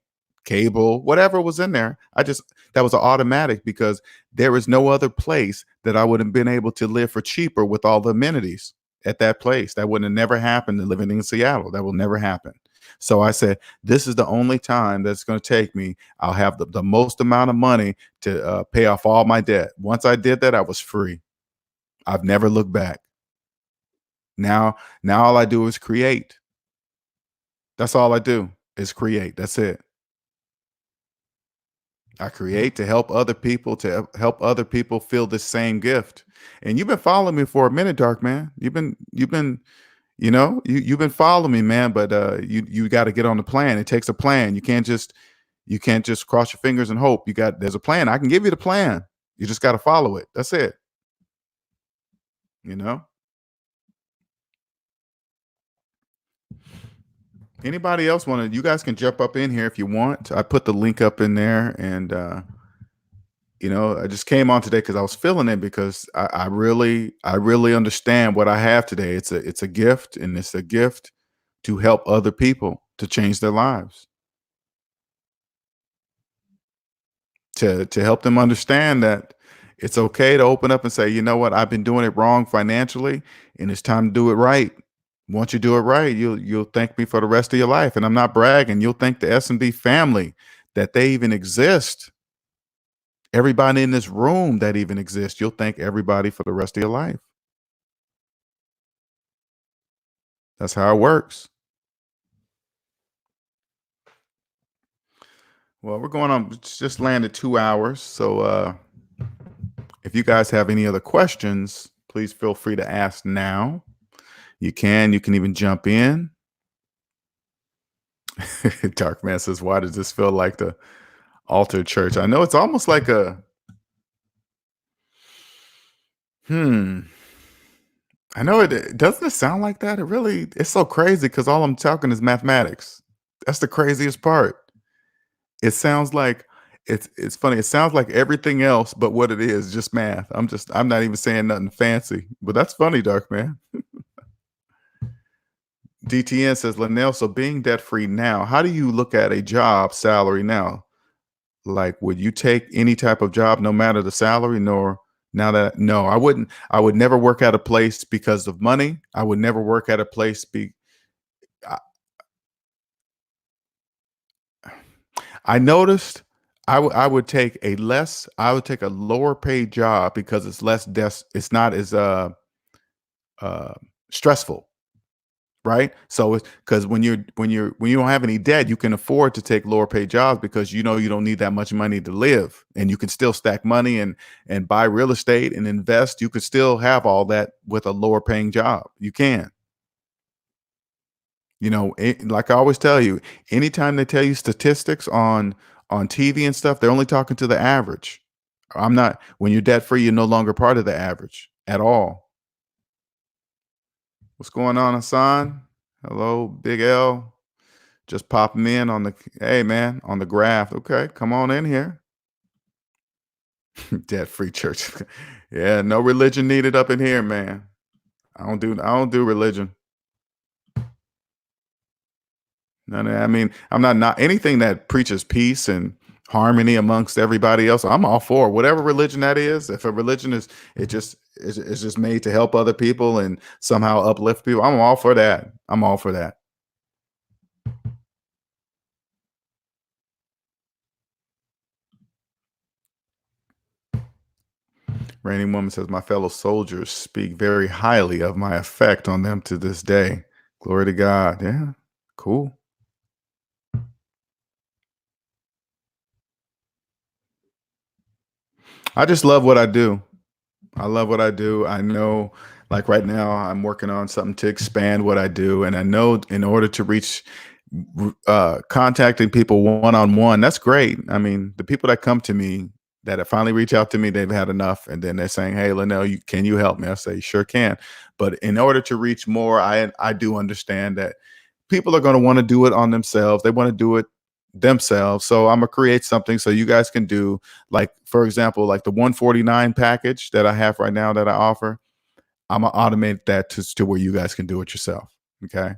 cable, whatever was in there. That was an automatic because there is no other place that I would have been able to live for cheaper with all the amenities at that place. That would have never happened in living in Seattle. That will never happen. So I said, this is the only time that's going to take me. I'll have the most amount of money to pay off all my debt. Once I did that, I was free. I've never looked back. Now all I do is create. That's all I do is create. That's it. I create to help other people, to help other people feel the same gift. And you've been following me for a minute, Dark Man. You've been you've been following me, man, but you got to get on the plan. It takes a plan. You can't just cross your fingers and hope. There's a plan. I can give you the plan. You just got to follow it. That's it. You know? Anybody else want to, you guys can jump up in here if you want. I put the link up in there, and I just came on today because I was feeling it, because I really understand what I have today. It's a gift, and it's a gift to help other people to change their lives, to help them understand that it's okay to open up and say, you know what, I've been doing it wrong financially, and it's time to do it right. Once you do it right, you'll thank me for the rest of your life. And I'm not bragging. You'll thank the S&D family that they even exist. Everybody in this room that even exists, you'll thank everybody for the rest of your life. That's how it works. Well, we're going on, it's just landed 2 hours. So if you guys have any other questions, please feel free to ask now. You can even jump in. Dark Man says, why does this feel like the altar church? I know it's almost like I know it doesn't it sound like that? It's so crazy because all I'm talking is mathematics. That's the craziest part. It sounds like it's funny. It sounds like everything else, but what it is just math. I'm not even saying nothing fancy, but that's funny, Dark Man. DTN says, Linnell, so being debt free now, how do you look at a job salary now? Like, would you take any type of job, no matter the salary? Nor now that no, I wouldn't. I would never work at a place because of money. I would never work at a place I, I noticed I would take a lower paid job because it's it's not as uh stressful, right? So it's because when you don't have any debt, you can afford to take lower paid jobs because you don't need that much money to live, and you can still stack money and buy real estate and invest. You could still have all that with a lower paying job. You can. Like I always tell you, anytime they tell you statistics on TV and stuff, they're only talking to the average. I'm not When you're debt free, you're no longer part of the average at all. What's going on, Hassan? Hello, Big L. Just popping in on the hey man, on the graph. Okay, come on in here. Debt free church. Yeah, no religion needed up in here, man. I don't do religion. None of that. I mean, I'm not anything that preaches peace and harmony amongst everybody else. I'm all for whatever religion that is. If a religion it's just made to help other people and somehow uplift people, I'm all for that. I'm all for that. Reigning Woman says, my fellow soldiers speak very highly of my effect on them to this day. Glory to God. Yeah, cool. I just love what I do. I love what I do. I know, like right now, I'm working on something to expand what I do. And I know in order to reach contacting people one on one, that's great. I mean, the people that come to me that have finally reach out to me, they've had enough. And then they're saying, hey, Linnell, can you help me? I say, sure can. But in order to reach more, I do understand that people are going to want to do it on themselves. They want to do it themselves. So I'm gonna create something so you guys can do, like, for example, like the 149 package that I have right now that I offer. I'm gonna automate that to where you guys can do it yourself. Okay.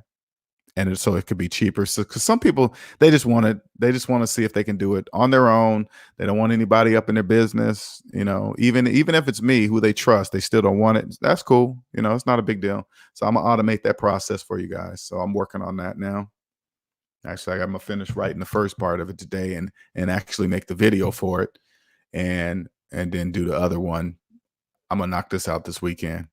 So it could be cheaper. So because some people, they just want to see if they can do it on their own. They don't want anybody up in their business. Even if it's me who they trust, they still don't want it. That's cool. It's not a big deal. So I'm gonna automate that process for you guys. So I'm working on that now. Actually, I'm gonna finish writing the first part of it today and actually make the video for it, and then do the other one. I'm gonna knock this out this weekend.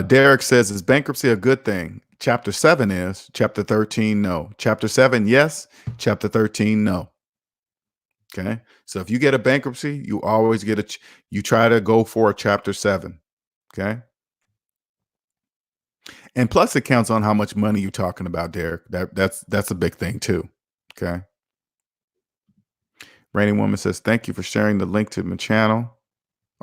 Derek says, is bankruptcy a good thing? Chapter 7 is. Chapter 13, no. Chapter 7, yes. Chapter 13, no. Okay. So if you get a bankruptcy, you always get you try to go for a chapter 7. Okay. And plus it counts on how much money you're talking about, Derek. That's a big thing too. Okay. Rainy Woman says, thank you for sharing the link to my channel.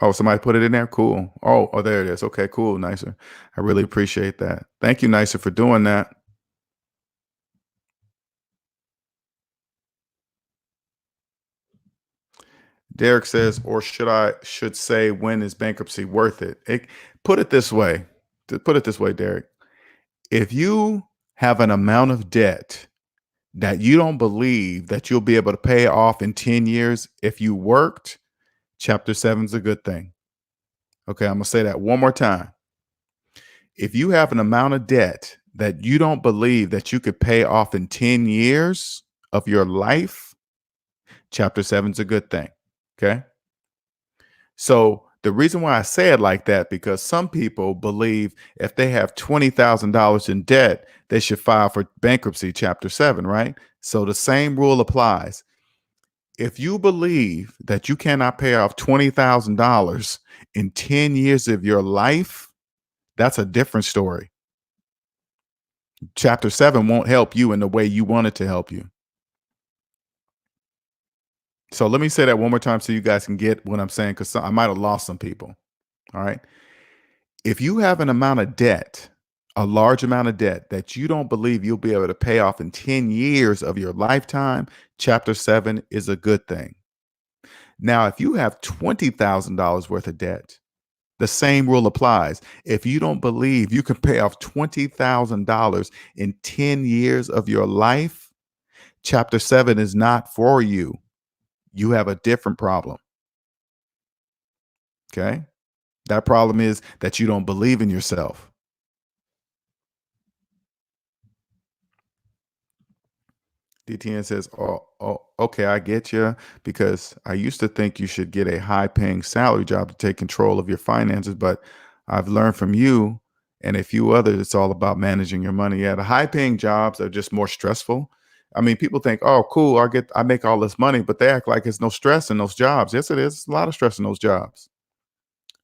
Oh, somebody put it in there? Cool. Oh, there it is. Okay, cool, Nicer. I really appreciate that. Thank you, Nicer, for doing that. Derek says, or should say, when is bankruptcy worth it? Put it this way. Put it this way, Derek. If you have an amount of debt that you don't believe that you'll be able to pay off in 10 years if you worked, chapter 7 is a good thing. Okay, I'm going to say that one more time. If you have an amount of debt that you don't believe that you could pay off in 10 years of your life, chapter 7 is a good thing. Okay. So the reason why I say it like that, because some people believe if they have $20,000 in debt, they should file for bankruptcy, chapter 7, right? So the same rule applies. If you believe that you cannot pay off $20,000 in 10 years of your life, that's a different story. Chapter 7 won't help you in the way you want it to help you. So let me say that one more time so you guys can get what I'm saying, because I might have lost some people. All right. If you have an amount of debt, a large amount of debt that you don't believe you'll be able to pay off in 10 years of your lifetime, chapter 7 is a good thing. Now, if you have $20,000 worth of debt, the same rule applies. If you don't believe you can pay off $20,000 in 10 years of your life, chapter 7 is not for you. You have a different problem. Okay. That problem is that you don't believe in yourself. DTN says, okay, I get you, because I used to think you should get a high paying salary job to take control of your finances, but I've learned from you and a few others, it's all about managing your money. Yeah, the high paying jobs are just more stressful. I mean, people think, oh, cool, I make all this money, but they act like it's no stress in those jobs. Yes, it is. It's a lot of stress in those jobs.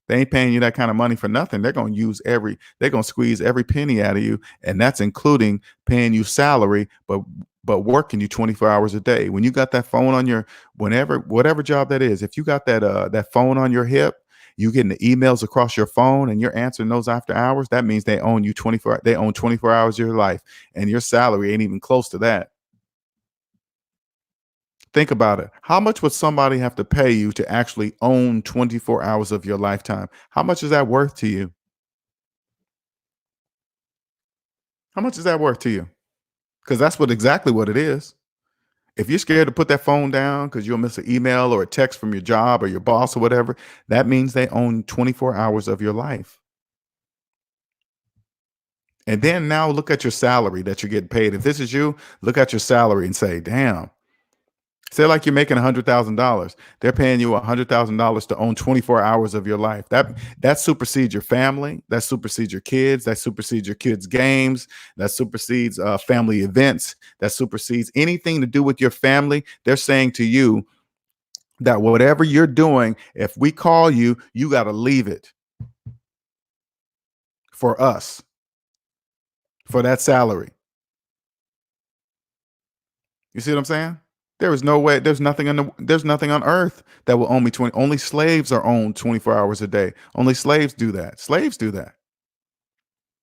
They ain't paying you that kind of money for nothing. They're going to squeeze every penny out of you. And that's including paying you salary, but working you 24 hours a day. When you got that phone on your, whatever job that is, if you got that phone on your hip, you getting the emails across your phone and you're answering those after hours, that means they own 24 hours of your life, and your salary ain't even close to that. Think about it. How much would somebody have to pay you to actually own 24 hours of your lifetime? How much is that worth to you? How much is that worth to you? Because that's exactly what it is. If you're scared to put that phone down because you'll miss an email or a text from your job or your boss or whatever, that means they own 24 hours of your life. And then now look at your salary that you're getting paid. If this is you, look at your salary and say, damn. Say like you're making $100,000. They're paying you $100,000 to own 24 hours of your life. That supersedes your family. That supersedes your kids. That supersedes your kids' games. That supersedes family events. That supersedes anything to do with your family. They're saying to you that whatever you're doing, if we call you, you got to leave it for us, for that salary. You see what I'm saying? There is no way. There's nothing on earth that will own me 20. Only slaves are owned 24 hours a day. Only slaves do that. Slaves do that.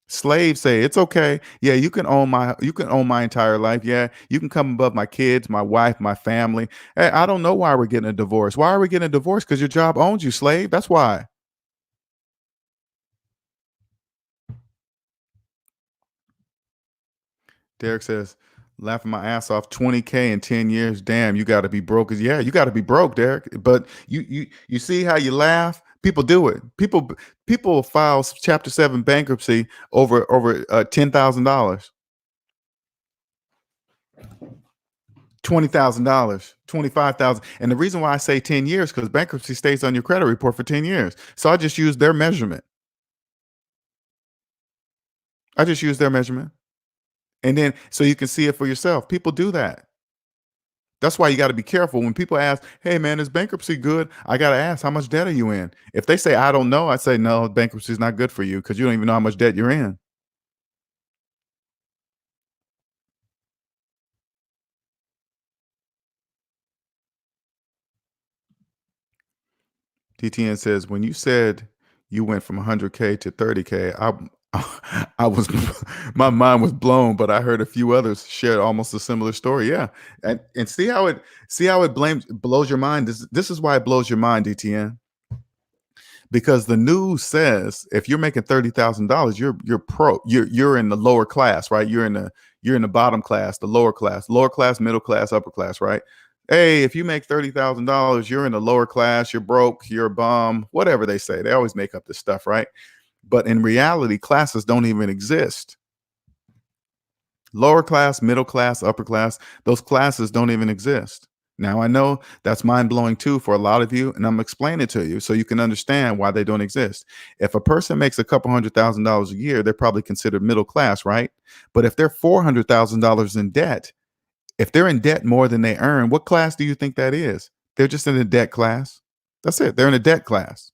Slaves say it's okay. Yeah, you can own my entire life. Yeah, you can come above my kids, my wife, my family. Hey, I don't know why we're getting a divorce. Why are we getting a divorce? Because your job owns you, slave. That's why. Derek says, laughing my ass off, 20K in 10 years. Damn, you got to be broke. Yeah, you got to be broke, Derek. But you see how you laugh? People do it. People file chapter 7 bankruptcy over $10,000. $20,000, 25,000. And the reason why I say 10 years, because bankruptcy stays on your credit report for 10 years. So I just use their measurement. I just use their measurement. And then so you can see it for yourself. People do that. That's why you got to be careful when people ask, "Hey man, is bankruptcy good?" I got to ask, "How much debt are you in?" If they say, "I don't know," I say, "No, bankruptcy is not good for you because you don't even know how much debt you're in." TTN says, "When you said you went from 100K to 30K, I was my mind was blown, but I heard a few others shared almost a similar story." Yeah. And see how it blows your mind. This is why it blows your mind, DTN. Because the news says if you're making $30,000, you're in the lower class, right? You're in the bottom class, the lower class, middle class, upper class, right? Hey, if you make $30,000, you're in the lower class, you're broke, you're a bum, whatever they say. They always make up this stuff, right? But in reality, classes don't even exist. Lower class, middle class, upper class, those classes don't even exist. Now, I know that's mind blowing too for a lot of you, and I'm explaining it to you so you can understand why they don't exist. If a person makes a couple $100,000 a year, they're probably considered middle class, right? But if they're $400,000 in debt, if they're in debt more than they earn, what class do you think that is? They're just in a debt class. That's it. They're in a debt class.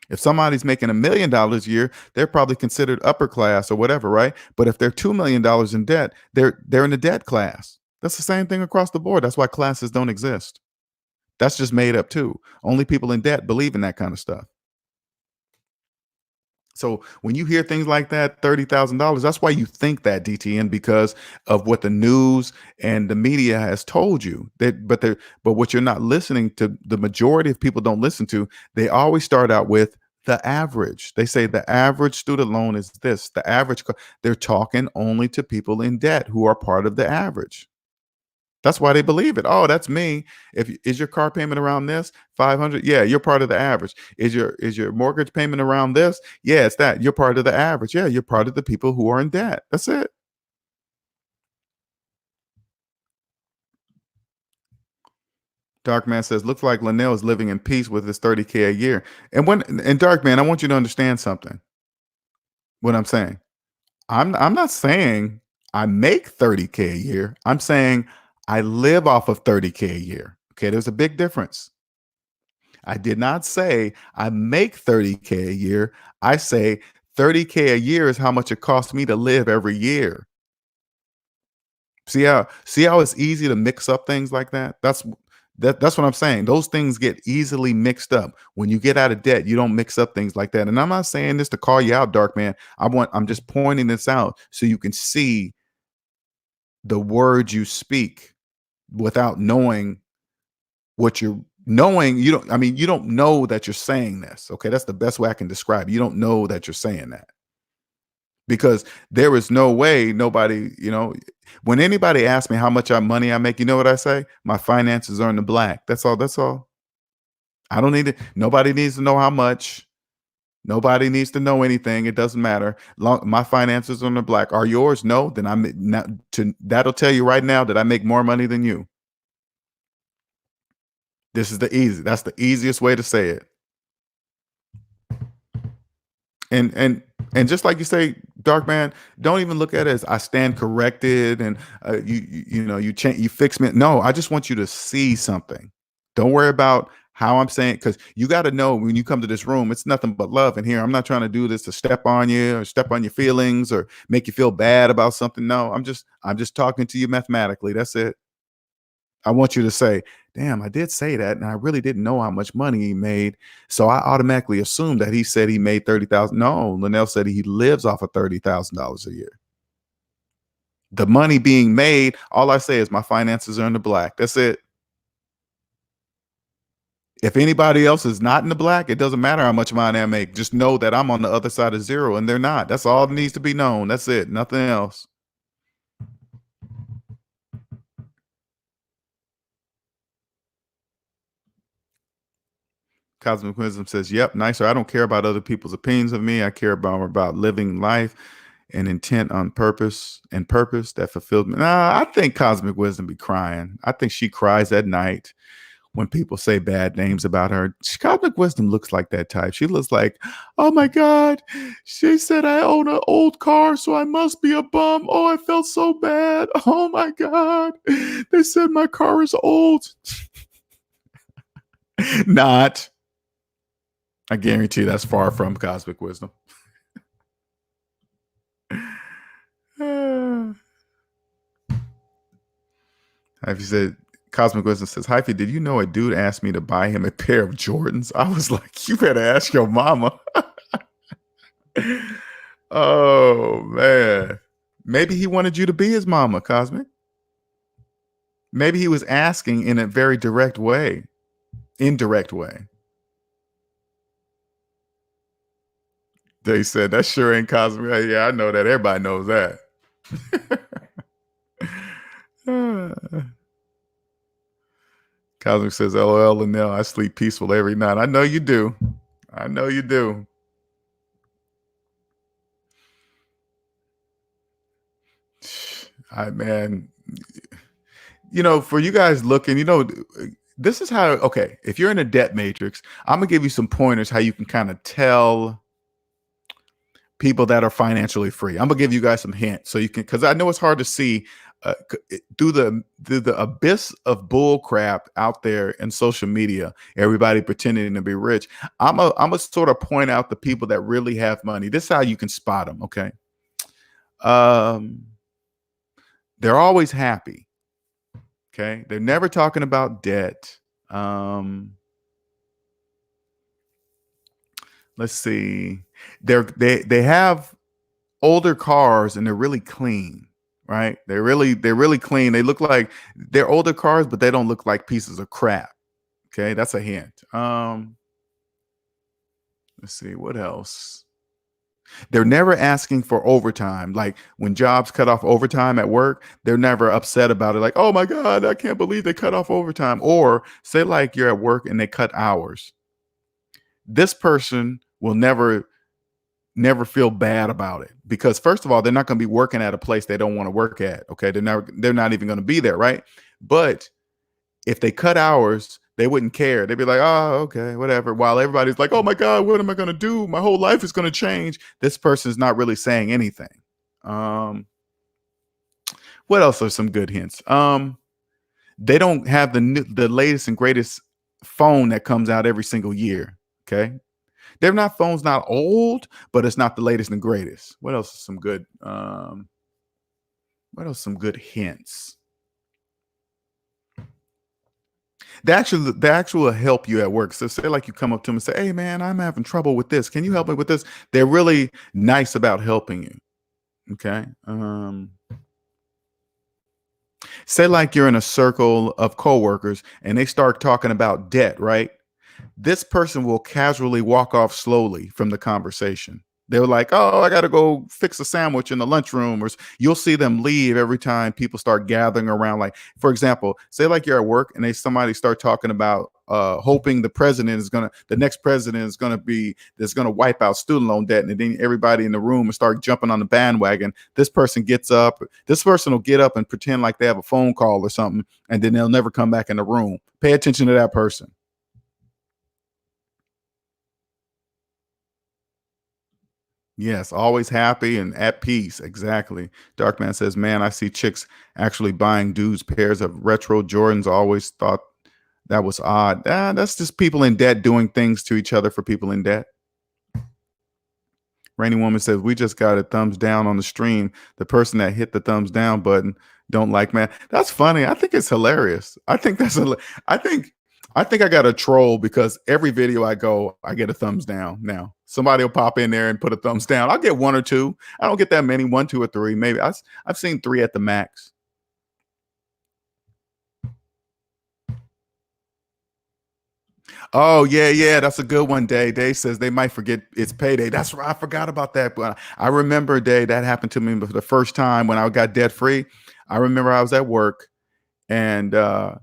If somebody's making $1 million a year, they're probably considered upper class or whatever, right? But if they're $2 million in debt, they're in the debt class. That's the same thing across the board. That's why classes don't exist. That's just made up too. Only people in debt believe in that kind of stuff. So when you hear things like that, $30,000, that's why you think that, DTN, because of what the news and the media has told you. But what you're not listening to, the majority of people don't listen to. They always start out with the average. They say the average student loan is this. The average. They're talking only to people in debt who are part of the average. That's why they believe it. Oh, that's me. If is your car payment around this 500? Yeah, you're part of the average. Is your mortgage payment around this? Yeah, it's that. You're part of the average. Yeah, you're part of the people who are in debt. That's it. Dark Man says, looks like Linnell is living in peace with his 30K a year. And Dark Man, I want you to understand something. What I'm saying. I'm not saying I make 30K a year. I'm saying I live off of 30K a year. Okay, there's a big difference. I did not say I make 30K a year. I say 30K a year is how much it costs me to live every year. See how it's easy to mix up things like that? That's what I'm saying. Those things get easily mixed up. When you get out of debt, you don't mix up things like that. And I'm not saying this to call you out, Dark Man. I'm just pointing this out so you can see the words you speak without knowing what you're knowing. You don't know that you're saying this. Okay, that's the best way I can describe it. You don't know that you're saying that because there is no way nobody, when anybody asks me how much money I make, you know what I say? My finances are in the black. That's all. I don't need it. Nobody needs to know how much. Nobody needs to know anything. It doesn't matter. My finances are in the black. Are yours? No. Then I'm not that'll tell you right now that I make more money than you. That's the easiest way to say it. And just like you say, Dark Man, don't even look at it as I stand corrected and you change, you fix me. No, I just want you to see something. Don't worry about how I'm saying, because you got to know when you come to this room, it's nothing but love in here. I'm not trying to do this to step on you or step on your feelings or make you feel bad about something. No, I'm just talking to you mathematically. That's it. I want you to say, damn, I did say that. And I really didn't know how much money he made. So I automatically assumed that he said he made 30,000. No, Linnell said he lives off of $30,000 a year. The money being made, all I say is my finances are in the black. That's it. If anybody else is not in the black, it doesn't matter how much money I make. Just know that I'm on the other side of zero and they're not. That's all that needs to be known. That's it. Nothing else. Cosmic Wisdom says, yep, nicer. I don't care about other people's opinions of me. I care about living life and intent on purpose that fulfilled me. Nah, I think Cosmic Wisdom be crying. I think she cries at night when people say bad names about her. Cosmic Wisdom looks like that type. She looks like, oh my God, she said I own an old car, so I must be a bum. Oh, I felt so bad. Oh my God. They said my car is old. Not. I guarantee that's far from Cosmic Wisdom. Hyphy said, Cosmic Wisdom says, Hyphy, did you know a dude asked me to buy him a pair of Jordans? I was like, you better ask your mama. Oh, man. Maybe he wanted you to be his mama, Cosmic. Maybe he was asking in a very direct way, indirect way. They said, that sure ain't Cosmic. Yeah, I know that. Everybody knows that. Cosmic says, LOL, Linnell, I sleep peaceful every night. I know you do. I know you do. Man, you know, for you guys looking, you know, this is how, okay, if you're in a debt matrix, I'm going to give you some pointers how you can kind of tell people that are financially free. I'm gonna give you guys some hints so you can, because I know it's hard to see through the abyss of bull crap out there in social media. Everybody pretending to be rich. I'm a sort of point out the people that really have money. This is how you can spot them. Okay, they're always happy. Okay, they're never talking about debt. Let's see. They have older cars and they're really clean, right? They're really clean. They look like they're older cars, but they don't look like pieces of crap. Okay, that's a hint. Let's see what else. They're never asking for overtime. Like when jobs cut off overtime at work, they're never upset about it. Like, oh my God, I can't believe they cut off overtime. Or say like you're at work and they cut hours. This person will never feel bad about it, because first of all, they're not going to be working at a place they don't want to work at. Okay, they're not even going to be there, right? But if they cut hours, they wouldn't care. They'd be like, oh, okay, whatever. While everybody's like, oh my God, what am I going to do? My whole life is going to change. This person's not really saying anything. What else are some good hints? They don't have the latest and greatest phone that comes out every single year. Okay, they're not phones, not old, but it's not the latest and greatest. What else is some good? What else? Some good hints. They actually will help you at work. So say like you come up to them and say, "Hey man, I'm having trouble with this. Can you help me with this?" They're really nice about helping you. Okay. Say like you're in a circle of coworkers and they start talking about debt, right? This person will casually walk off slowly from the conversation. They're like, oh, I got to go fix a sandwich in the lunchroom. Or you'll see them leave every time people start gathering around. Like, for example, say like you're at work and somebody start talking about hoping the next president is going to wipe out student loan debt. And then everybody in the room will start jumping on the bandwagon. This person will get up and pretend like they have a phone call or something. And then they'll never come back in the room. Pay attention to that person. Yes, always happy and at peace. Exactly. Darkman says, man, I see chicks actually buying dudes pairs of retro Jordans. I always thought that was odd. That's just people in debt doing things to each other for people in debt. Rainy Woman says, we just got a thumbs down on the stream. The person that hit the thumbs down button don't like, man. That's funny. I think it's hilarious. I think I got a troll, because every video I get a thumbs down now. Somebody will pop in there and put a thumbs down. I'll get one or two. I don't get that many, 1, 2, or 3. Maybe I've seen 3 at the max. Oh, yeah. That's a good one, Day. Day says they might forget it's payday. That's right. I forgot about that. But I remember, Day, that happened to me for the first time when I got debt free. I remember I was at work and I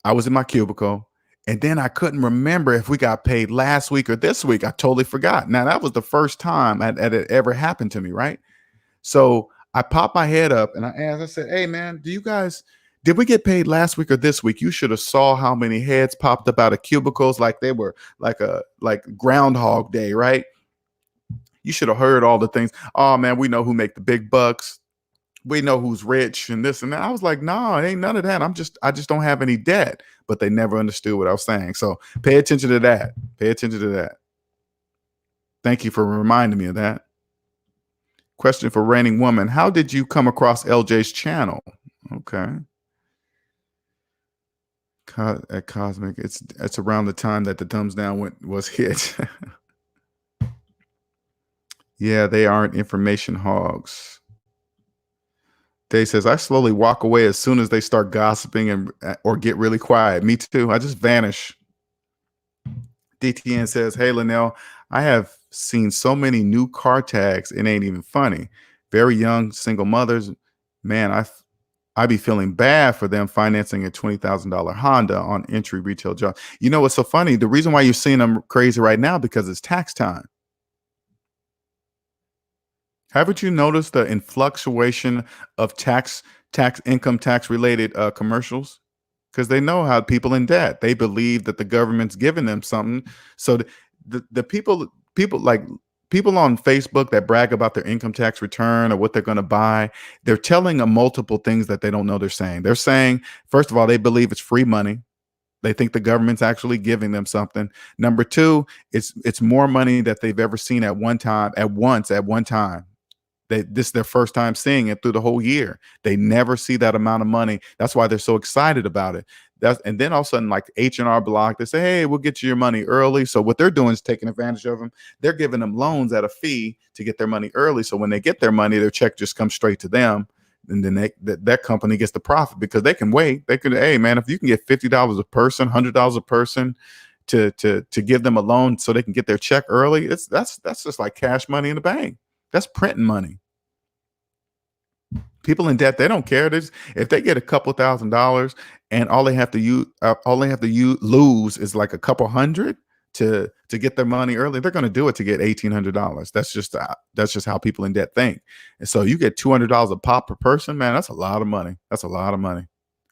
was in my cubicle. And then I couldn't remember if we got paid last week or this week. I totally forgot. Now, that was the first time that it ever happened to me, right? So I popped my head up and I asked, I said, hey, man, do you guys did we get paid last week or this week? You should have saw how many heads popped up out of cubicles like they were like Groundhog Day, right? You should have heard all the things. Oh man, we know who make the big bucks. We know who's rich and this and that. I was like, no, it ain't none of that. I just don't have any debt. But they never understood what I was saying. So pay attention to that. Pay attention to that. Thank you for reminding me of that. Question for Reigning Woman. How did you come across LJ's channel? Okay. At Cosmic, it's around the time that the thumbs down was hit. Yeah, they aren't information hogs. Dave says, I slowly walk away as soon as they start gossiping and or get really quiet. Me too. I just vanish. DTN says, hey, Linnell, I have seen so many new car tags. It ain't even funny. Very young single mothers. Man, I be feeling bad for them financing a $20,000 Honda on entry retail job. You know what's so funny? The reason why you're seeing them crazy right now because it's tax time. Haven't you noticed the influctuation of income tax related commercials? Because they know how people in debt, they believe that the government's giving them something. So the people on Facebook that brag about their income tax return or what they're going to buy, they're telling them multiple things that they don't know they're saying. They're saying, first of all, they believe it's free money. They think the government's actually giving them something. Number two, it's more money that they've ever seen at one time. This is their first time seeing it through the whole year. They never see that amount of money. That's why they're so excited about it. And then all of a sudden, like H&R Block, they say, hey, we'll get you your money early. So what they're doing is taking advantage of them. They're giving them loans at a fee to get their money early. So when they get their money, their check just comes straight to them. And then that company gets the profit because they can wait. They could, hey, man, if you can get $50 a person, $100 a person to give them a loan so they can get their check early, that's just like cash money in the bank. That's printing money. People in debt, they don't care. If they get a couple $1,000 and all they have to lose is like a couple hundred to get their money early, they're going to do it to get $1,800. That's just how people in debt think. And so you get $200 a pop per person, man. That's a lot of money. That's a lot of money.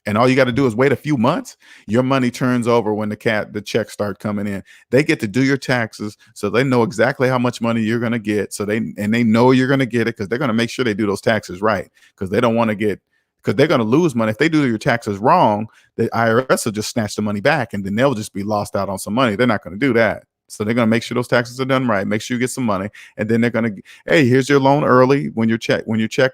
And all you got to do is wait a few months. Your money turns over when the checks start coming in. They get to do your taxes, so they know exactly how much money you're going to get. So they know you're going to get it because they're going to make sure they do those taxes right, because they don't want to because they're going to lose money if they do your taxes wrong. The IRS will just snatch the money back, and then they'll just be lost out on some money. They're not going to do that. So they're going to make sure those taxes are done right. Make sure you get some money, and then they're going to, hey, here's your loan early. When your check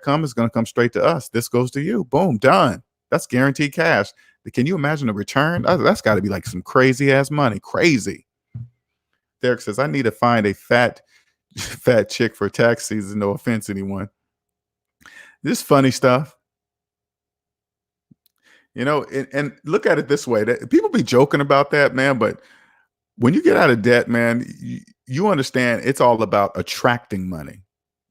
comes, it's going to come straight to us. This goes to you. Boom, done. That's guaranteed cash. Can you imagine a return? That's got to be like some crazy ass money. Crazy. Derek says, I need to find a fat chick for tax season. No offense, anyone. This funny stuff. You know, and look at it this way. That people be joking about that, man. But when you get out of debt, man, you understand it's all about attracting money.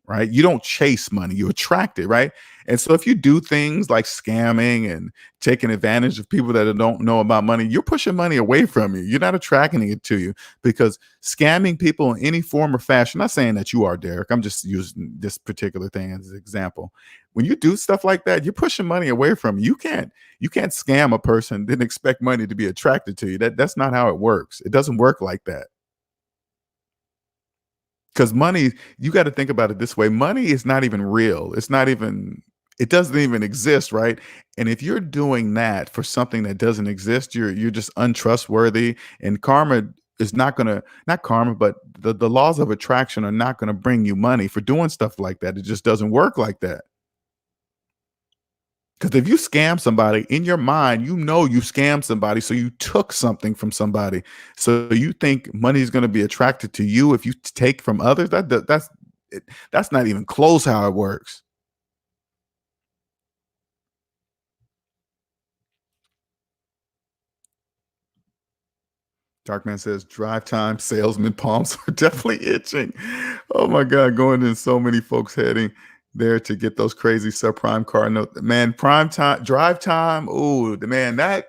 Right? You don't chase money, you attract it, right? And so if you do things like scamming and taking advantage of people that don't know about money, you're pushing money away from you. You're not attracting it to you, because scamming people in any form or fashion, not saying that you are, Derek, I'm just using this particular thing as an example. When you do stuff like that, you're pushing money away from you. You can't scam a person, then expect money to be attracted to you. That's not how it works. It doesn't work like that. Because money, you got to think about it this way. Money is not even real. It doesn't even exist, right? And if you're doing that for something that doesn't exist, you're just untrustworthy. And karma is not karma, but the laws of attraction are not going to bring you money for doing stuff like that. It just doesn't work like that. Because if you scam somebody, in your mind, you know you scammed somebody, so you took something from somebody. So you think money is going to be attracted to you if you take from others. That's not even close how it works. Darkman says, drive time salesman palms are definitely itching. Oh my God, going in so many folks heading there to get those crazy subprime car notes. Man, prime time, drive time. Ooh, man,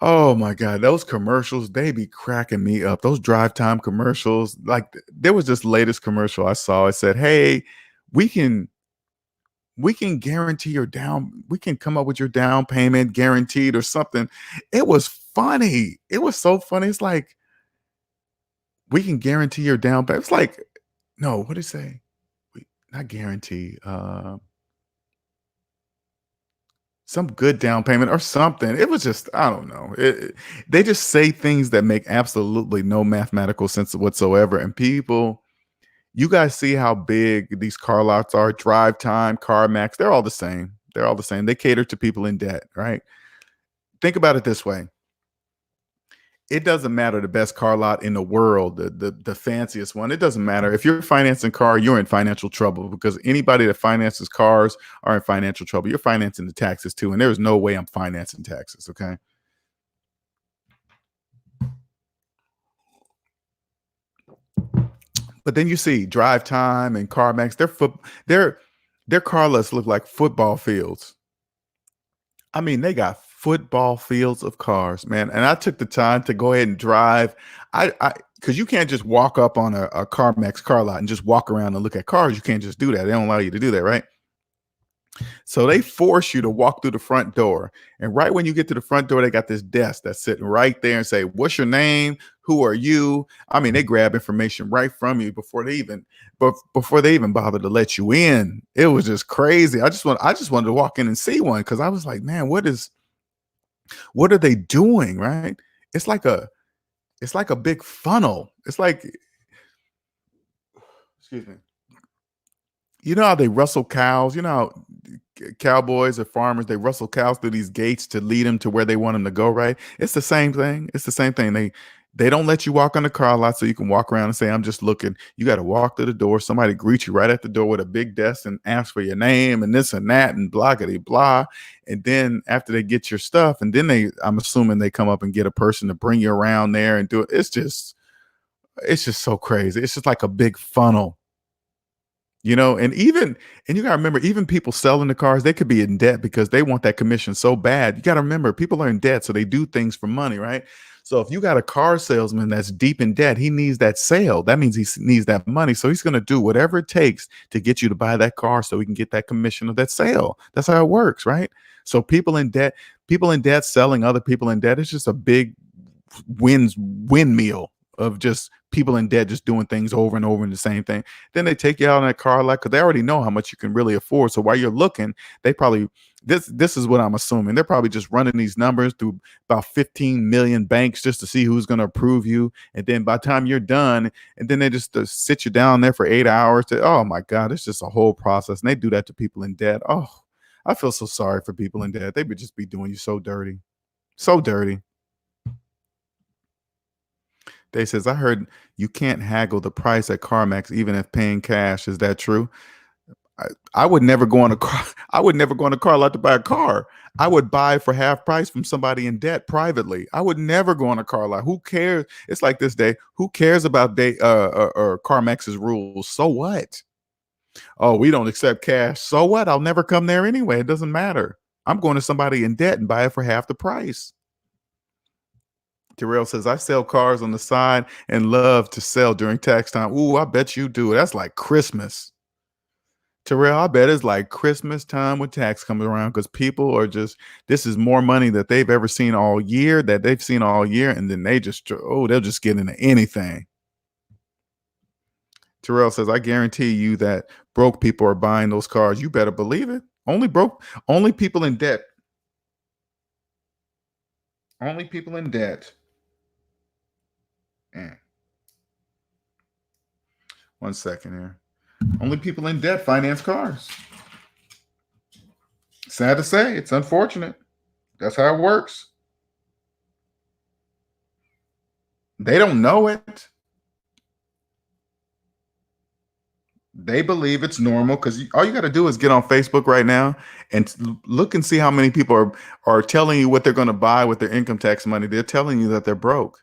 oh my God, those commercials, they be cracking me up. Those drive time commercials. Like there was this latest commercial I saw. It said, hey, we can we can guarantee your down, we can come up with your down payment guaranteed or something. It was funny. It was so funny. It's like, we can guarantee your down payment. It's like, no, what did it say? Not guarantee. Some good down payment or something. It was just, I don't know. They just say things that make absolutely no mathematical sense whatsoever. And people, you guys see how big these car lots are. Drive Time, CarMax, they're all the same. They're all the same. They cater to people in debt, right? Think about it this way. It doesn't matter the best car lot in the world, the fanciest one. It doesn't matter. If you're financing car, you're in financial trouble, because anybody that finances cars are in financial trouble. You're financing the taxes too, and there's no way I'm financing taxes, okay? But then you see Drive Time and CarMax, their car lots look like football fields. I mean, they got football fields of cars, man. And I took the time to go ahead and drive. I because you can't just walk up on a CarMax car lot and just walk around and look at cars. You can't just do that. They don't allow you to do that, right? So they force you to walk through the front door. And right when you get to the front door, they got this desk that's sitting right there and say, "What's your name? Who are you?" I mean, they grab information right from you before they even bother to let you in. It was just crazy. I just wanted to walk in and see one, because I was like, man, what are they doing? Right? It's like a it's like a big funnel. It's like, excuse me. You know how they rustle cows? You know how cowboys or farmers, they rustle cows through these gates to lead them to where they want them to go, right? It's the same thing. It's the same thing. They don't let you walk on the car lot so you can walk around and say, "I'm just looking." You got to walk to the door. Somebody greet you right at the door with a big desk and ask for your name and this and that and blah, blah, blah. And then after they get your stuff, and then I'm assuming they come up and get a person to bring you around there and do it. It's just so crazy. It's just like a big funnel. And you got to remember, even people selling the cars, they could be in debt because they want that commission so bad. You got to remember, people are in debt, so they do things for money, right? So if you got a car salesman that's deep in debt, he needs that sale. That means he needs that money. So he's going to do whatever it takes to get you to buy that car so he can get that commission of that sale. That's how it works, right? So people in debt selling other people in debt, it's just a big windmill of just people in debt just doing things over and over and the same thing. Then they take you out in that car lot because they already know how much you can really afford. So while you're looking, they probably this is what I'm assuming. They're probably just running these numbers through about 15 million banks just to see who's going to approve you. And then by the time you're done, and then they just sit you down there for 8 hours. Oh my God, it's just a whole process. And they do that to people in debt. Oh, I feel so sorry for people in debt. They would just be doing you so dirty. So dirty. They says, "I heard you can't haggle the price at CarMax even if paying cash. Is that true?" I would never go on a car. I would never go on a car lot to buy a car. I would buy for half price from somebody in debt privately. I would never go on a car lot. Who cares? It's like this day. Who cares about or CarMax's rules? So what? Oh, we don't accept cash. So what? I'll never come there anyway. It doesn't matter. I'm going to somebody in debt and buy it for half the price. Terrell says, "I sell cars on the side and love to sell during tax time." Ooh, I bet you do. That's like Christmas. Terrell, I bet it's like Christmas time when tax comes around, because people are just, this is more money that they've ever seen all year, and then they'll just get into anything. Terrell says, "I guarantee you that broke people are buying those cars." You better believe it. Only people in debt. Only people in debt. One second here. Only people in debt finance cars. Sad to say, it's unfortunate. That's how it works. They don't know it. They believe it's normal, because all you got to do is get on Facebook right now and look and see how many people are telling you what they're going to buy with their income tax money. They're telling you that they're broke.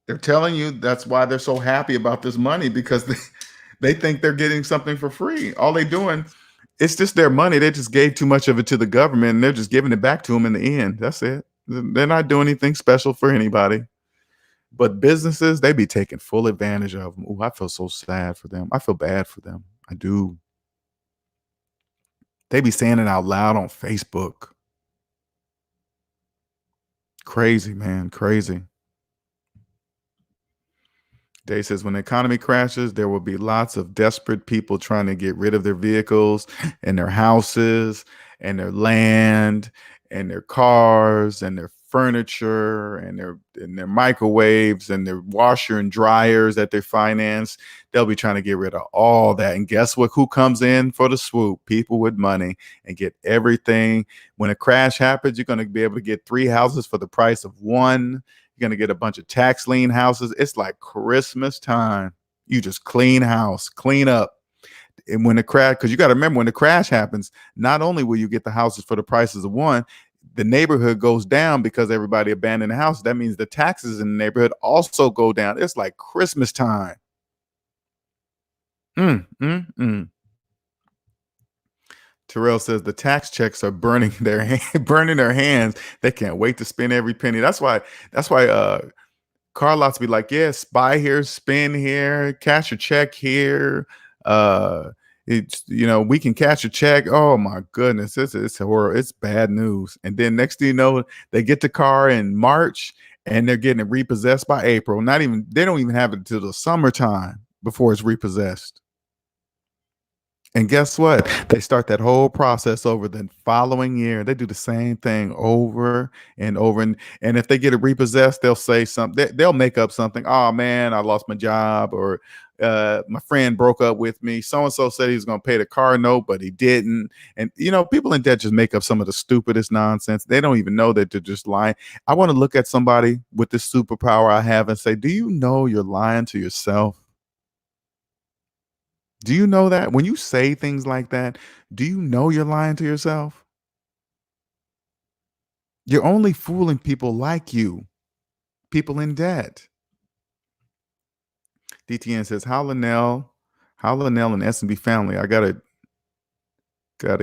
They're telling you that's why they're so happy about this money, because they think they're getting something for free. All they doing, it's just their money. They just gave too much of it to the government, and they're just giving it back to them in the end. That's it. They're not doing anything special for anybody. But businesses, they be taking full advantage of them. Ooh, I feel so sad for them. I feel bad for them. I do. They be saying it out loud on Facebook. Crazy, man. Crazy. Dave says, when the economy crashes, there will be lots of desperate people trying to get rid of their vehicles and their houses and their land and their cars and their furniture and their microwaves and their washer and dryers that they finance. They'll be trying to get rid of all that. And guess what? Who comes in for the swoop? People with money, and get everything. When a crash happens, you're going to be able to get 3 houses for the price of 1. You're going to get a bunch of tax lien houses. It's like Christmas time. You just clean house, clean up. And when the crash, because you got to remember, when the crash happens, not only will you get the houses for the prices of 1, the neighborhood goes down because everybody abandoned the house. That means the taxes in the neighborhood also go down. It's like Christmas time. Terrell says the tax checks are burning their hands. They can't wait to spend every penny. That's why car lots be like, yes, buy here, spend here, cash your check here. It's, we can cash a check. Oh my goodness, it's horrible. It's bad news. And then next thing you know, they get the car in March and they're getting it repossessed by April. They don't even have it until the summertime before it's repossessed. And guess what? They start that whole process over the following year. They do the same thing over and over. And if they get it repossessed, they'll say something. They'll make up something. Oh, man, I lost my job, or my friend broke up with me. So-and-so said he was going to pay the car note, but he didn't. And, people in debt just make up some of the stupidest nonsense. They don't even know that they're just lying. I want to look at somebody with this superpower I have and say, do you know you're lying to yourself? Do you know that when you say things like that, do you know you're lying to yourself? You're only fooling people like you, people in debt. DTN says, how Linnell and S&B family. I gotta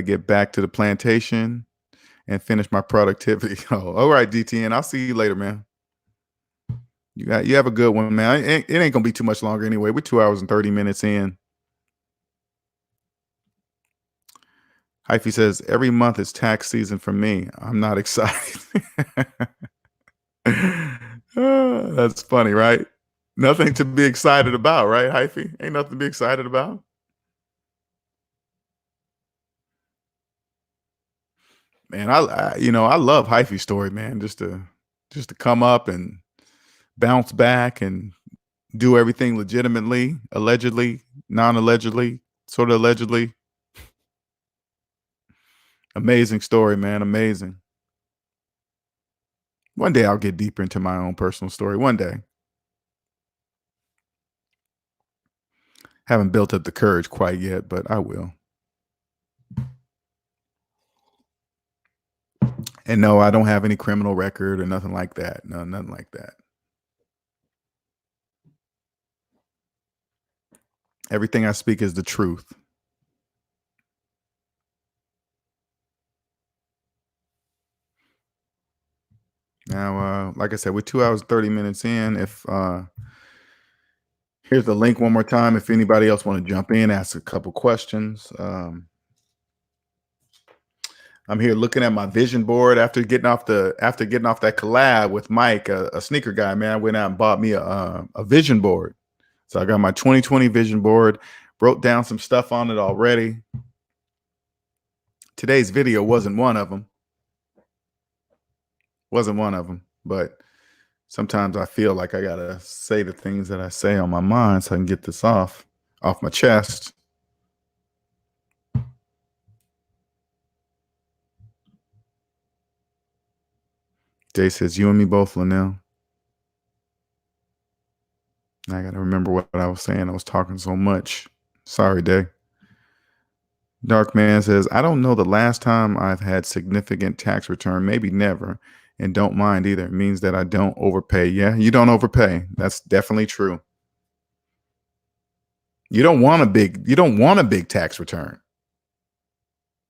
get back to the plantation and finish my productivity. Oh, all right, DTN. I'll see you later, man. You have a good one, man. It ain't gonna be too much longer anyway. We're 2 hours and 30 minutes in. Hyphy says, every month is tax season for me. I'm not excited. That's funny, right? Nothing to be excited about, right, Hyphy? Ain't nothing to be excited about. Man, I love Hyphy's story, man. Just to come up and bounce back and do everything legitimately, allegedly, non-allegedly, sort of allegedly. Amazing story, man. Amazing. One day I'll get deeper into my own personal story. One day. Haven't built up the courage quite yet, but I will. And no, I don't have any criminal record or nothing like that. No, nothing like that. Everything I speak is the truth. Now, like I said, we're 2 hours, 30 minutes in. If here's the link one more time. If anybody else want to jump in, ask a couple questions. I'm here looking at my vision board after getting off that collab with Mike, a sneaker guy. Man, I went out and bought me a vision board. So I got my 2020 vision board, wrote down some stuff on it already. Today's video wasn't one of them. But sometimes I feel like I gotta say the things that I say on my mind so I can get this off my chest. Jay says, you and me both, Linnell. I gotta remember what I was saying. I was talking so much. Sorry, Day. Dark Man says, I don't know the last time I've had significant tax return, maybe never, and don't mind either. It means that I don't overpay. Yeah, you don't overpay. That's definitely true. You don't want a big tax return.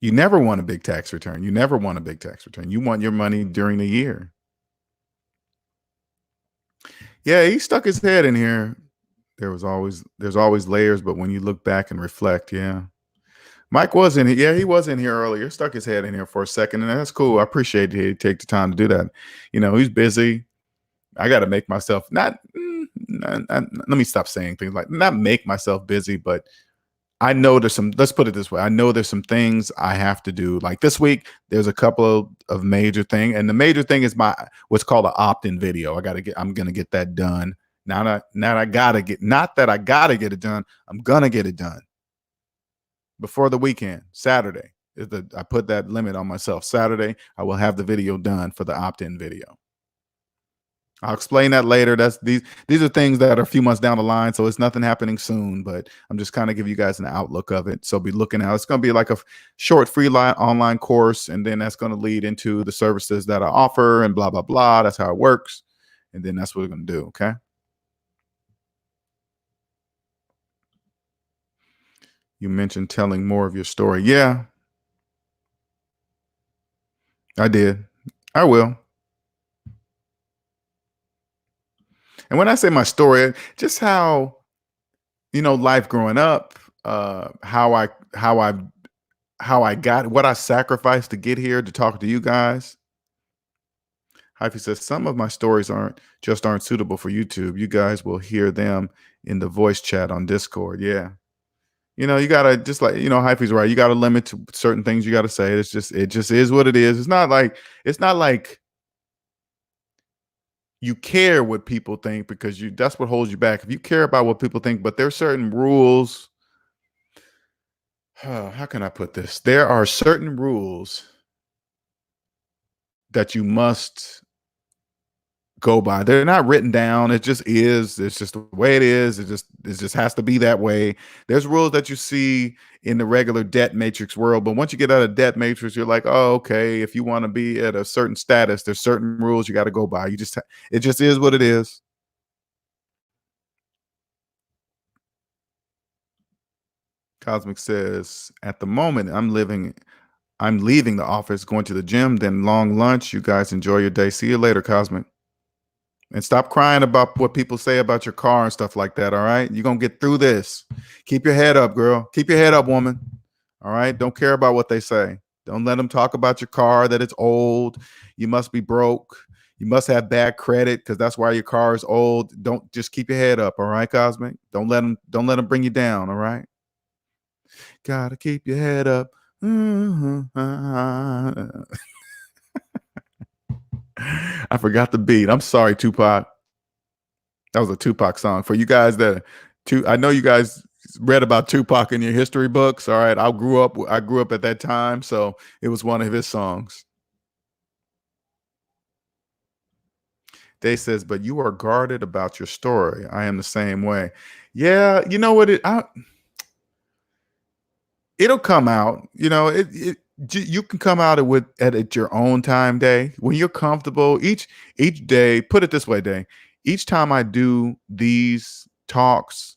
You never want a big tax return. You want your money during the year. Yeah, he stuck his head in here. There's always layers, but when you look back and reflect, yeah. Mike was in here. Yeah, he was in here earlier. Stuck his head in here for a second, and that's cool. I appreciate he take the time to do that. He's busy. I got to make myself let me stop saying things like not make myself busy, but I know there's some, let's put it this way. I know there's some things I have to do. Like this week, there's a couple of major thing. And the major thing is what's called an opt-in video. I'm going to get that done. Not that I got to get it done. I'm going to get it done before the weekend, Saturday. I put that limit on myself. Saturday, I will have the video done for the opt-in video. I'll explain that later. These are things that are a few months down the line, so it's nothing happening soon, but I'm just kind of giving you guys an outlook of it. So be looking out. It's going to be like a short free online course, and then that's going to lead into the services that I offer and blah, blah, blah. That's how it works. And then that's what we're going to do, okay? You mentioned telling more of your story. Yeah, I did. I will. And when I say my story, just how, life growing up, how I got what I sacrificed to get here to talk to you guys. Hyphy says some of my stories aren't suitable for YouTube. You guys will hear them in the voice chat on Discord. Yeah. You gotta just like, Hyphy's right. You gotta limit to certain things you gotta say. It just is what it is. It's not like you care what people think, because that's what holds you back. If you care about what people think, but there's certain rules. How can I put this? There are certain rules that you must go by. They're not written down. It just is. It's just the way it is. It just has to be that way. There's rules that you see in the regular debt matrix world, but once you get out of debt matrix, you're like, oh, okay. If you want to be at a certain status, there's certain rules you got to go by. It just is what it is. Cosmic says, at the moment, I'm leaving the office, going to the gym, then long lunch. You guys enjoy your day. See you later, Cosmic. And stop crying about what people say about your car and stuff like that, all right? You're going to get through this. Keep your head up, girl. Keep your head up, woman. All right? Don't care about what they say. Don't let them talk about your car, that it's old. You must be broke. You must have bad credit because that's why your car is old. Don't just keep your head up, all right, Cosmic? Don't let them bring you down, all right? Gotta keep your head up. I forgot the beat. I'm sorry, Tupac. That was a Tupac song. For you guys I know you guys read about Tupac in your history books. All right. I grew up at that time, so it was one of his songs. Day says, but you are guarded about your story. I am the same way. Yeah, you know what? It'll come out. You can come out at your own time, Day, when you're comfortable. Each day, put it this way, Day. Each time I do these talks,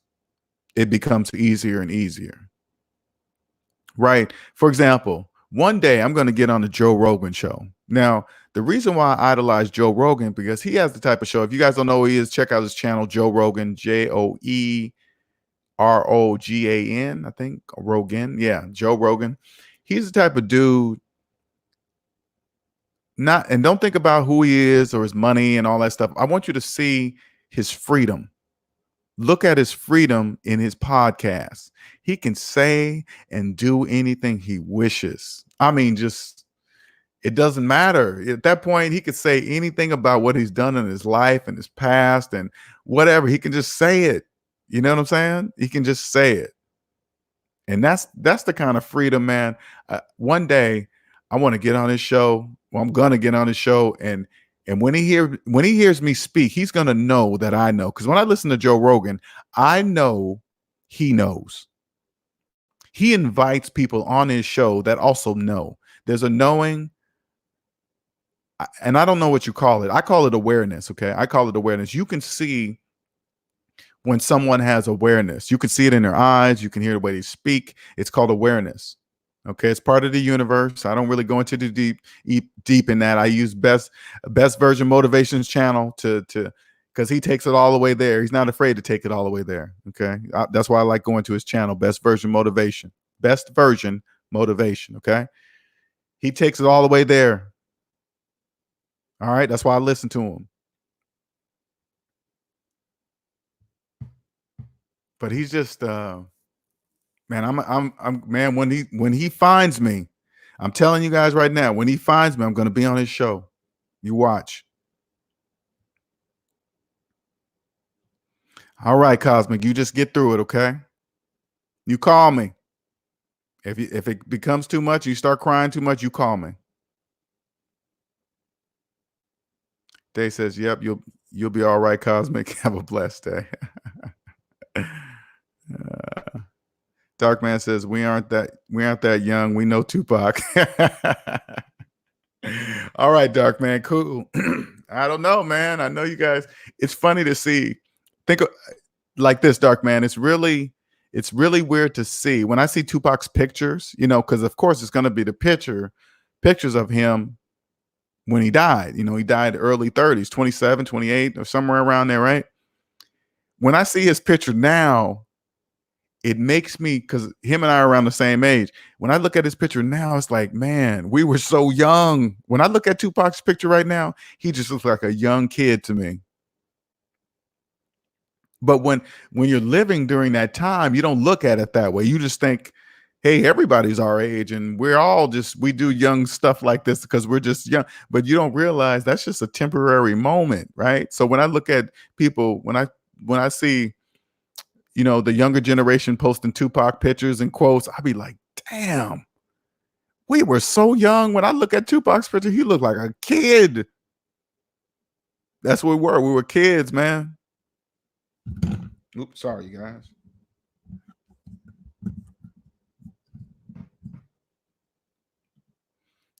it becomes easier and easier. Right? For example, one day I'm going to get on the Joe Rogan show. Now, the reason why I idolize Joe Rogan, because he has the type of show. If you guys don't know who he is, check out his channel, Joe Rogan, JoeRogan, I think. Rogan. Yeah, Joe Rogan. He's the type of dude. And don't think about who he is or his money and all that stuff. I want you to see his freedom. Look at his freedom in his podcast. He can say and do anything he wishes. I mean, it doesn't matter. At that point, he could say anything about what he's done in his life and his past and whatever. He can just say it. You know what I'm saying? He can just say it. And that's the kind of freedom, man. One day I want to get on his show. Well, I'm gonna get on his show, and when he hears me speak, he's gonna know that I know. Because when I listen to Joe Rogan, I know he knows. He invites people on his show that also know. There's a knowing, and I don't know what you call it. I call it awareness. Okay, I call it awareness. You can see when someone has awareness. You can see it in their eyes. You can hear the way they speak. It's called awareness. Okay, it's part of the universe. I don't really go into the deep in that. I use best version motivations channel to because he takes it all the way there. He's not afraid to take it all the way there. Okay, that's why I like going to his channel, best version motivation. best version motivation. Okay. He takes it all the way there. All right. That's why I listen to him. But he's just man, I'm man, when he finds me, I'm telling you guys right now, when he finds me, I'm gonna be on his show. You watch. All right, Cosmic, you just get through it, okay? You call me. If it becomes too much, you start crying too much, you call me. Dave says, "Yep, you'll be all right, Cosmic. Have a blessed day." Dark Man says, we aren't that young. We know Tupac." All right, Dark Man, cool. I don't know, man. I know you guys. It's funny to see. Think of, like this, Dark Man. It's really weird to see when I see Tupac's pictures. Because of course it's going to be the pictures of him when he died. He died early 30s, 27, 28, or somewhere around there, right? When I see his picture now, it makes me, because him and I are around the same age. When I look at his picture now, it's like, man, we were so young. When I look at Tupac's picture right now, he just looks like a young kid to me. But when you're living during that time, you don't look at it that way. You just think, hey, everybody's our age and we do young stuff like this because we're just young. But you don't realize that's just a temporary moment, right? So when I look at people, when I see, the younger generation posting Tupac pictures and quotes, I'd be like, damn, we were so young. When I look at Tupac's picture, he looked like a kid. That's what we were. We were kids, man. Oops, sorry, you guys.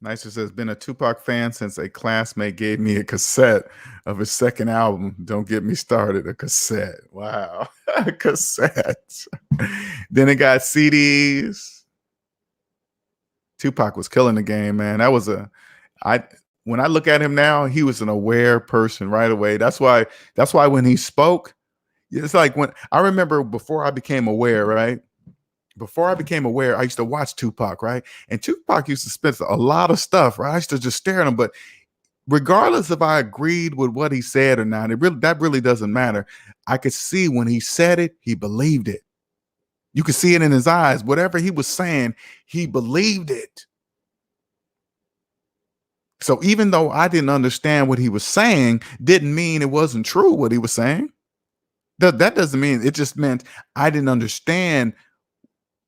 Nicer says, been a Tupac fan since a classmate gave me a cassette of his second album. Don't get me started. A cassette. Wow. A cassette. Then it got CDs. Tupac was killing the game, man. When I look at him now, he was an aware person right away. That's why when he spoke, it's like when I remember before I became aware, right? Before I became aware, I used to watch Tupac, right? And Tupac used to spit a lot of stuff, right? I used to just stare at him. But regardless if I agreed with what he said or not, that really doesn't matter. I could see when he said it, he believed it. You could see it in his eyes. Whatever he was saying, he believed it. So even though I didn't understand what he was saying, didn't mean it wasn't true what he was saying. That doesn't mean, it just meant I didn't understand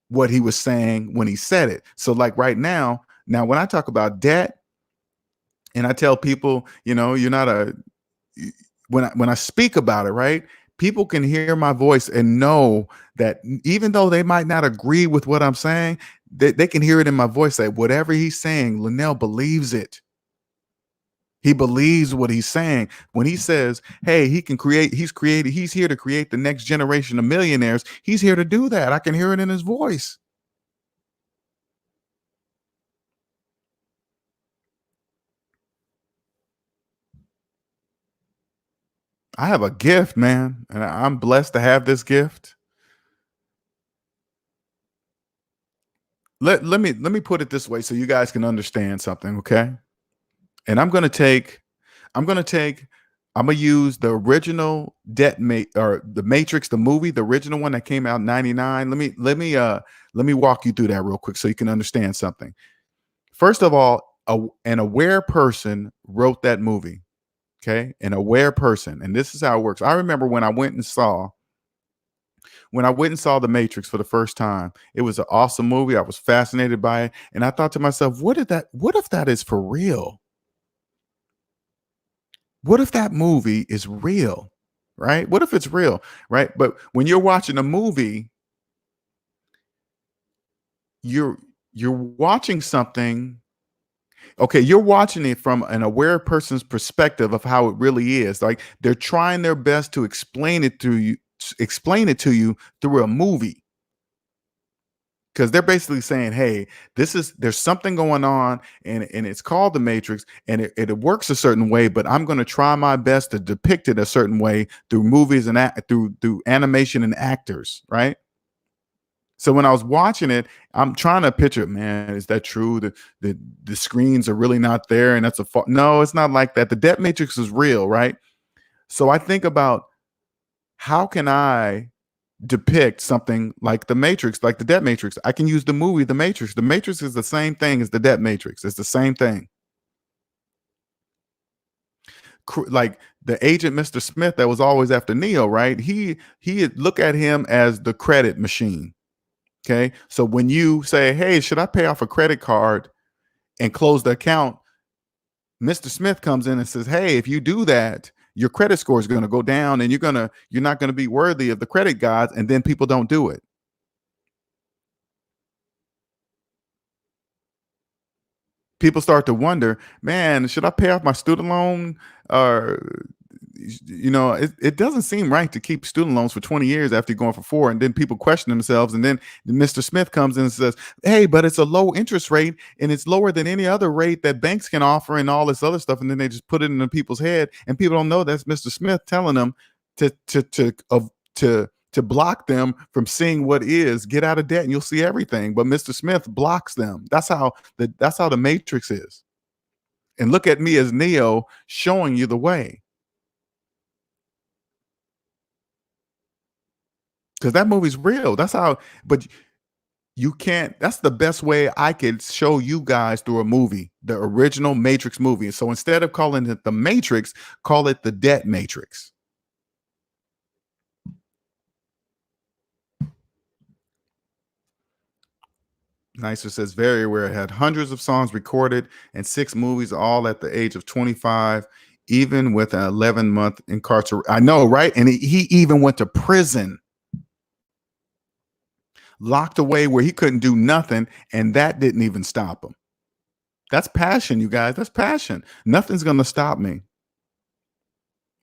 what he was saying when he said it. So like right now when I talk about debt and I tell people, you're not when I speak about it, right? People can hear my voice and know that even though they might not agree with what I'm saying, they can hear it in my voice that whatever he's saying, Linnell believes it. He believes what he's saying. When he says, hey, he's here to create the next generation of millionaires. He's here to do that. I can hear it in his voice. I have a gift, man, and I'm blessed to have this gift. Let me put it this way so you guys can understand something, okay? And I'm gonna use the original or the Matrix, the movie, the original one that came out in 99. Let me walk you through that real quick so you can understand something. First of all, an aware person wrote that movie. Okay, an aware person, and this is how it works. I remember when I went and saw The Matrix for the first time. It was an awesome movie. I was fascinated by it, and I thought to myself, what if that is for real? What if that movie is real? Right? What if it's real? Right? But when you're watching a movie, you're watching something. Okay, you're watching it from an aware person's perspective of how it really is. Like they're trying their best to explain it to you through a movie. Because they're basically saying, hey, there's something going on and it's called the Matrix and it works a certain way, but I'm going to try my best to depict it a certain way through movies and through animation and actors, right? So when I was watching it, I'm trying to picture, man, is that true? The screens are really not there, and that's a no, it's not like that. The debt matrix is real, right? So I think about, how can I depict something like the Matrix, like the debt matrix? I can use the movie The Matrix. The Matrix is the same thing as the debt matrix. It's the same thing. Like the agent Mr. Smith that was always after Neo, right? He look at him as the credit machine. Okay. So when you say, hey, should I pay off a credit card and close the account? Mr. Smith comes in and says, hey, if you do that, your credit score is going to go down and you're not going to be worthy of the credit gods. And then people don't do it. People start to wonder, man, should I pay off my student loan? Or, it doesn't seem right to keep student loans for 20 years after you're going for 4. And then people question themselves. And then Mr. Smith comes in and says, hey, but it's a low interest rate and it's lower than any other rate that banks can offer and all this other stuff. And then they just put it in people's head, and people don't know that's Mr. Smith telling them to block them from seeing what is. Get out of debt and you'll see everything. But Mr. Smith blocks them. That's how the Matrix is. And look at me as Neo showing you the way. Because that movie's real. That's how, but you can't, that's the best way I could show you guys through a movie, the original Matrix movie. So instead of calling it the Matrix, call it the debt matrix. Nicer says, very aware. It had hundreds of songs recorded and 6 movies, all at the age of 25, even with an 11-month incarceration. I know, right? And he even went to prison, locked away where he couldn't do nothing, and that didn't even stop him. That's passion, you guys. That's passion. Nothing's going to stop me.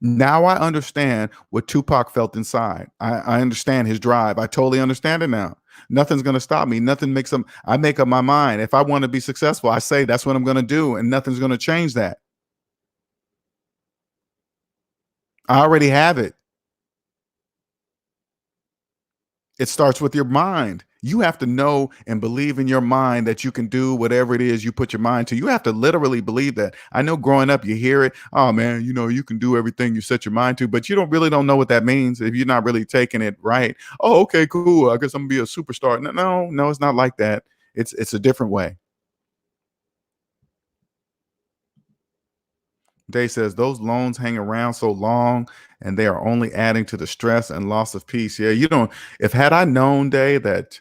Now I understand what Tupac felt inside. I understand his drive. I totally understand it now. Nothing's going to stop me. Nothing makes them. I make up my mind. If I want to be successful, I say that's what I'm going to do, and nothing's going to change that. I already have it. It starts with your mind. You have to know and believe in your mind that you can do whatever it is you put your mind to. You have to literally believe that. I know growing up, you hear it. Oh man, you can do everything you set your mind to, but you don't know what that means if you're not really taking it right. Oh, okay, cool. I guess I'm gonna be a superstar. No, it's not like that. It's a different way. Day says those loans hang around so long and they are only adding to the stress and loss of peace. Yeah, if had I known, Day, that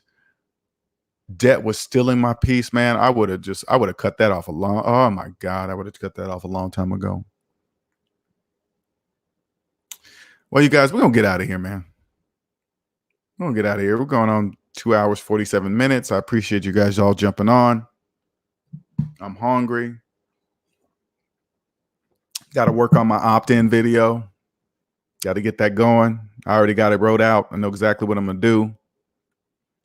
debt was stealing my peace, man, I would have cut that off oh my God, I would have cut that off a long time ago. Well, you guys, we're gonna get out of here, man. We're gonna get out of here. We're going on 2 hours, 47 minutes. I appreciate you guys all jumping on. I'm hungry. Got to work on my opt-in video. Got to get that going. I already got it wrote out. I know exactly what I'm gonna do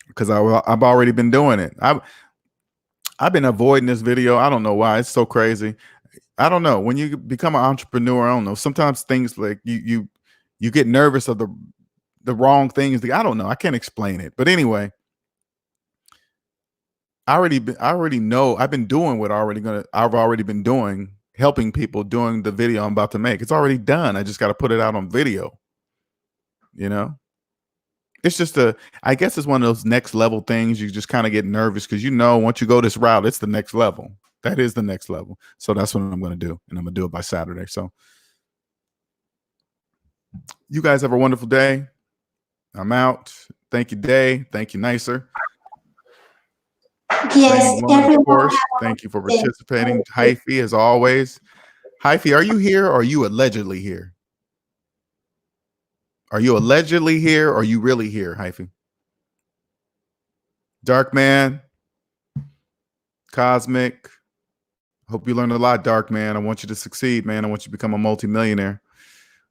because I've already been doing it. I've been avoiding this video. I don't know why. It's so crazy. I don't know. When you become an entrepreneur, I don't know. Sometimes things like you get nervous of the wrong things. I don't know. I can't explain it. But anyway, I already know. I've been doing what I've already been doing, helping people doing the video I'm about to make. It's already done. I just got to put it out on video. It's just I guess it's one of those next level things. You just kind of get nervous because once you go this route, it's the next level. That is the next level. So that's what I'm going to do. And I'm going to do it by Saturday. So you guys have a wonderful day. I'm out. Thank you, Day. Thank you, Nicer. Yes, everyone. Of course. Thank you for participating. Hyphy, as always. Hyphy, are you here or are you allegedly here? Are you allegedly here or are you really here, Hyphy? Dark Man, Cosmic. Hope you learned a lot, Dark Man. I want you to succeed, man. I want you to become a multimillionaire.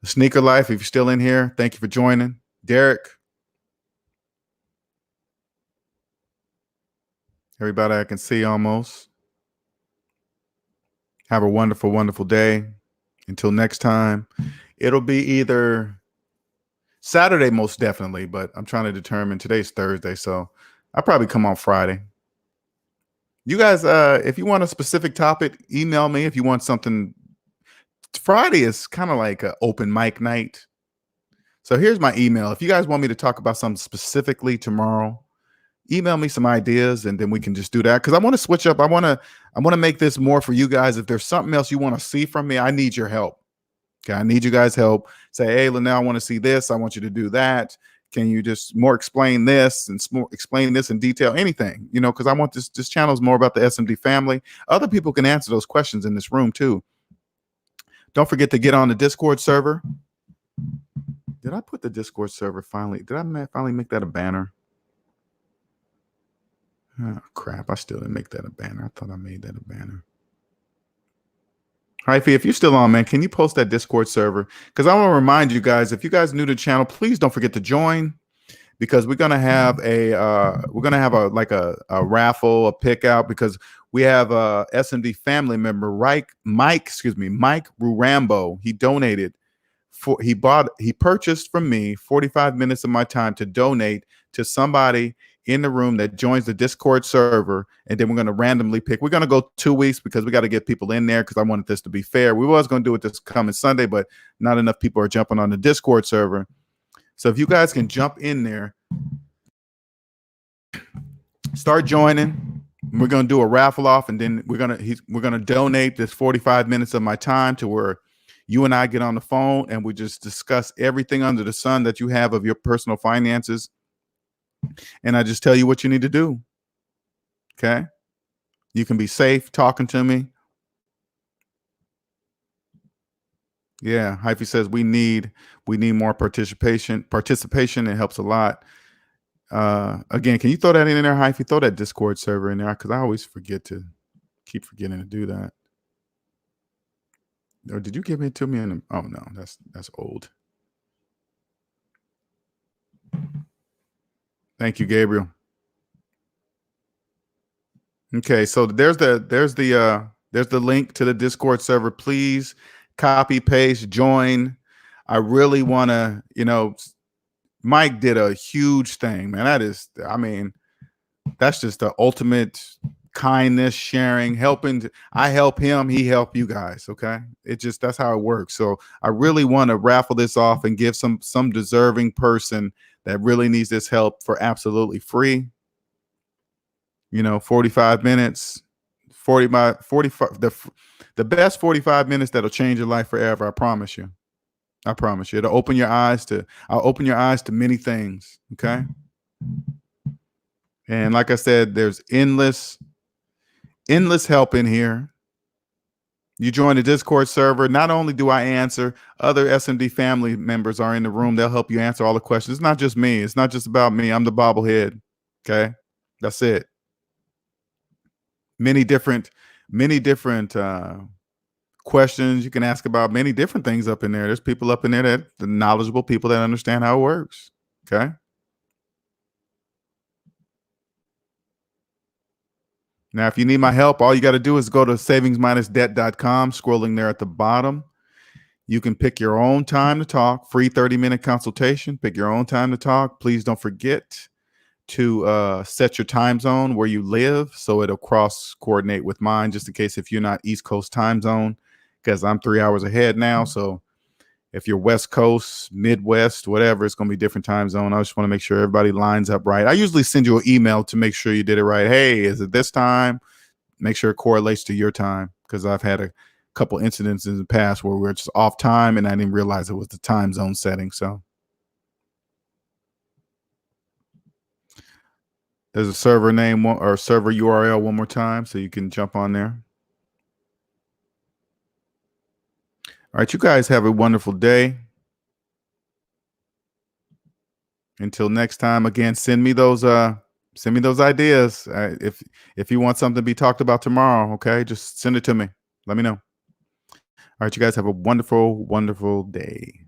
Sneaker Life, if you're still in here, thank you for joining. Derek. Everybody I can see almost. Have a wonderful, wonderful day. Until next time, it'll be either Saturday, most definitely, but I'm trying to determine. Today's Thursday, so I'll probably come on Friday. You guys, if you want a specific topic, email me. If you want something, Friday is kind of like an open mic night. So here's my email. If you guys want me to talk about something specifically tomorrow, email me some ideas and then we can just do that. Cause I want to switch up. I want to make this more for you guys. If there's something else you want to see from me, I need your help. Okay. I need you guys' help. Say, hey, Linnell, I want to see this. I want you to do that. Can you just more explain this and more explain this in detail? Anything, because I want this channel is more about the SMD family. Other people can answer those questions in this room too. Don't forget to get on the Discord server. Did I put the Discord server finally? Did I finally make that a banner? Oh, crap. I still didn't make that a banner. I thought I made that a banner. Hyphy, if you're still on, man, can you post that Discord server? Because I want to remind you guys, if you guys are new to the channel, please don't forget to join, because we're gonna have a raffle, a pick out, because we have a SMD family member, Mike Rurambo. He donated he purchased from me 45 minutes of my time to donate to somebody in the room that joins the Discord server, and then we're going to randomly pick. We're going to go 2 weeks because we got to get people in there, because I wanted this to be fair. We was going to do it this coming Sunday, but not enough people are jumping on the Discord server. So if you guys can jump in there, start joining. We're going to do a raffle off, and then we're going to donate this 45 minutes of my time to where you and I get on the phone and we just discuss everything under the sun that you have of your personal finances. And I just tell you what you need to do. Okay. You can be safe talking to me. Yeah. Hyphy says we need more participation. It helps a lot. Again, can you throw that in there, Hyphy? Throw that Discord server in there, because I always keep forgetting to do that. Or did you give it to me in oh no, that's old. Thank you, Gabriel. Okay, so there's the link to the Discord server. Please copy, paste, join. I really want to, Mike did a huge thing, man. That's just the ultimate kindness, sharing, helping. I help him, he help you guys. Okay, that's how it works. So I really want to raffle this off and give some deserving person that really needs this help for absolutely free. 45 minutes, 45, the best 45 minutes that'll change your life forever. I promise you. It'll open your eyes to, I'll open your eyes to many things. Okay. And like I said, there's endless help in here. You join the Discord server. Not only do I answer, other SMD family members are in the room. They'll help you answer all the questions. It's not just me. It's not just about me. I'm the bobblehead. Okay. That's it. Many different questions you can ask about many different things up in there. There's people up in there the knowledgeable people that understand how it works. Okay. Now, if you need my help, all you got to do is go to savings-debt.com, scrolling there at the bottom. You can pick your own time to talk, free 30-minute consultation. Pick your own time to talk. Please don't forget to set your time zone where you live, so it'll cross coordinate with mine, just in case if you're not East Coast time zone, because I'm 3 hours ahead now. So if you're West Coast, Midwest, whatever, it's going to be different time zone. I just want to make sure everybody lines up right. I usually send you an email to make sure you did it right. Hey, is it this time? Make sure it correlates to your time, because I've had a couple incidents in the past where we're just off time and I didn't realize it was the time zone setting. So there's a server name or server URL one more time so you can jump on there. All right, you guys have a wonderful day. Until next time, again, send me those ideas. If you want something to be talked about tomorrow, okay, just send it to me. Let me know. All right, you guys have a wonderful, wonderful day.